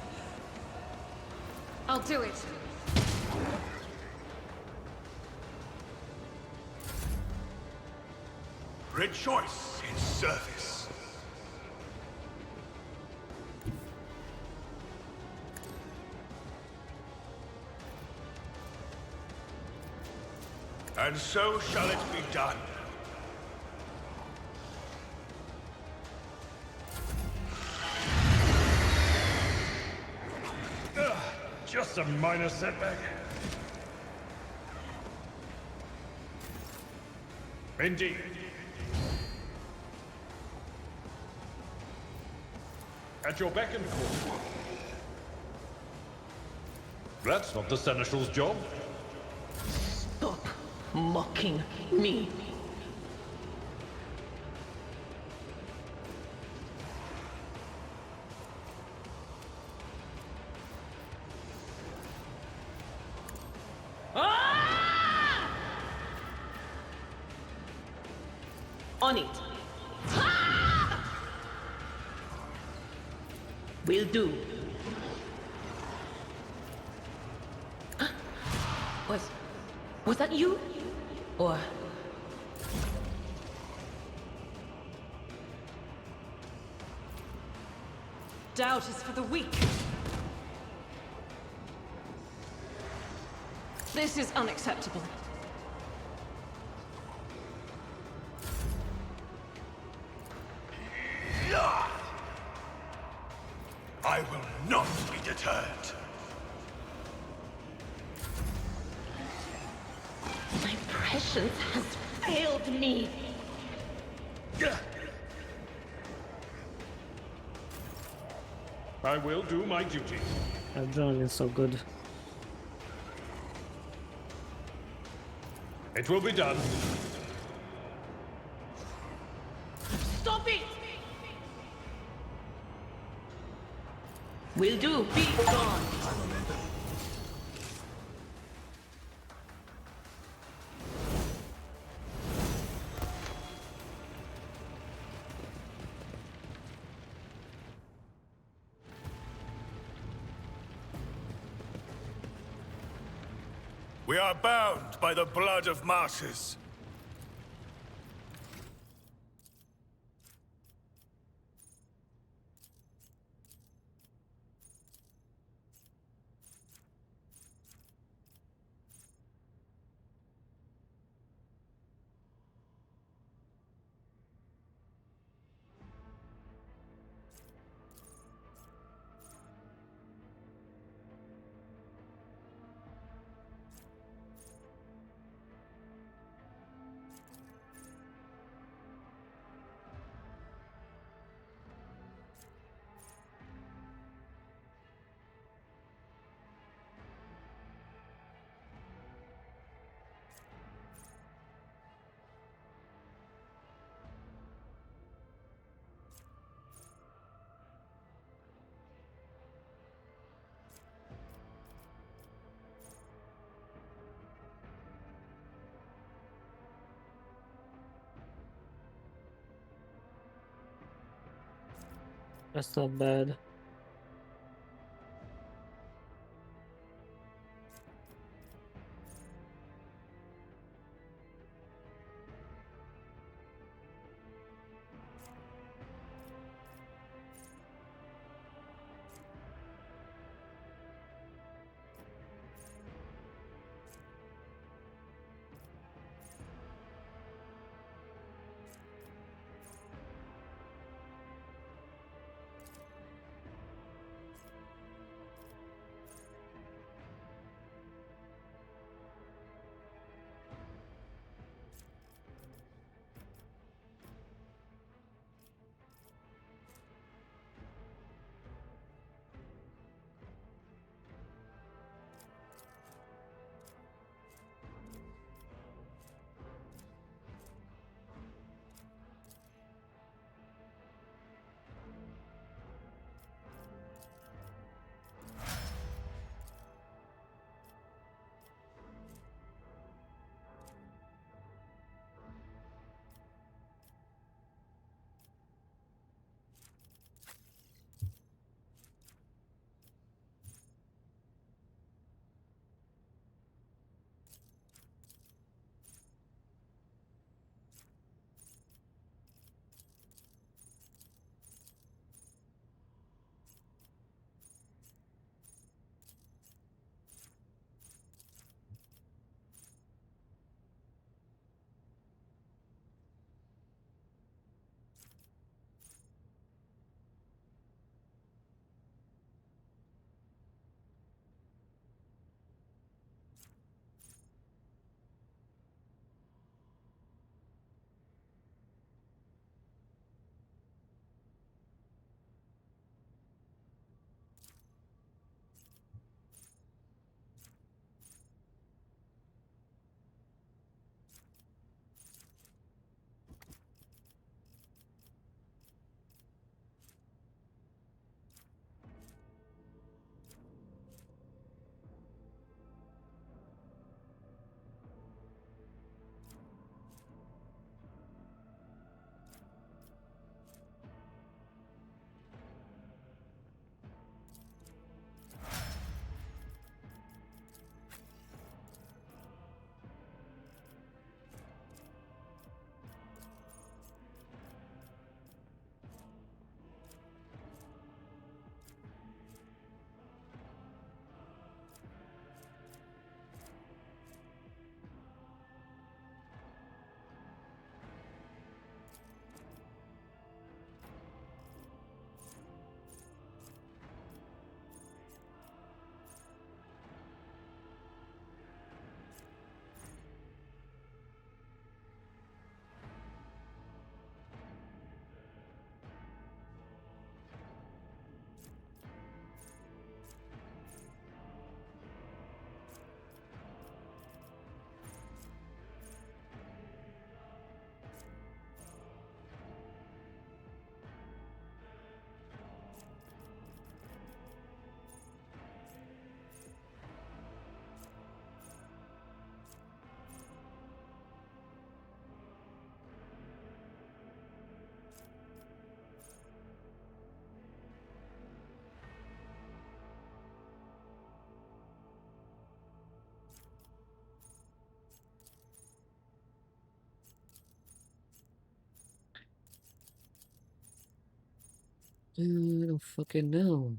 I'll do it. Rejoice in service. And so shall it be done. Just a minor setback. Indeed. At your beck and call. That's not the Seneschal's job. Stop mocking me. On it. Will do. Was that you? Or... Doubt is for the weak. This is unacceptable. I will not be deterred. My prescience has failed me. I will do my duty. Adrenaline's so good. It will be done. Stop it! Will do. Be gone. We are bound by the blood of martyrs. That's not bad. I don't fucking know.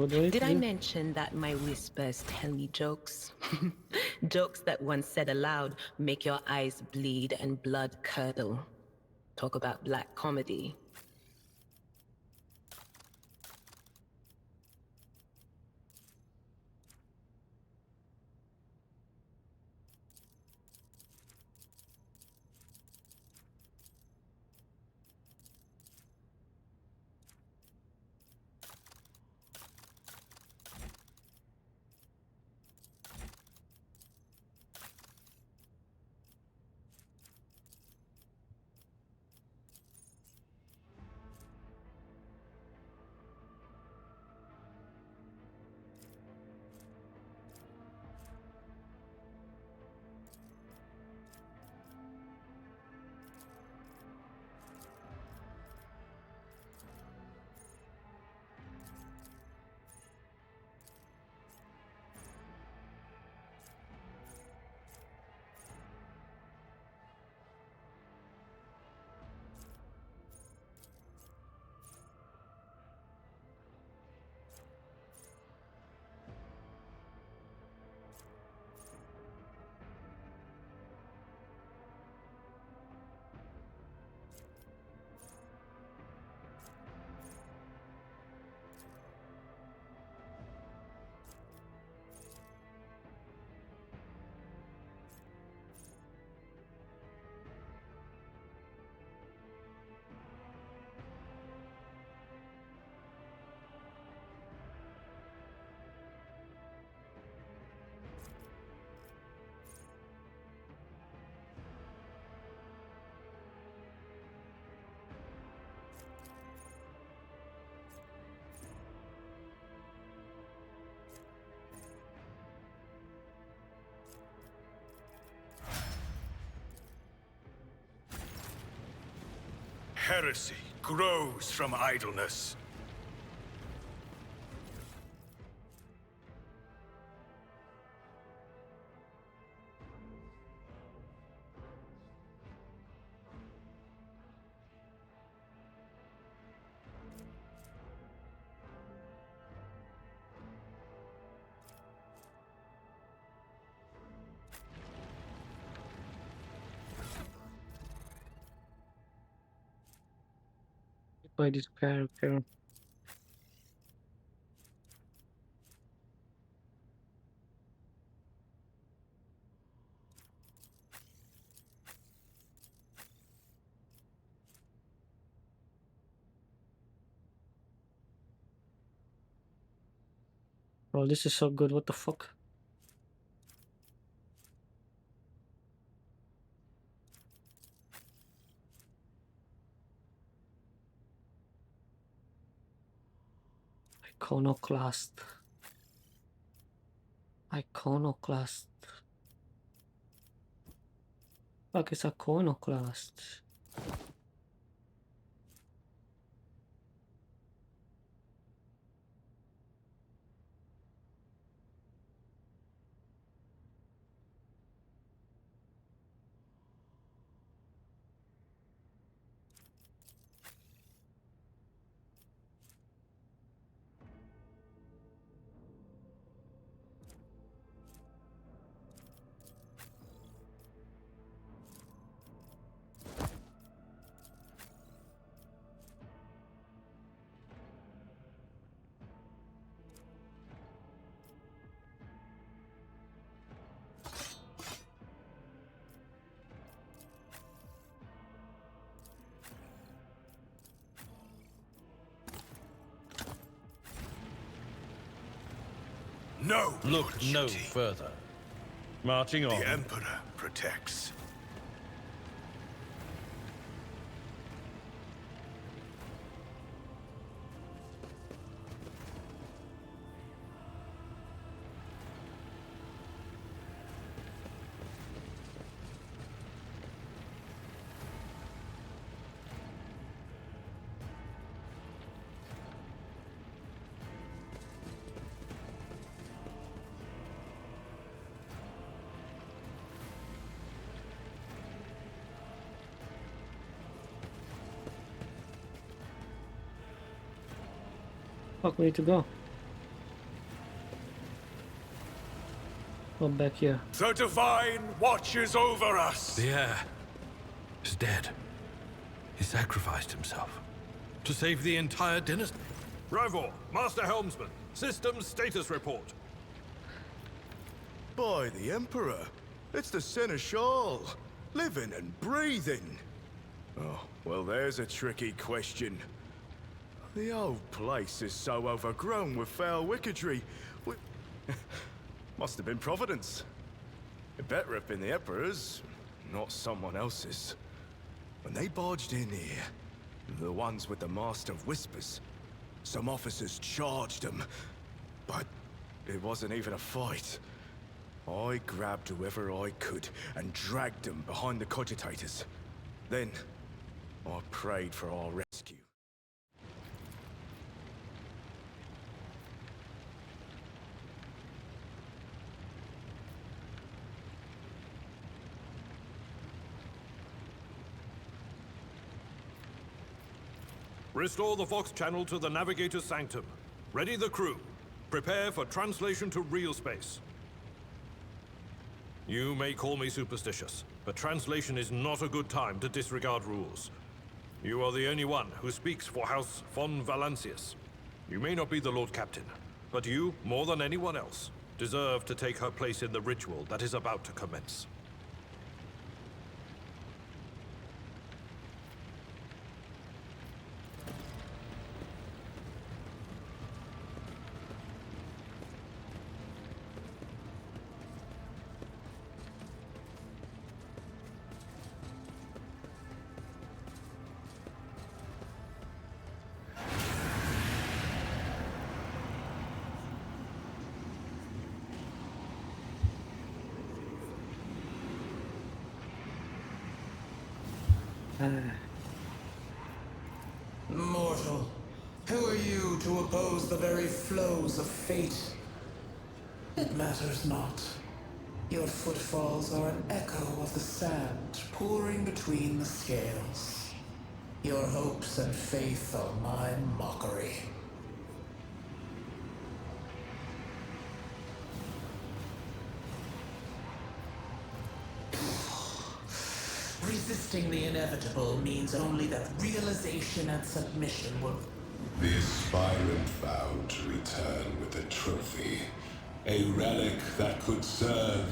Did I mention that my whispers tell me jokes? Jokes that once said aloud make your eyes bleed and blood curdle. Talk about black comedy. Heresy grows from idleness. By this character. Bro, this is so good, what the fuck? Iconoclast. Iconoclast. Fuck is Iconoclast? No! Look no further. Marching on. The Emperor protects. Fuck, we need to go. Oh, back here. The Divine watches over us! The heir is dead. He sacrificed himself to save the entire dynasty. Ravor, Master Helmsman, systems status report. By the Emperor, it's the Seneschal, living and breathing. Oh, well, there's a tricky question. The old place is so overgrown with foul wickedry. Must have been Providence. It better have been the Emperor's, not someone else's. When they barged in here, the ones with the Master of Whispers, some officers charged them, but it wasn't even a fight. I grabbed whoever I could and dragged them behind the cogitators. Then, I prayed for our rescue. Restore the Vox channel to the Navigator's Sanctum. Ready the crew. Prepare for translation to real space. You may call me superstitious, but translation is not a good time to disregard rules. You are the only one who speaks for House von Valancius. You may not be the Lord Captain, but you, more than anyone else, deserve to take her place in the ritual that is about to commence. Mortal, who are you to oppose the very flows of fate? It matters not. Your footfalls are an echo of the sand pouring between the scales. Your hopes and faith are my mockery. Resisting the inevitable means only that realization and submission will... The aspirant vowed to return with a trophy. A relic that could serve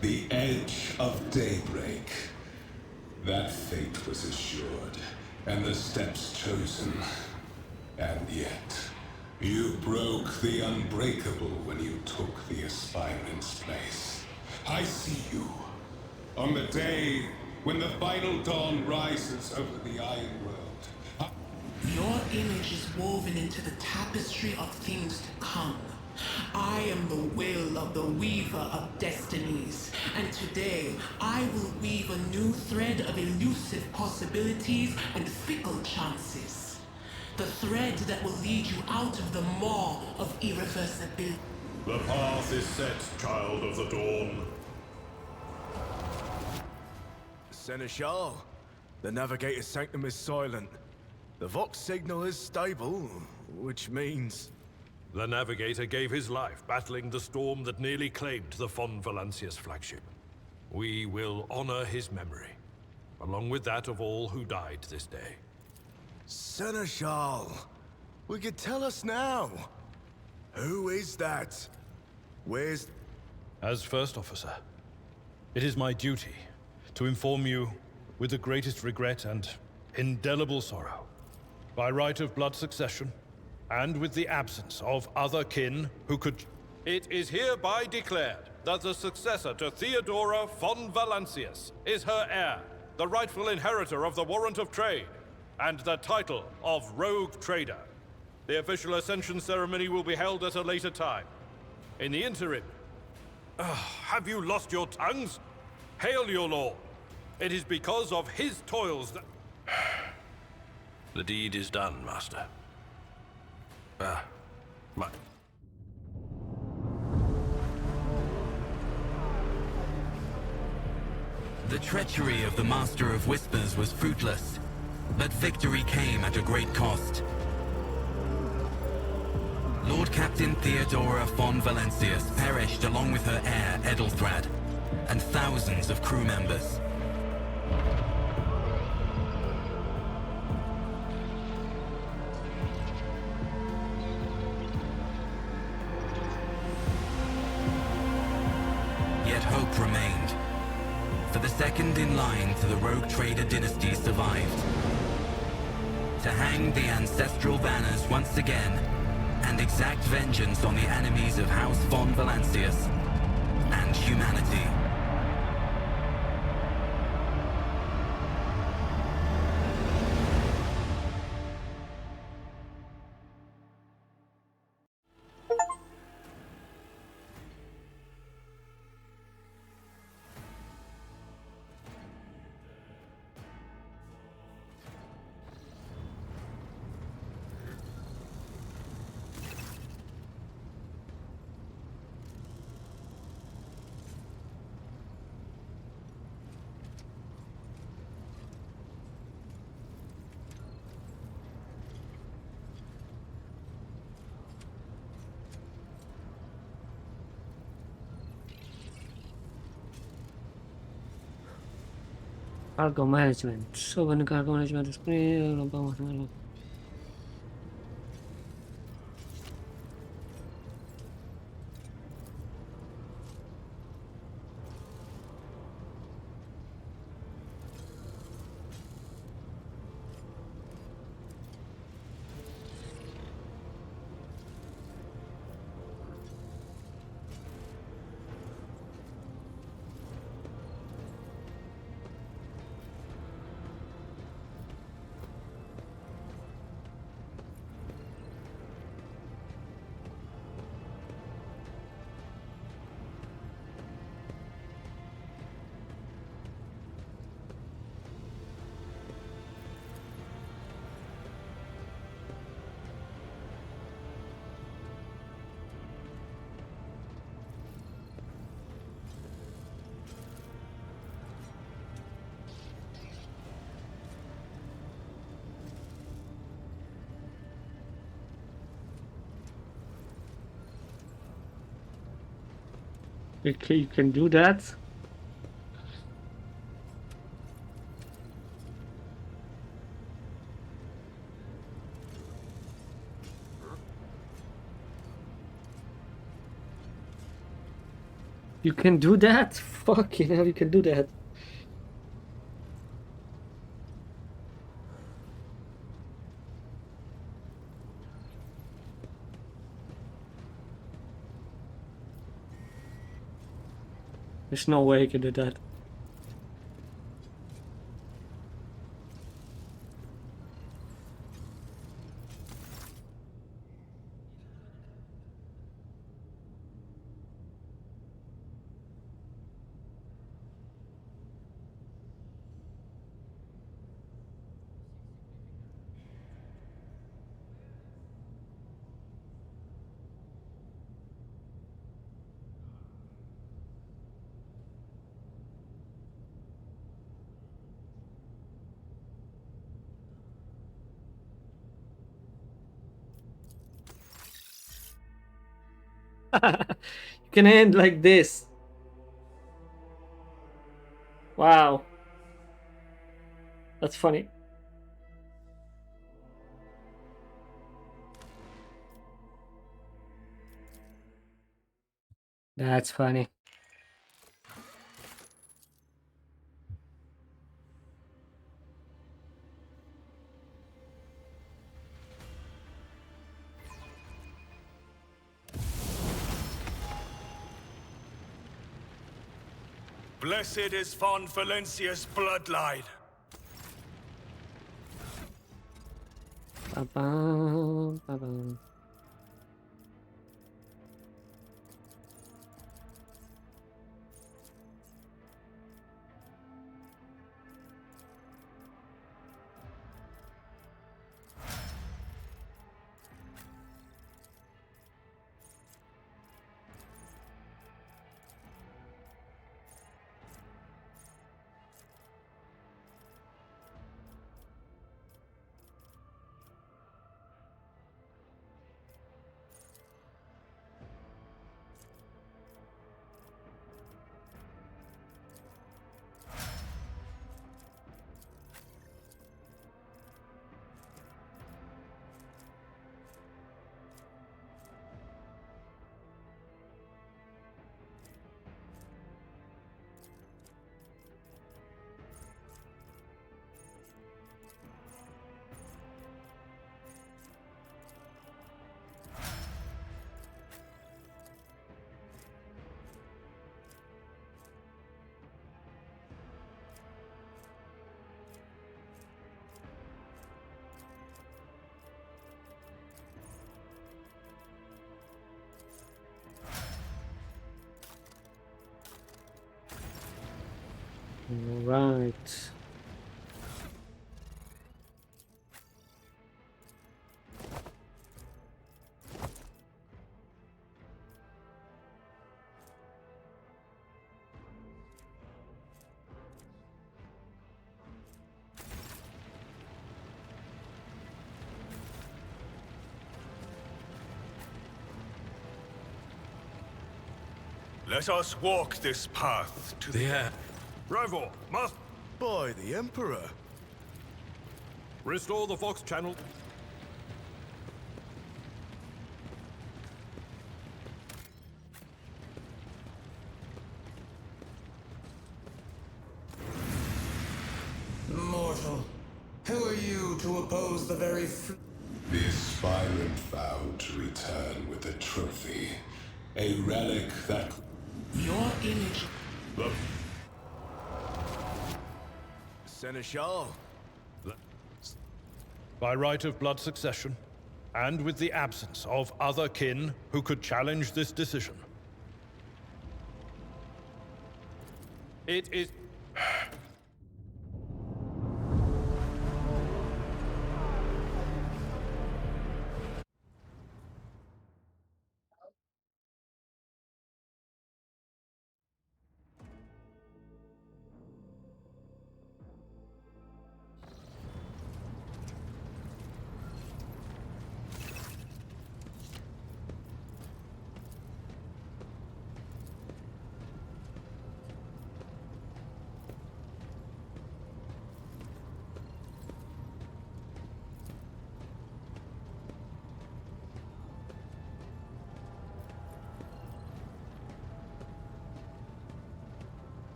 the edge of daybreak. That fate was assured, and the steps chosen. And yet, you broke the unbreakable when you took the aspirant's place. I see you. On the day when the final dawn rises over the Iron World. Your image is woven into the tapestry of things to come. I am the will of the Weaver of Destinies, and today I will weave a new thread of elusive possibilities and fickle chances. The thread that will lead you out of the maw of irreversibility. The path is set, child of the dawn. Seneschal, the Navigator's Sanctum is silent. The Vox signal is stable, which means... The Navigator gave his life battling the storm that nearly claimed the von Valancius flagship. We will honor his memory, along with that of all who died this day. Seneschal, we could tell us now. Who is that? Where's... As First Officer, it is my duty to inform you with the greatest regret and indelible sorrow, by right of blood succession, and with the absence of other kin who could... It is hereby declared that the successor to Theodora von Valancius is her heir, the rightful inheritor of the Warrant of Trade, and the title of Rogue Trader. The official ascension ceremony will be held at a later time. In the interim... have you lost your tongues? Hail your lord. It is because of his toils that... The deed is done, Master. The treachery of the Master of Whispers was fruitless, but victory came at a great cost. Lord Captain Theodora von Valencius perished along with her heir, Edelthrad, and thousands of crew members. Yet hope remained, for the second in line to the Rogue Trader dynasty survived, to hang the ancestral banners once again and exact vengeance on the enemies of House von Valencius and humanity. Cargo management. So when cargo management is clear, okay, you can do that. You can do that? Fucking hell, you can do that. There's no way you can do that. You can end like this. Wow. That's funny. That's funny. Blessed is von Valencia's bloodline. Ba-bam, ba-bam. Right. Let us walk this path to the end. Ravor, must By the Emperor. restore the Vox channel. Mortal, who are you to oppose the very The aspirant vowed to return with a trophy. A relic that... Your image. Look. Seneschal. By right of blood succession, and with the absence of other kin who could challenge this decision. It is...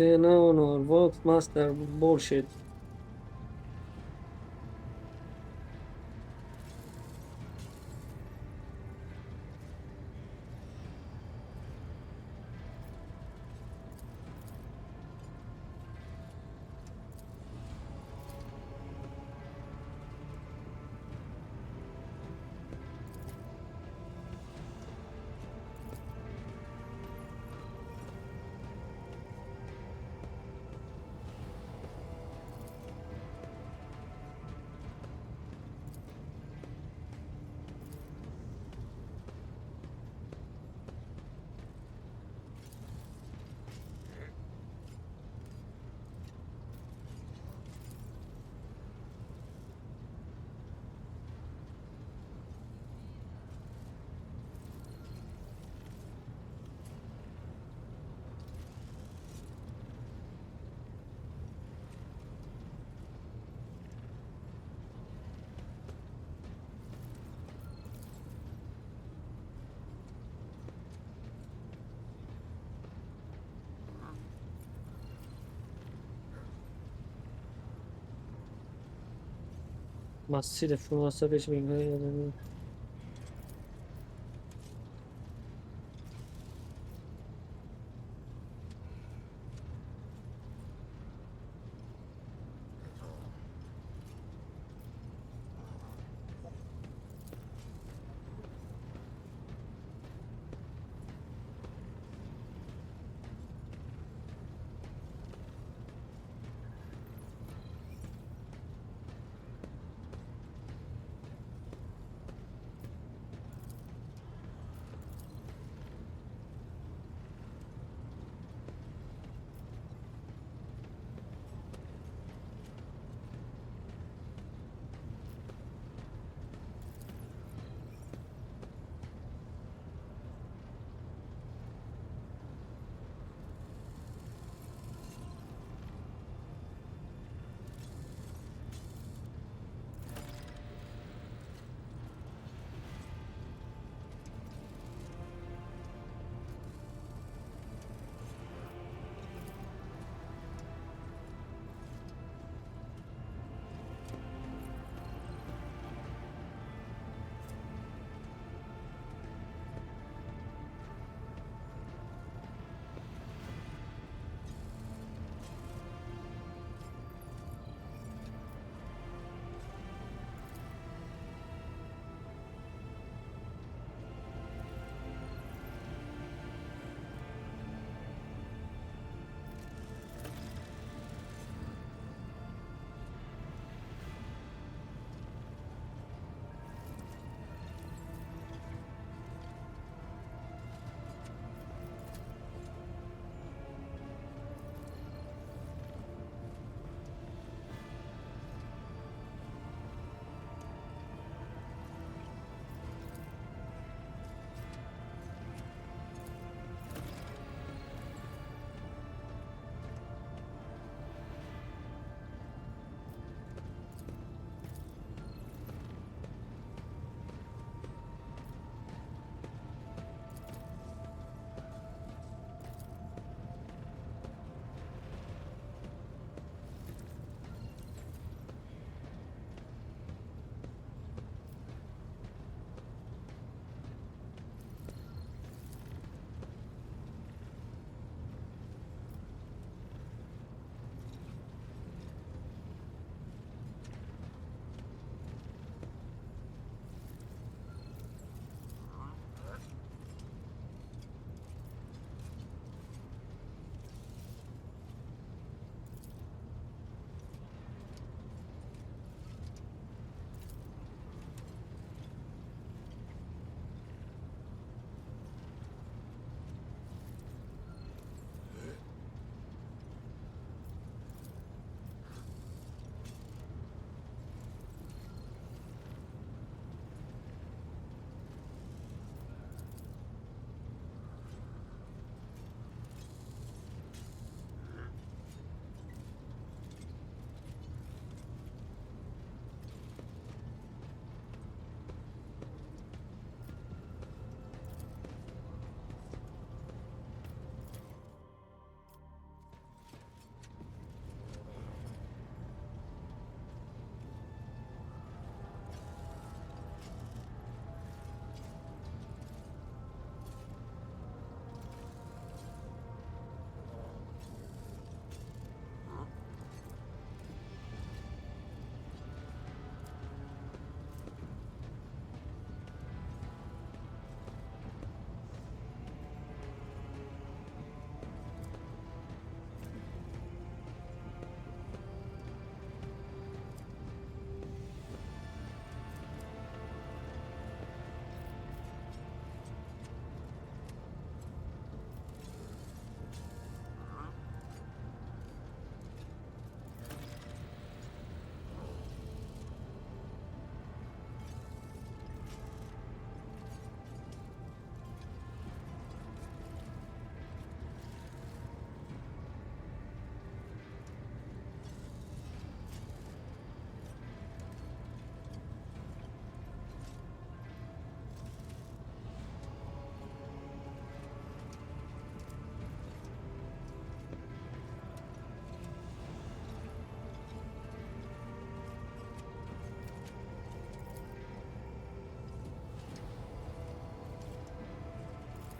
No, Vox Master bullshit. Ma sì, le fumo sapere mi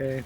Okay.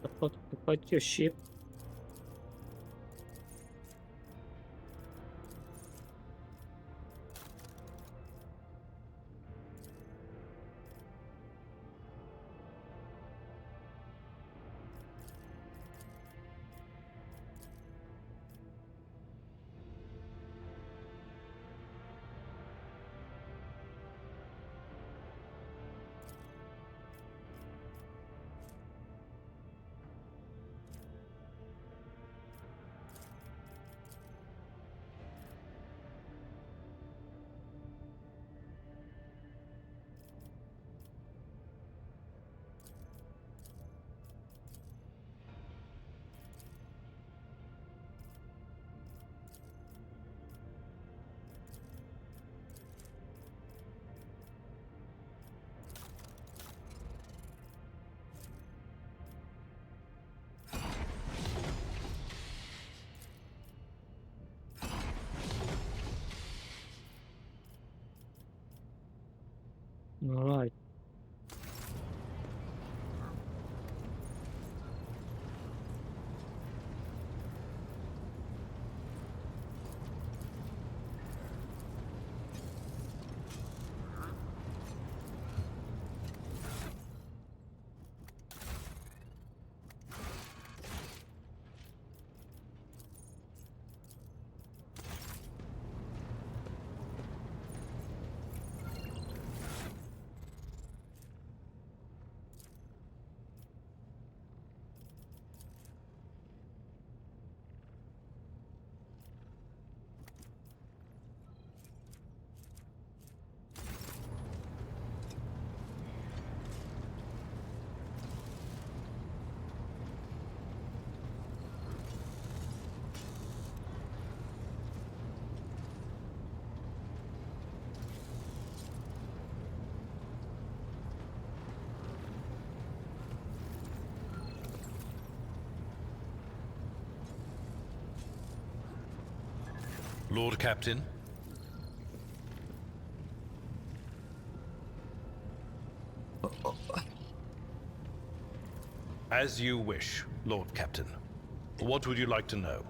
Support to fight your ship. All right. Lord Captain? As you wish, Lord Captain. What would you like to know?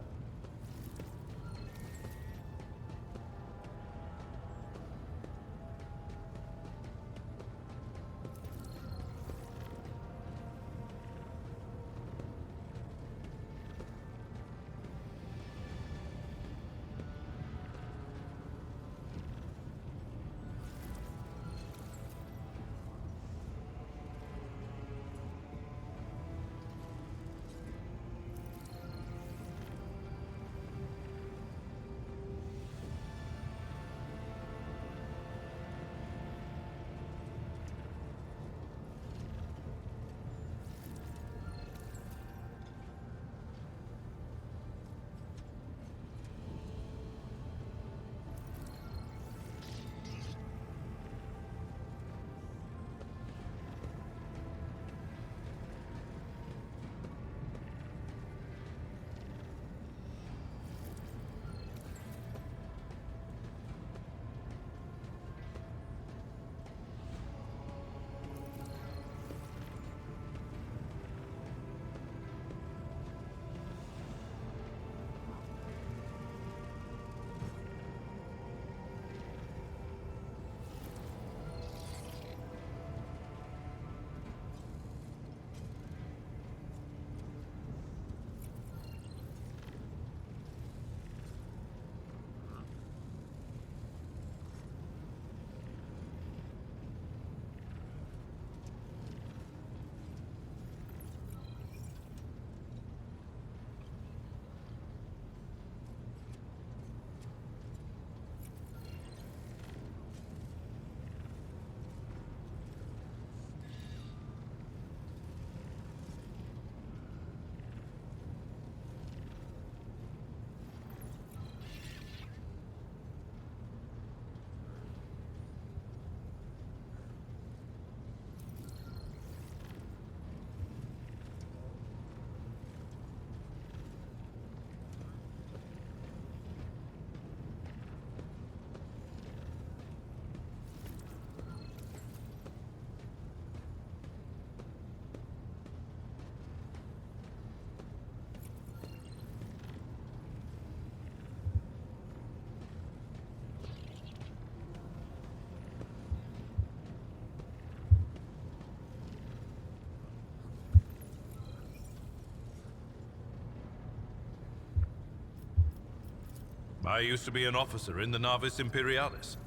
I used to be an officer in the Navis Imperialis.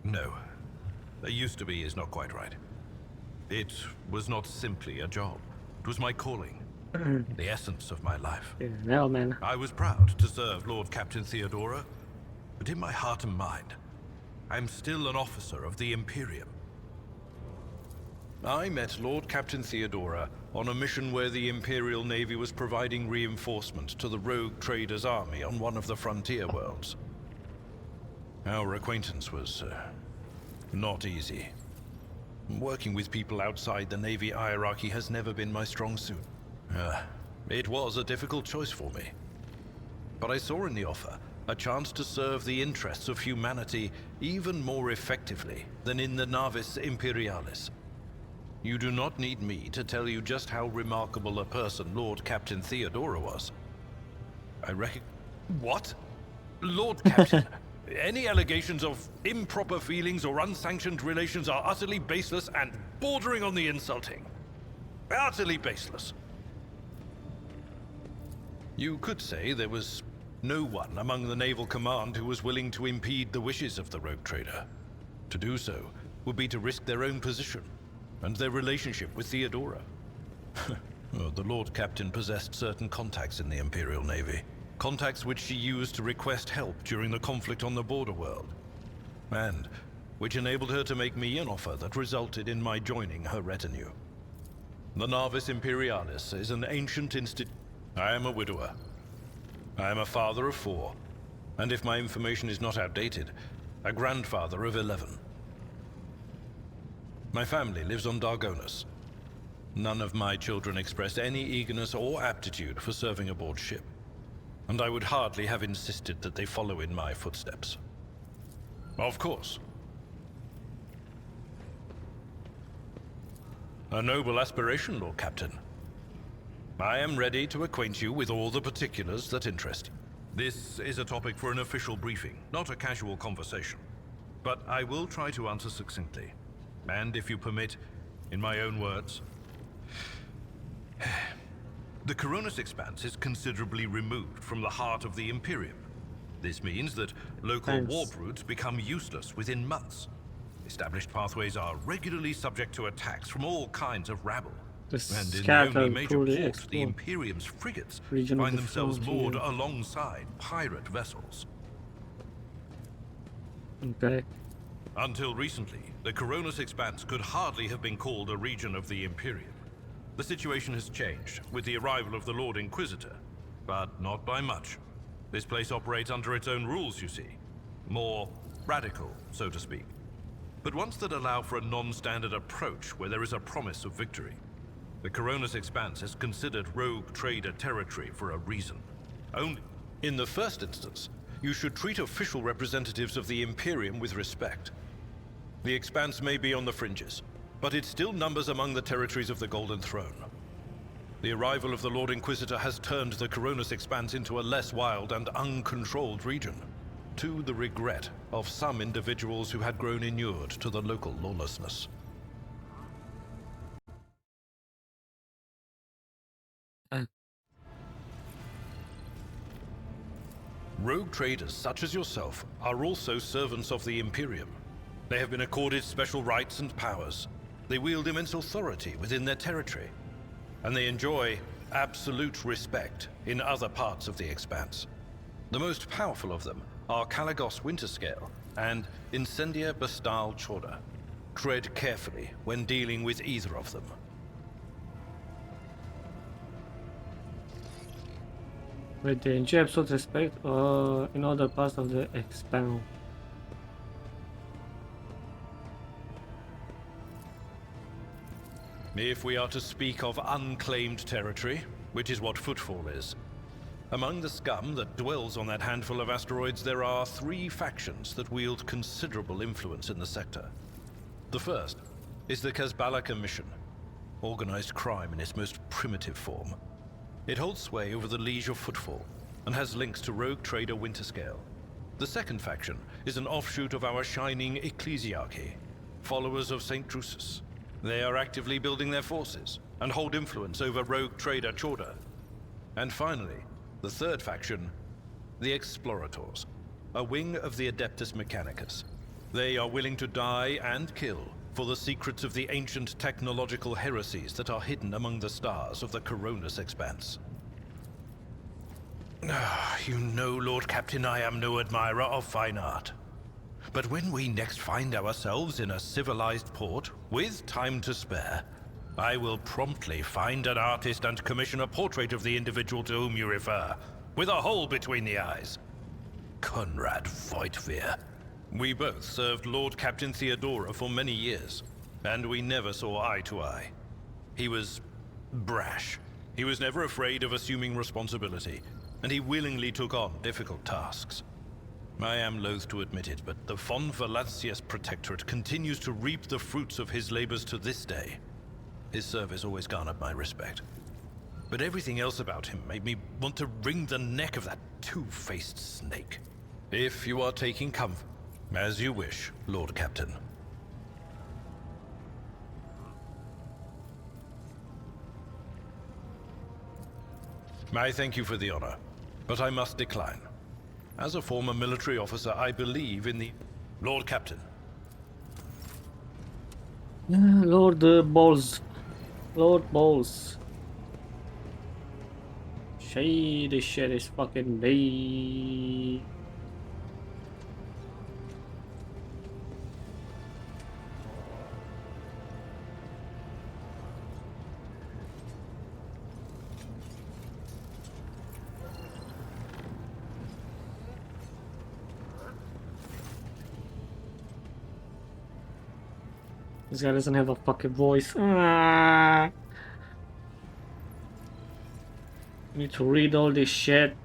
No, a used to be is not quite right. It was not simply a job. It was my calling. The essence of my life. Yeah, now, man. I was proud to serve Lord Captain Theodora, but in my heart and mind, I'm still an officer of the Imperium. I met Lord Captain Theodora on a mission where the Imperial Navy was providing reinforcement to the rogue traders' army on one of the frontier worlds. Our acquaintance was not easy. Working with people outside the Navy hierarchy has never been my strong suit. It was a difficult choice for me. But I saw in the offer a chance to serve the interests of humanity even more effectively than in the Navis Imperialis. You do not need me to tell you just how remarkable a person Lord Captain Theodora was. What? Lord Captain? Any allegations of improper feelings or unsanctioned relations are utterly baseless and bordering on the insulting. Utterly baseless. You could say there was no one among the naval command who was willing to impede the wishes of the rogue trader. To do so would be to risk their own position and their relationship with Theodora. The Lord Captain possessed certain contacts in the Imperial Navy. Contacts which she used to request help during the conflict on the border world. And which enabled her to make me an offer that resulted in my joining her retinue. The Navis Imperialis is an ancient I am a widower. I am a father of 4, and if my information is not outdated, a grandfather of 11. My family lives on Dargonus. None of my children express any eagerness or aptitude for serving aboard ship, and I would hardly have insisted that they follow in my footsteps. Of course. A noble aspiration, Lord Captain. I am ready to acquaint you with all the particulars that interest you. This is a topic for an official briefing, not a casual conversation. But I will try to answer succinctly. And if you permit, in my own words. The Coronis Expanse is considerably removed from the heart of the Imperium. This means that local warp routes become useless within months. Established pathways are regularly subject to attacks from all kinds of rabble. And in the only major port, the Imperium's frigates find themselves moored alongside pirate vessels. Okay. Until recently, the Coronis Expanse could hardly have been called a region of the Imperium. The situation has changed with the arrival of the Lord Inquisitor, but not by much. This place operates under its own rules, you see. More radical, so to speak. But ones that allow for a non-standard approach where there is a promise of victory. The Coronis Expanse is considered rogue trader territory for a reason. Only in the first instance, you should treat official representatives of the Imperium with respect. The Expanse may be on the fringes, but it still numbers among the territories of the Golden Throne. The arrival of the Lord Inquisitor has turned the Coronis Expanse into a less wild and uncontrolled region, to the regret of some individuals who had grown inured to the local lawlessness. Rogue traders such as yourself are also servants of the Imperium. They have been accorded special rights and powers. They wield immense authority within their territory, and they enjoy absolute respect in other parts of the Expanse. The most powerful of them are Kalagos Winterscale and Incendia Bastal Chorda. Tread carefully when dealing with either of them. Wait, they enjoy absolute respect in other parts of the Expanse. If we are to speak of unclaimed territory, which is what Footfall is, among the scum that dwells on that handful of asteroids, there are 3 factions that wield considerable influence in the sector. The first is the Kazbala Commission, organized crime in its most primitive form. It holds sway over the Liege of Footfall, and has links to rogue trader Winterscale. The second faction is an offshoot of our shining ecclesiarchy, followers of St. Drusus. They are actively building their forces, and hold influence over rogue trader Chorda. And finally, the third faction The Explorators, a wing of the Adeptus Mechanicus. They are willing to die and kill for the secrets of the ancient technological heresies that are hidden among the stars of the Coronis expanse. You know, Lord Captain, I am no admirer of fine art. But when we next find ourselves in a civilized port, with time to spare, I will promptly find an artist and commission a portrait of the individual to whom you refer, with a hole between the eyes. Conrad Voigtveer. We both served Lord Captain Theodora for many years, and we never saw eye to eye. He was brash. He was never afraid of assuming responsibility, and he willingly took on difficult tasks. I am loath to admit it, but the von Valancius Protectorate continues to reap the fruits of his labors to this day. His service always garnered my respect. But everything else about him made me want to wring the neck of that two-faced snake. If you are taking comfort, as you wish, Lord Captain. I thank you for the honor, but I must decline. As a former military officer, I believe in the... Lord Captain. Lord Balls. Lord Balls. Shady shit is fucking day. This guy doesn't have a fucking voice. I need to read all this shit.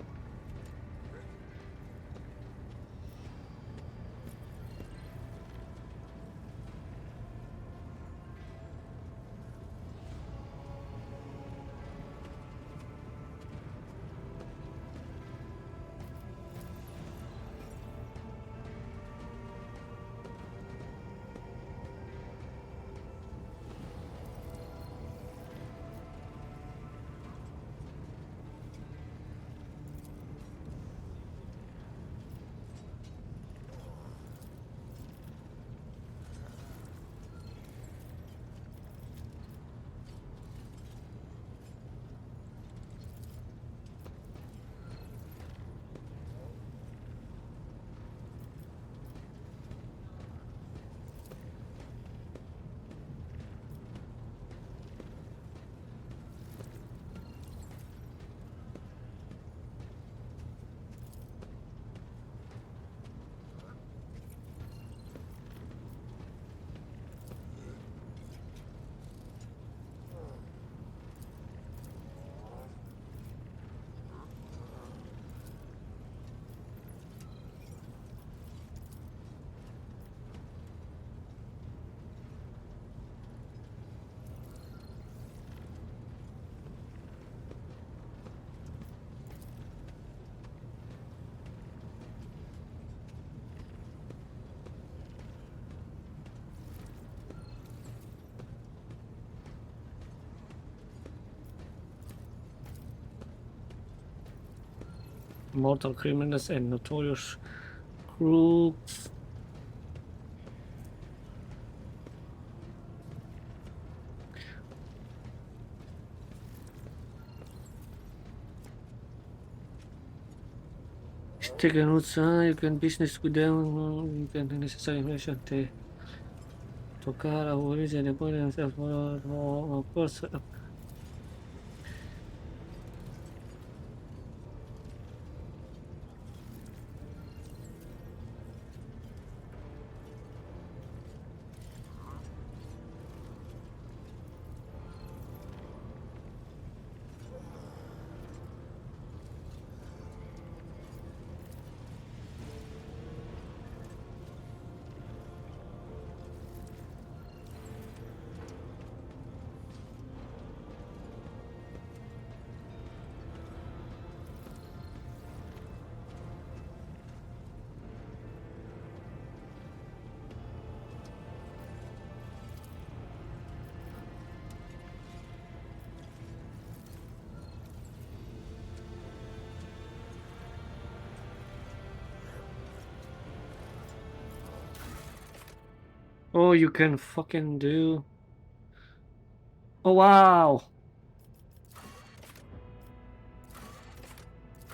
Mortal criminals and notorious crooks. Take a note, you can business with them, you can do necessary information to tocar a origin and point themselves of course. Oh, you can fucking do. Oh wow.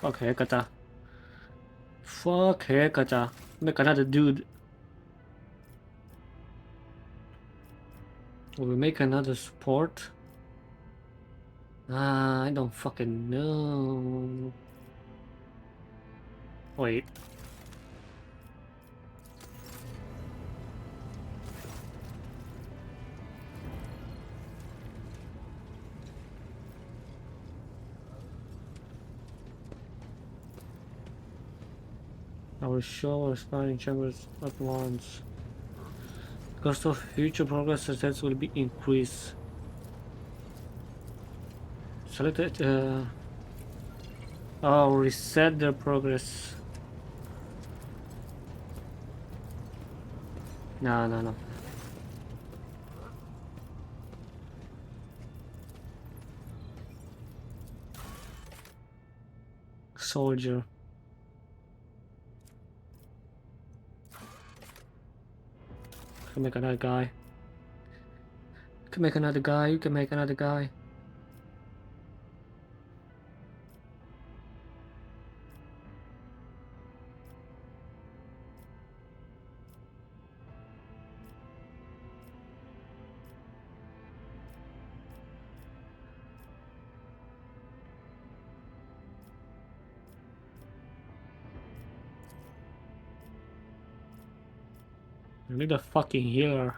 Okay, kata. Fuck hey, kata. Make another dude. Will we make another support? I don't fucking know. Wait. I will show expanding chambers at once. Cost of future progress assets will be increased. Select it. Oh, reset their progress. No. Soldier. Can make another guy. Can make another guy. You can make another guy. I need a fucking healer.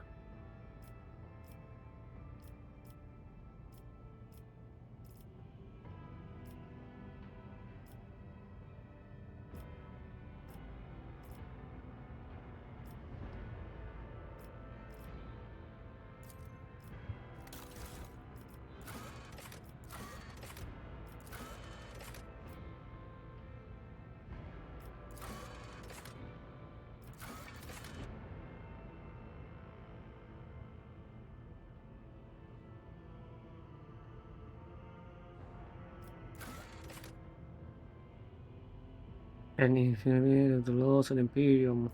And infinity of the laws of Imperium.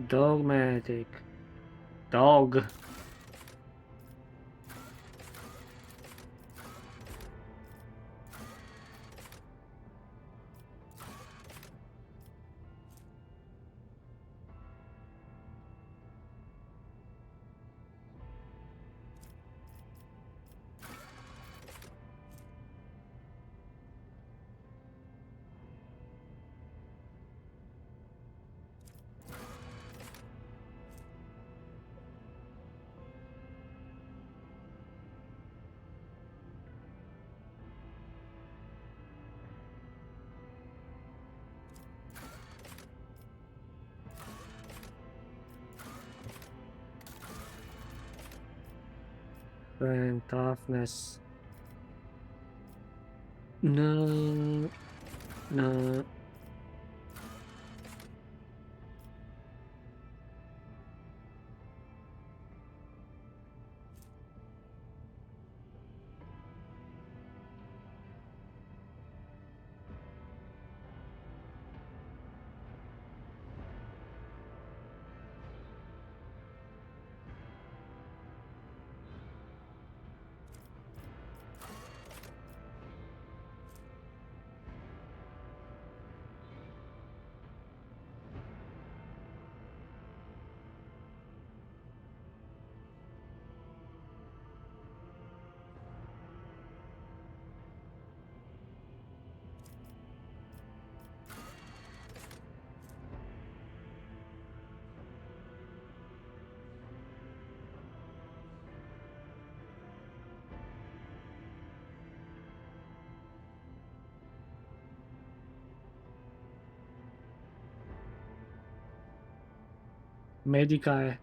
Dogmatic. Dog. And toughness. No. Medicae.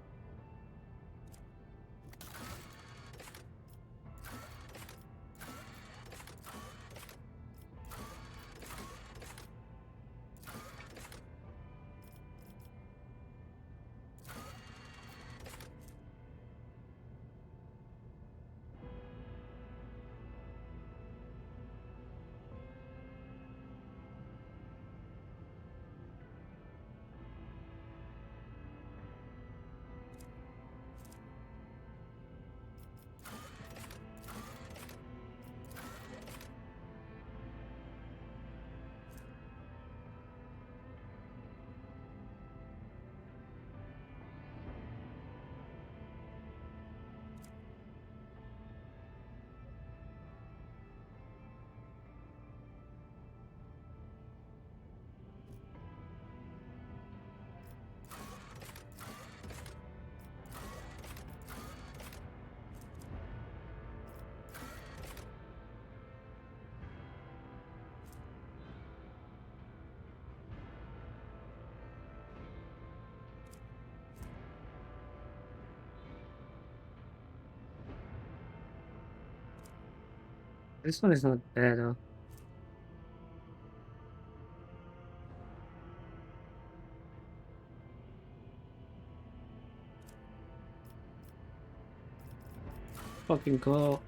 This one is not bad though. Fucking go.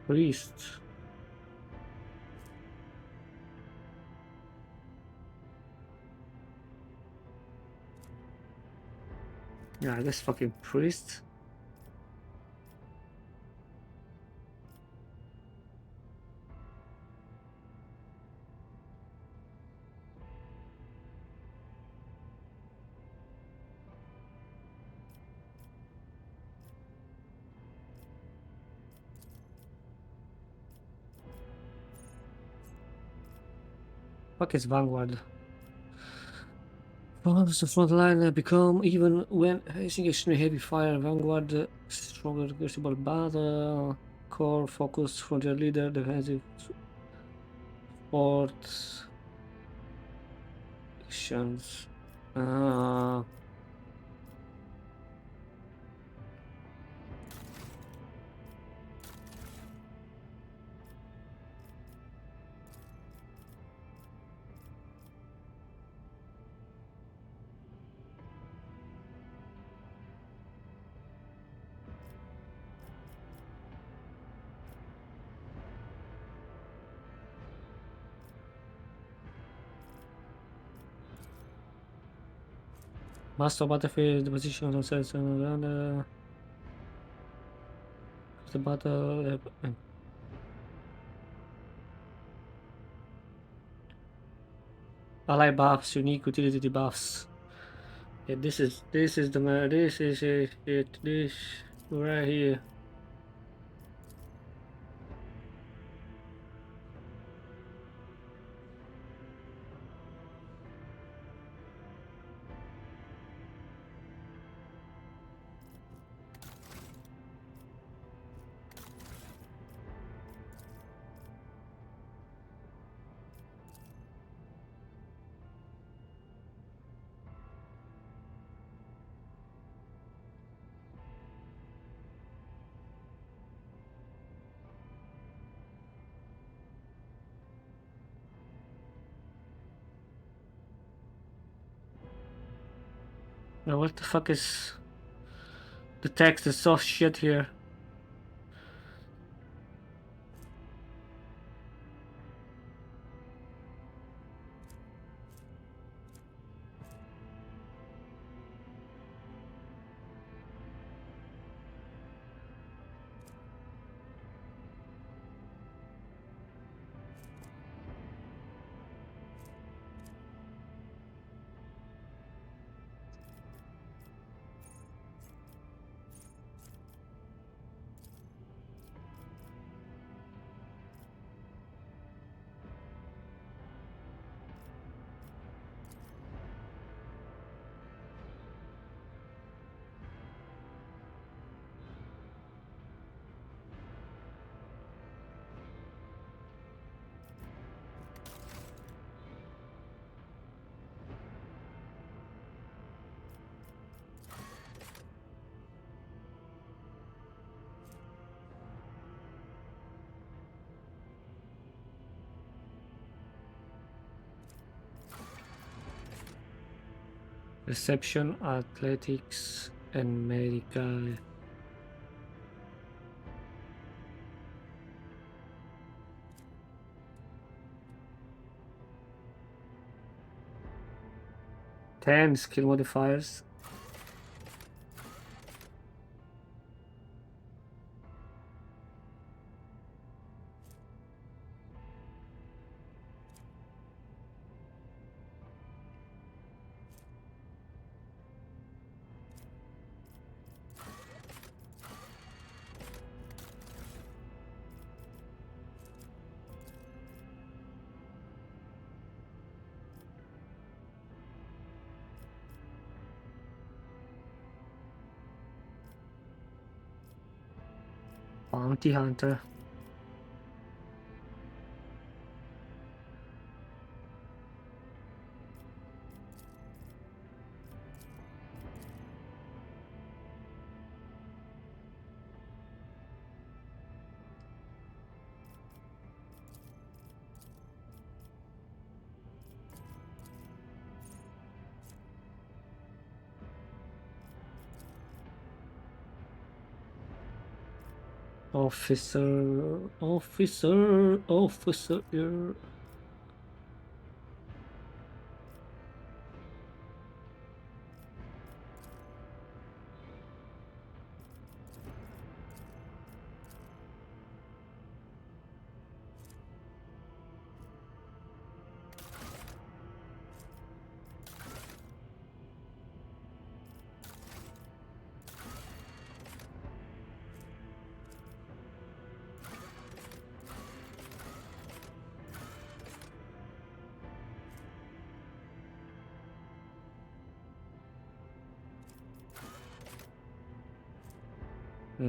Priest. Yeah, I guess fucking priest. Fuck is Vanguard? Follows the front line become even when facing extremely heavy fire. Vanguard stronger reversible battle. Core focus frontier leader defensive support actions. Master battlefield, the position of themselves around the battle. Ally buffs, unique utility buffs. Yeah, this is the this is it. This right here. Now what the fuck is the text is so shit here. Reception, athletics, and medical. Ten skill modifiers. Bounty Hunter. Officer.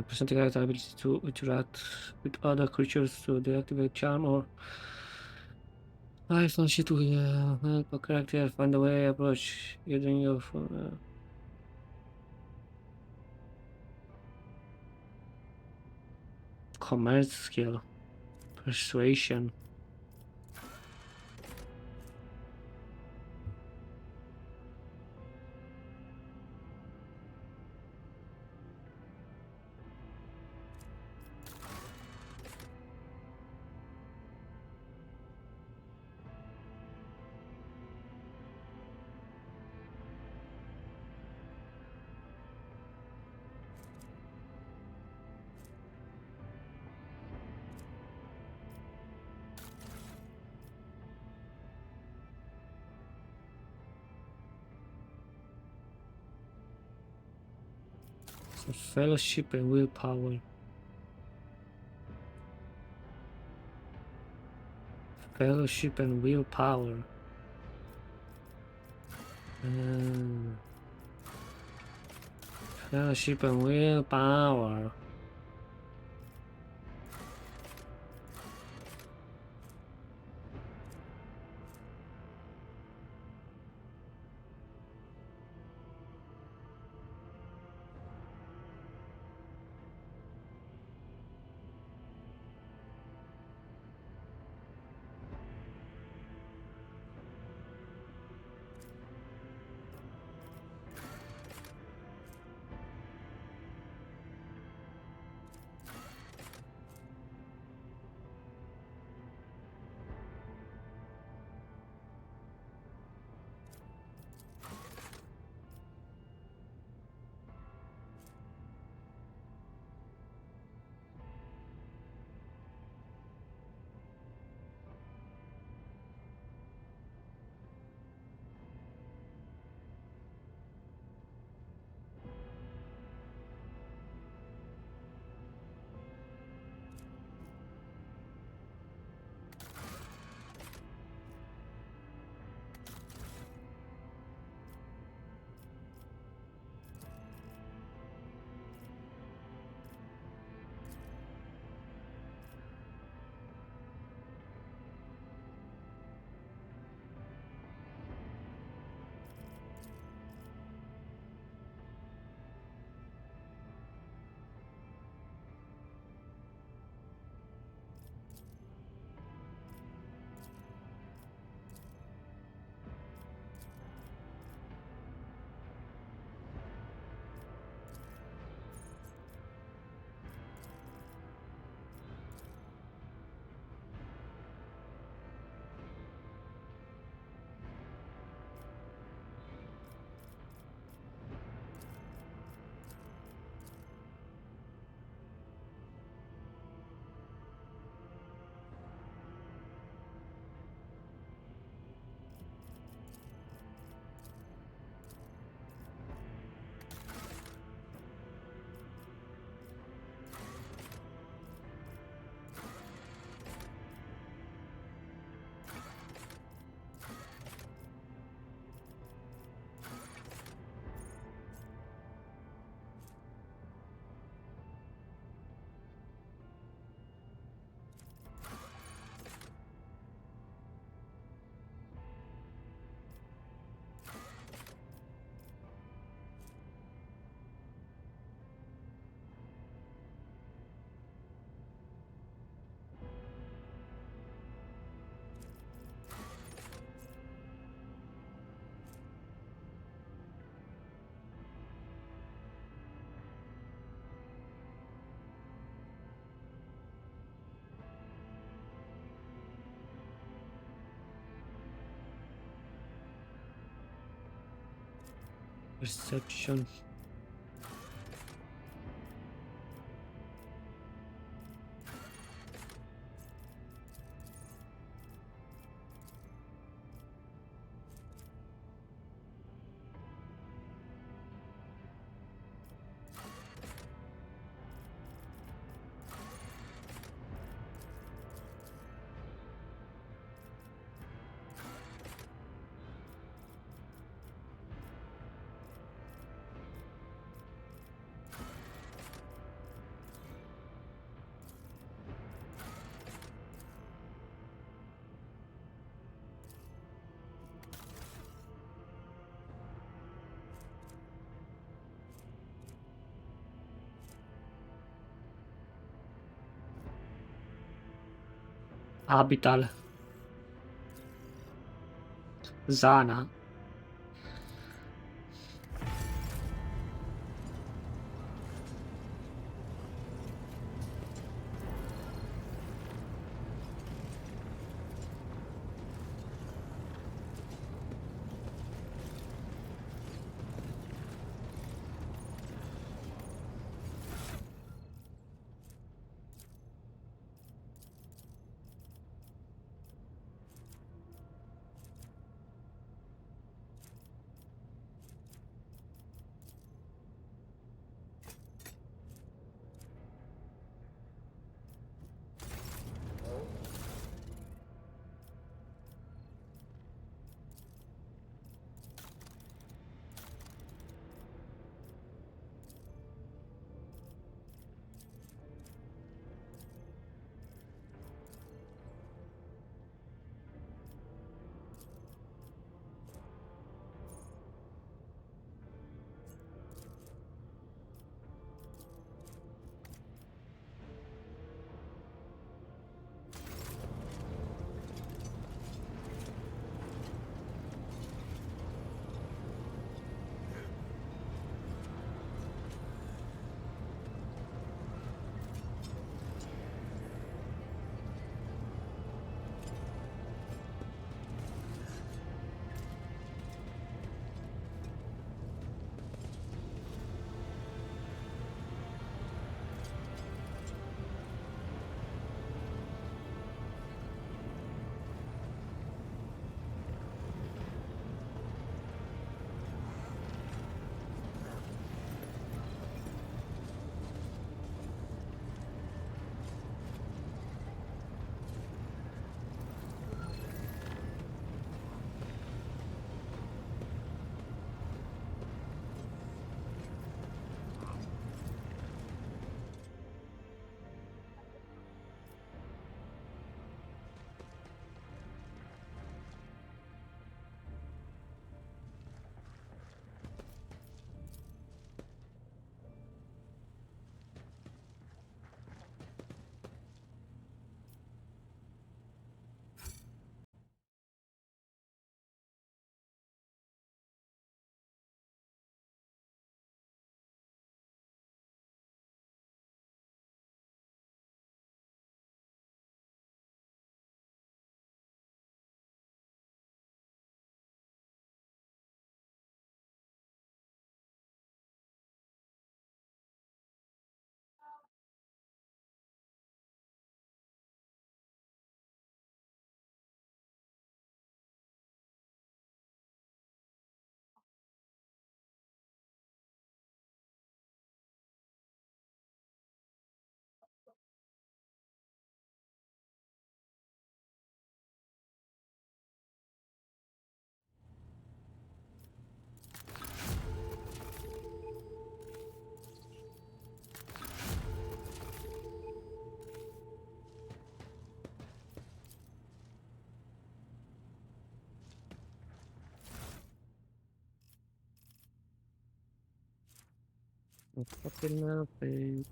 Present the character ability to interact with other creatures to deactivate charm or life on shit to help a character find a way approach using your commerce skill, persuasion. So fellowship and willpower. Fellowship and willpower. Fellowship and willpower. Perception. Habital. Zana. Fucking nothing.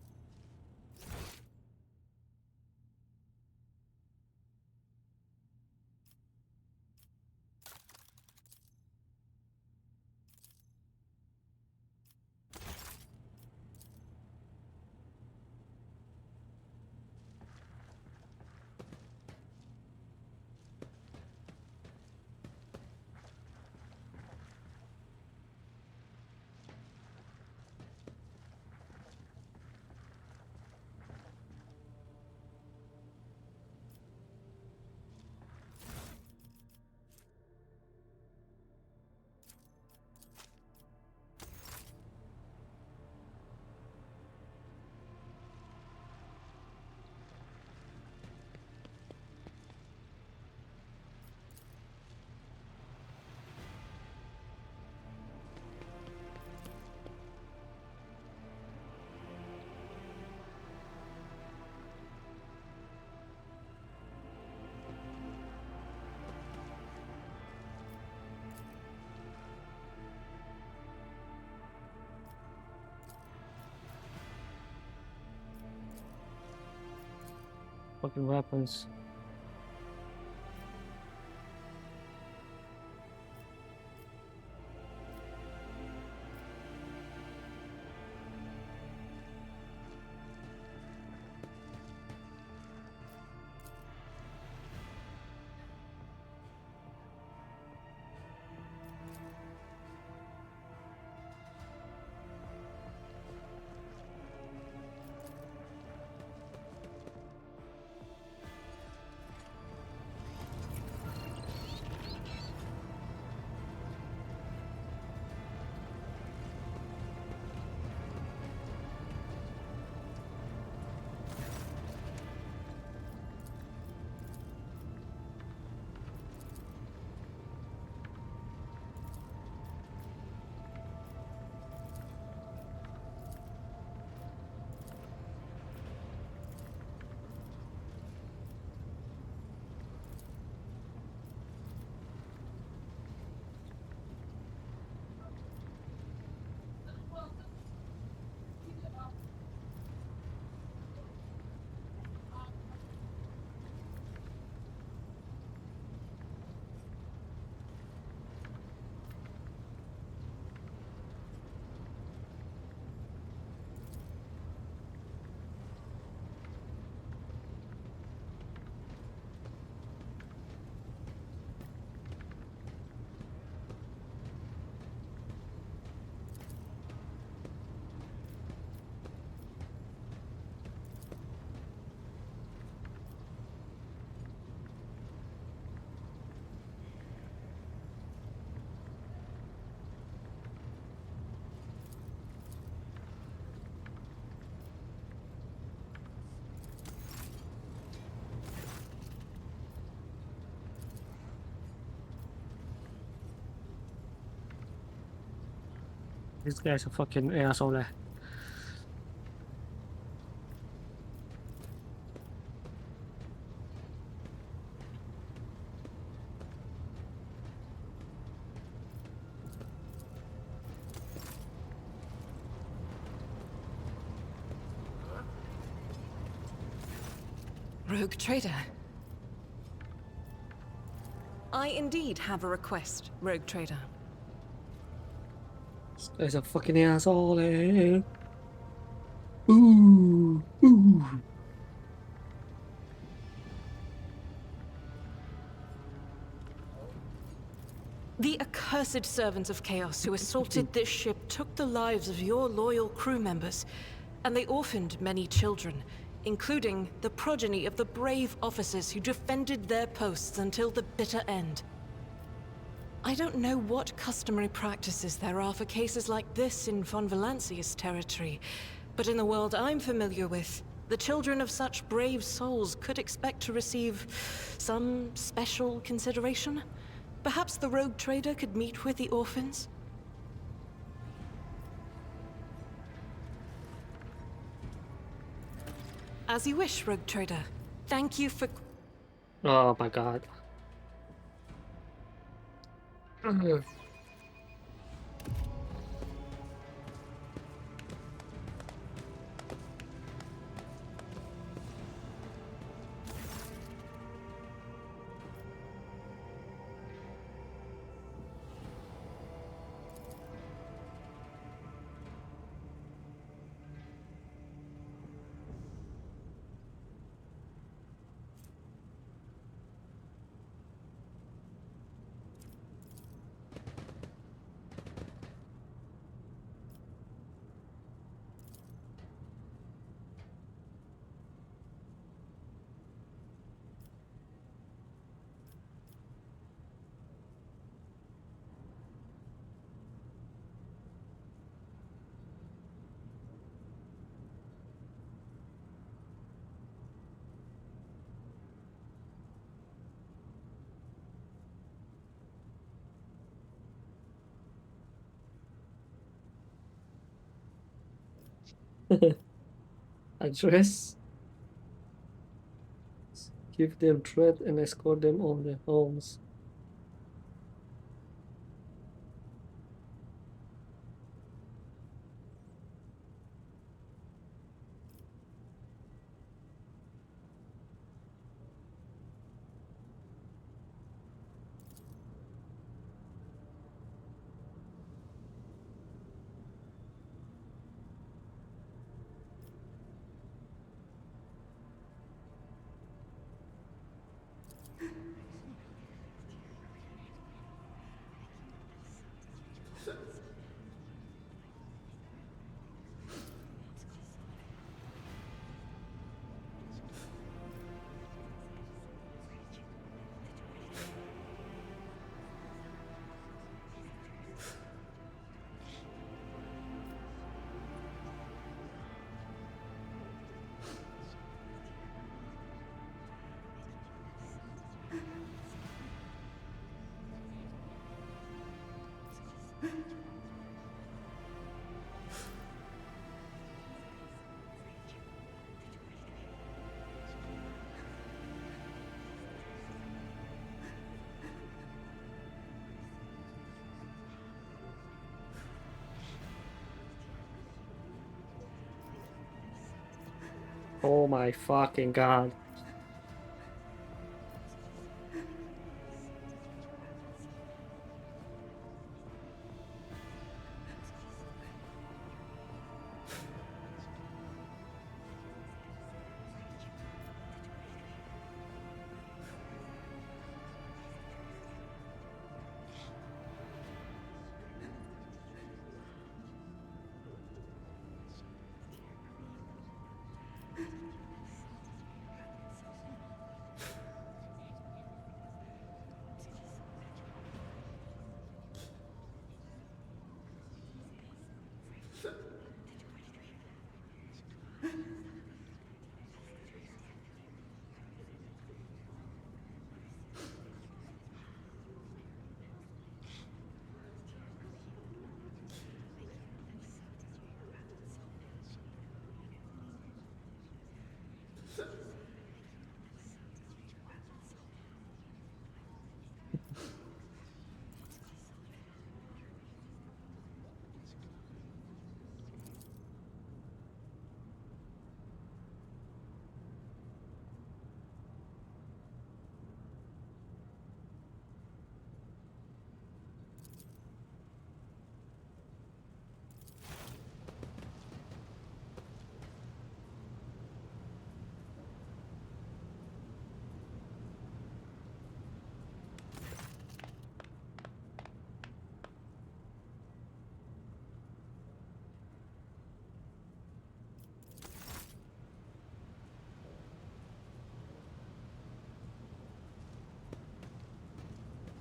fucking weapons. This guy's a fucking asshole there. Rogue Trader. I indeed have a request, Rogue Trader. This guy's a fucking asshole there. Ooh, ooh. The accursed servants of Chaos who assaulted this ship took the lives of your loyal crew members, and they orphaned many children, including the progeny of the brave officers who defended their posts until the bitter end. I don't know what customary practices there are for cases like this in Von Valancius territory, but in the world I'm familiar with, the children of such brave souls could expect to receive some special consideration. Perhaps the Rogue Trader could meet with the orphans? As you wish, Rogue Trader. Thank you for... Oh my god. Address. Give them threat and escort them on their homes. Oh my fucking god.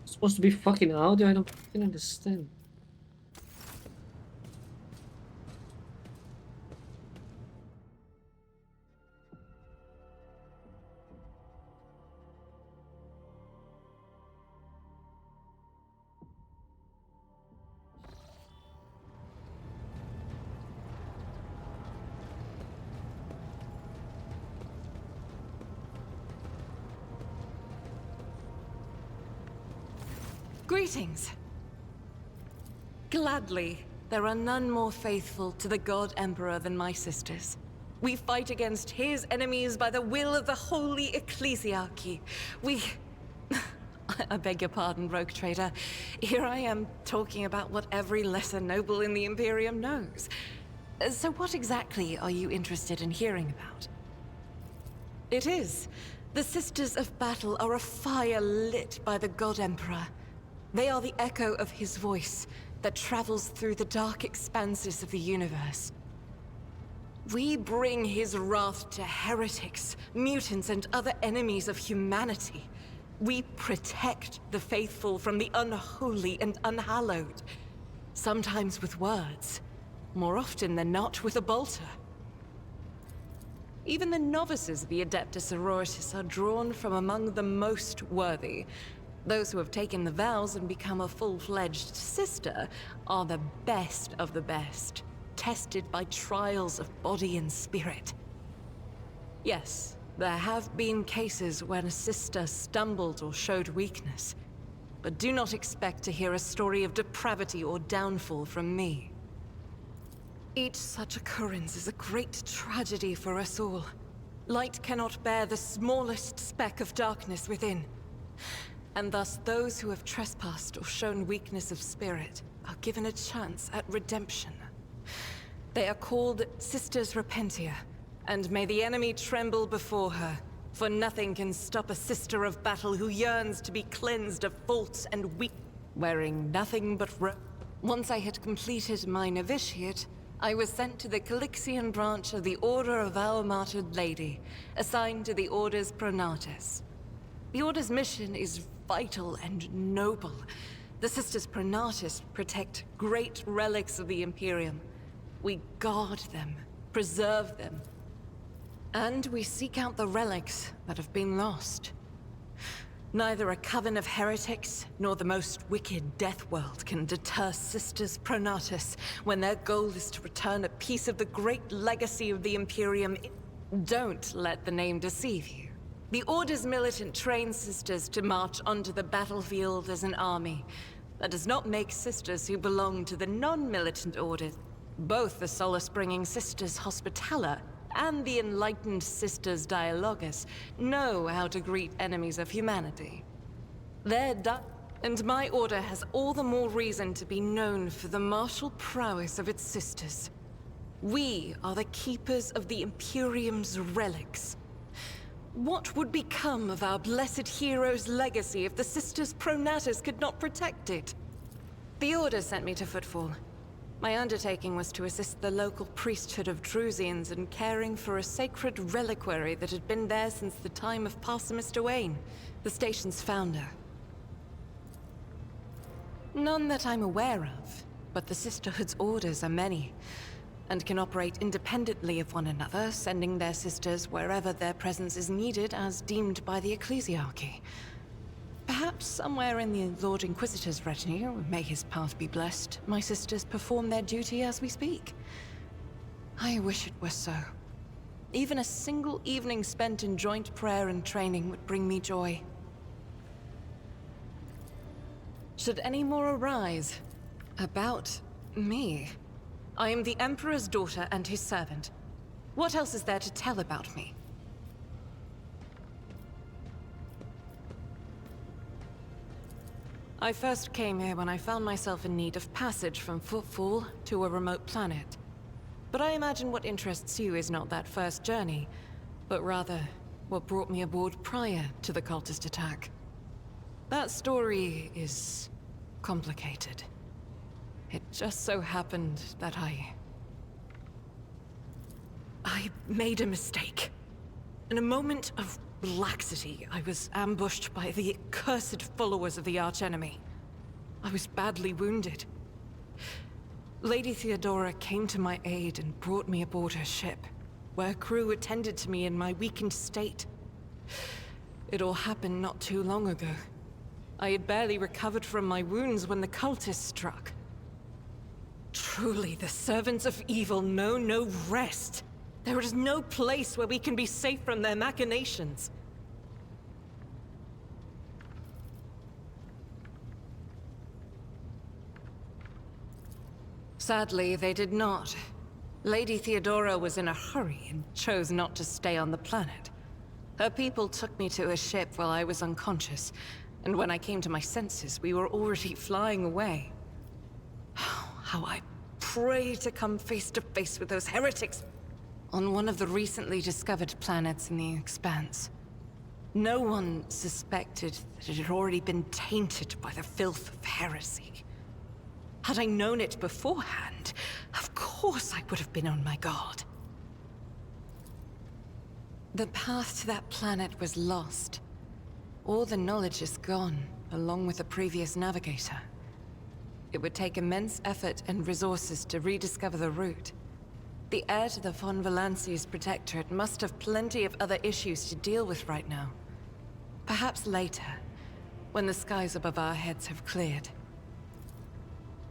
Supposed to be fucking audio? I don't fucking understand. Greetings. Gladly, there are none more faithful to the God Emperor than my sisters. We fight against his enemies by the will of the Holy Ecclesiarchy. I beg your pardon, Rogue Trader. Here I am talking about what every lesser noble in the Imperium knows. So what exactly are you interested in hearing about? It is. The Sisters of Battle are a fire lit by the God Emperor. They are the echo of his voice that travels through the dark expanses of the universe. We bring his wrath to heretics, mutants, and other enemies of humanity. We protect the faithful from the unholy and unhallowed. Sometimes with words, more often than not with a bolter. Even the novices of the Adeptus Sororitas are drawn from among the most worthy. Those who have taken the vows and become a full-fledged sister are the best of the best, tested by trials of body and spirit. Yes, there have been cases when a sister stumbled or showed weakness, but do not expect to hear a story of depravity or downfall from me. Each such occurrence is a great tragedy for us all. Light cannot bear the smallest speck of darkness within. And thus those who have trespassed or shown weakness of spirit are given a chance at redemption. They are called Sisters Repentia, and may the enemy tremble before her, for nothing can stop a sister of battle who yearns to be cleansed of fault and weak, wearing nothing but Once I had completed my novitiate, I was sent to the Calixian branch of the Order of Our Martyred Lady, assigned to the Order's Pronatus. The Order's mission is vital and noble. The Sisters Pronatus protect great relics of the Imperium. We guard them, preserve them, and we seek out the relics that have been lost. Neither a coven of heretics, nor the most wicked death world can deter Sisters Pronatus when their goal is to return a piece of the great legacy of the Imperium. Don't let the name deceive you. The Order's militant trains sisters to march onto the battlefield as an army. That does not make sisters who belong to the non-militant orders. Both the solace-bringing Sisters Hospitaller and the enlightened Sisters Dialogus know how to greet enemies of humanity. They're done, and my order has all the more reason to be known for the martial prowess of its sisters. We are the keepers of the Imperium's relics. What would become of our blessed hero's legacy if the Sisters Pronatus could not protect it? The Order sent me to Footfall. My undertaking was to assist the local priesthood of Drusians in caring for a sacred reliquary that had been there since the time of Parson Mr. Wayne, the station's founder. None that I'm aware of, but the Sisterhood's orders are many, and can operate independently of one another, sending their sisters wherever their presence is needed as deemed by the Ecclesiarchy. Perhaps somewhere in the Lord Inquisitor's retinue, may his path be blessed, my sisters perform their duty as we speak. I wish it were so. Even a single evening spent in joint prayer and training would bring me joy. Should any more arise about me? I am the Emperor's daughter and his servant. What else is there to tell about me? I first came here when I found myself in need of passage from Footfall to a remote planet. But I imagine what interests you is not that first journey, but rather what brought me aboard prior to the cultist attack. That story is complicated. It just so happened that I made a mistake. In a moment of laxity, I was ambushed by the accursed followers of the archenemy. I was badly wounded. Lady Theodora came to my aid and brought me aboard her ship, where crew attended to me in my weakened state. It all happened not too long ago. I had barely recovered from my wounds when the cultists struck. Truly, the servants of evil know no rest. There is no place where we can be safe from their machinations. Sadly, they did not. Lady Theodora was in a hurry and chose not to stay on the planet. Her people took me to a ship while I was unconscious, and when I came to my senses, we were already flying away. How I pray to come face to face with those heretics on one of the recently discovered planets in the Expanse. No one suspected that it had already been tainted by the filth of heresy. Had I known it beforehand, of course I would have been on my guard. The path to that planet was lost. All the knowledge is gone, along with the previous navigator. It would take immense effort and resources to rediscover the route. The heir to the von Valancius Protectorate must have plenty of other issues to deal with right now. Perhaps later, when the skies above our heads have cleared.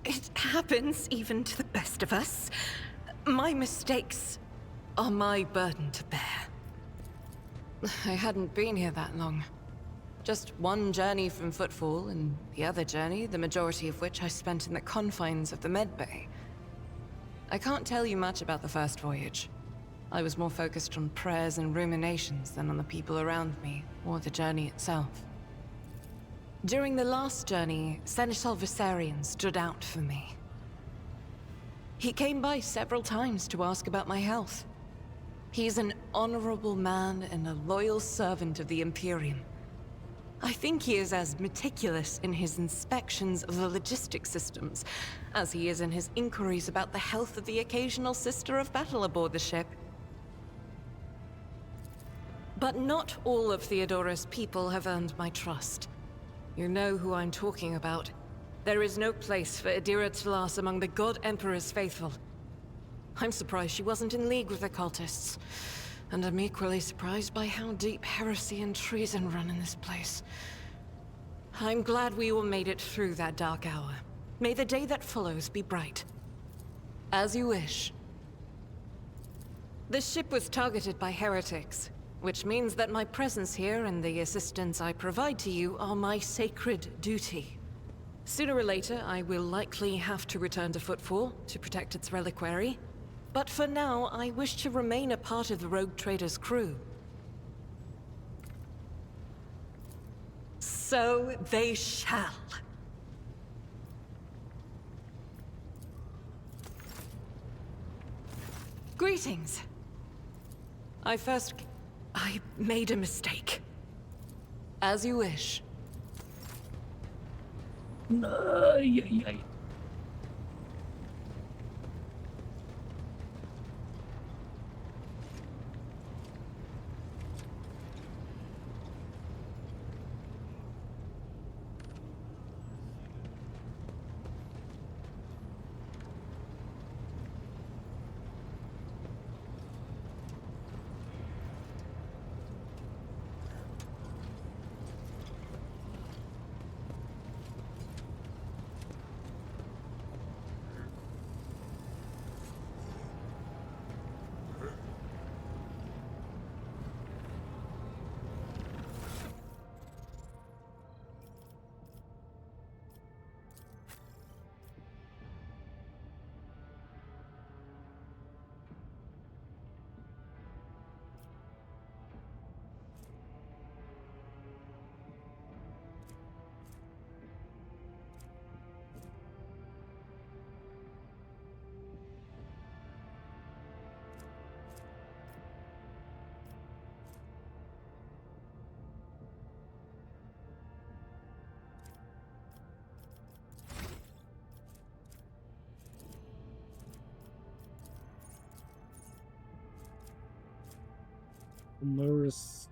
It happens even to the best of us. My mistakes are my burden to bear. I hadn't been here that long. Just one journey from Footfall, and the other journey, the majority of which I spent in the confines of the Medbay. I can't tell you much about the first voyage. I was more focused on prayers and ruminations than on the people around me, or the journey itself. During the last journey, Seneschal Viserion stood out for me. He came by several times to ask about my health. He's an honorable man and a loyal servant of the Imperium. I think he is as meticulous in his inspections of the logistic systems as he is in his inquiries about the health of the occasional sister of battle aboard the ship. But not all of Theodora's people have earned my trust. You know who I'm talking about. There is no place for Adira Tlas among the God Emperor's faithful. I'm surprised she wasn't in league with the cultists. And I'm equally surprised by how deep heresy and treason run in this place. I'm glad we all made it through that dark hour. May the day that follows be bright. As you wish. The ship was targeted by heretics, which means that my presence here and the assistance I provide to you are my sacred duty. Sooner or later, I will likely have to return to Footfall to protect its reliquary. But for now, I wish to remain a part of the Rogue Trader's crew. So they shall. Greetings. I made a mistake. As you wish. Ay. Morris.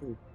Cool.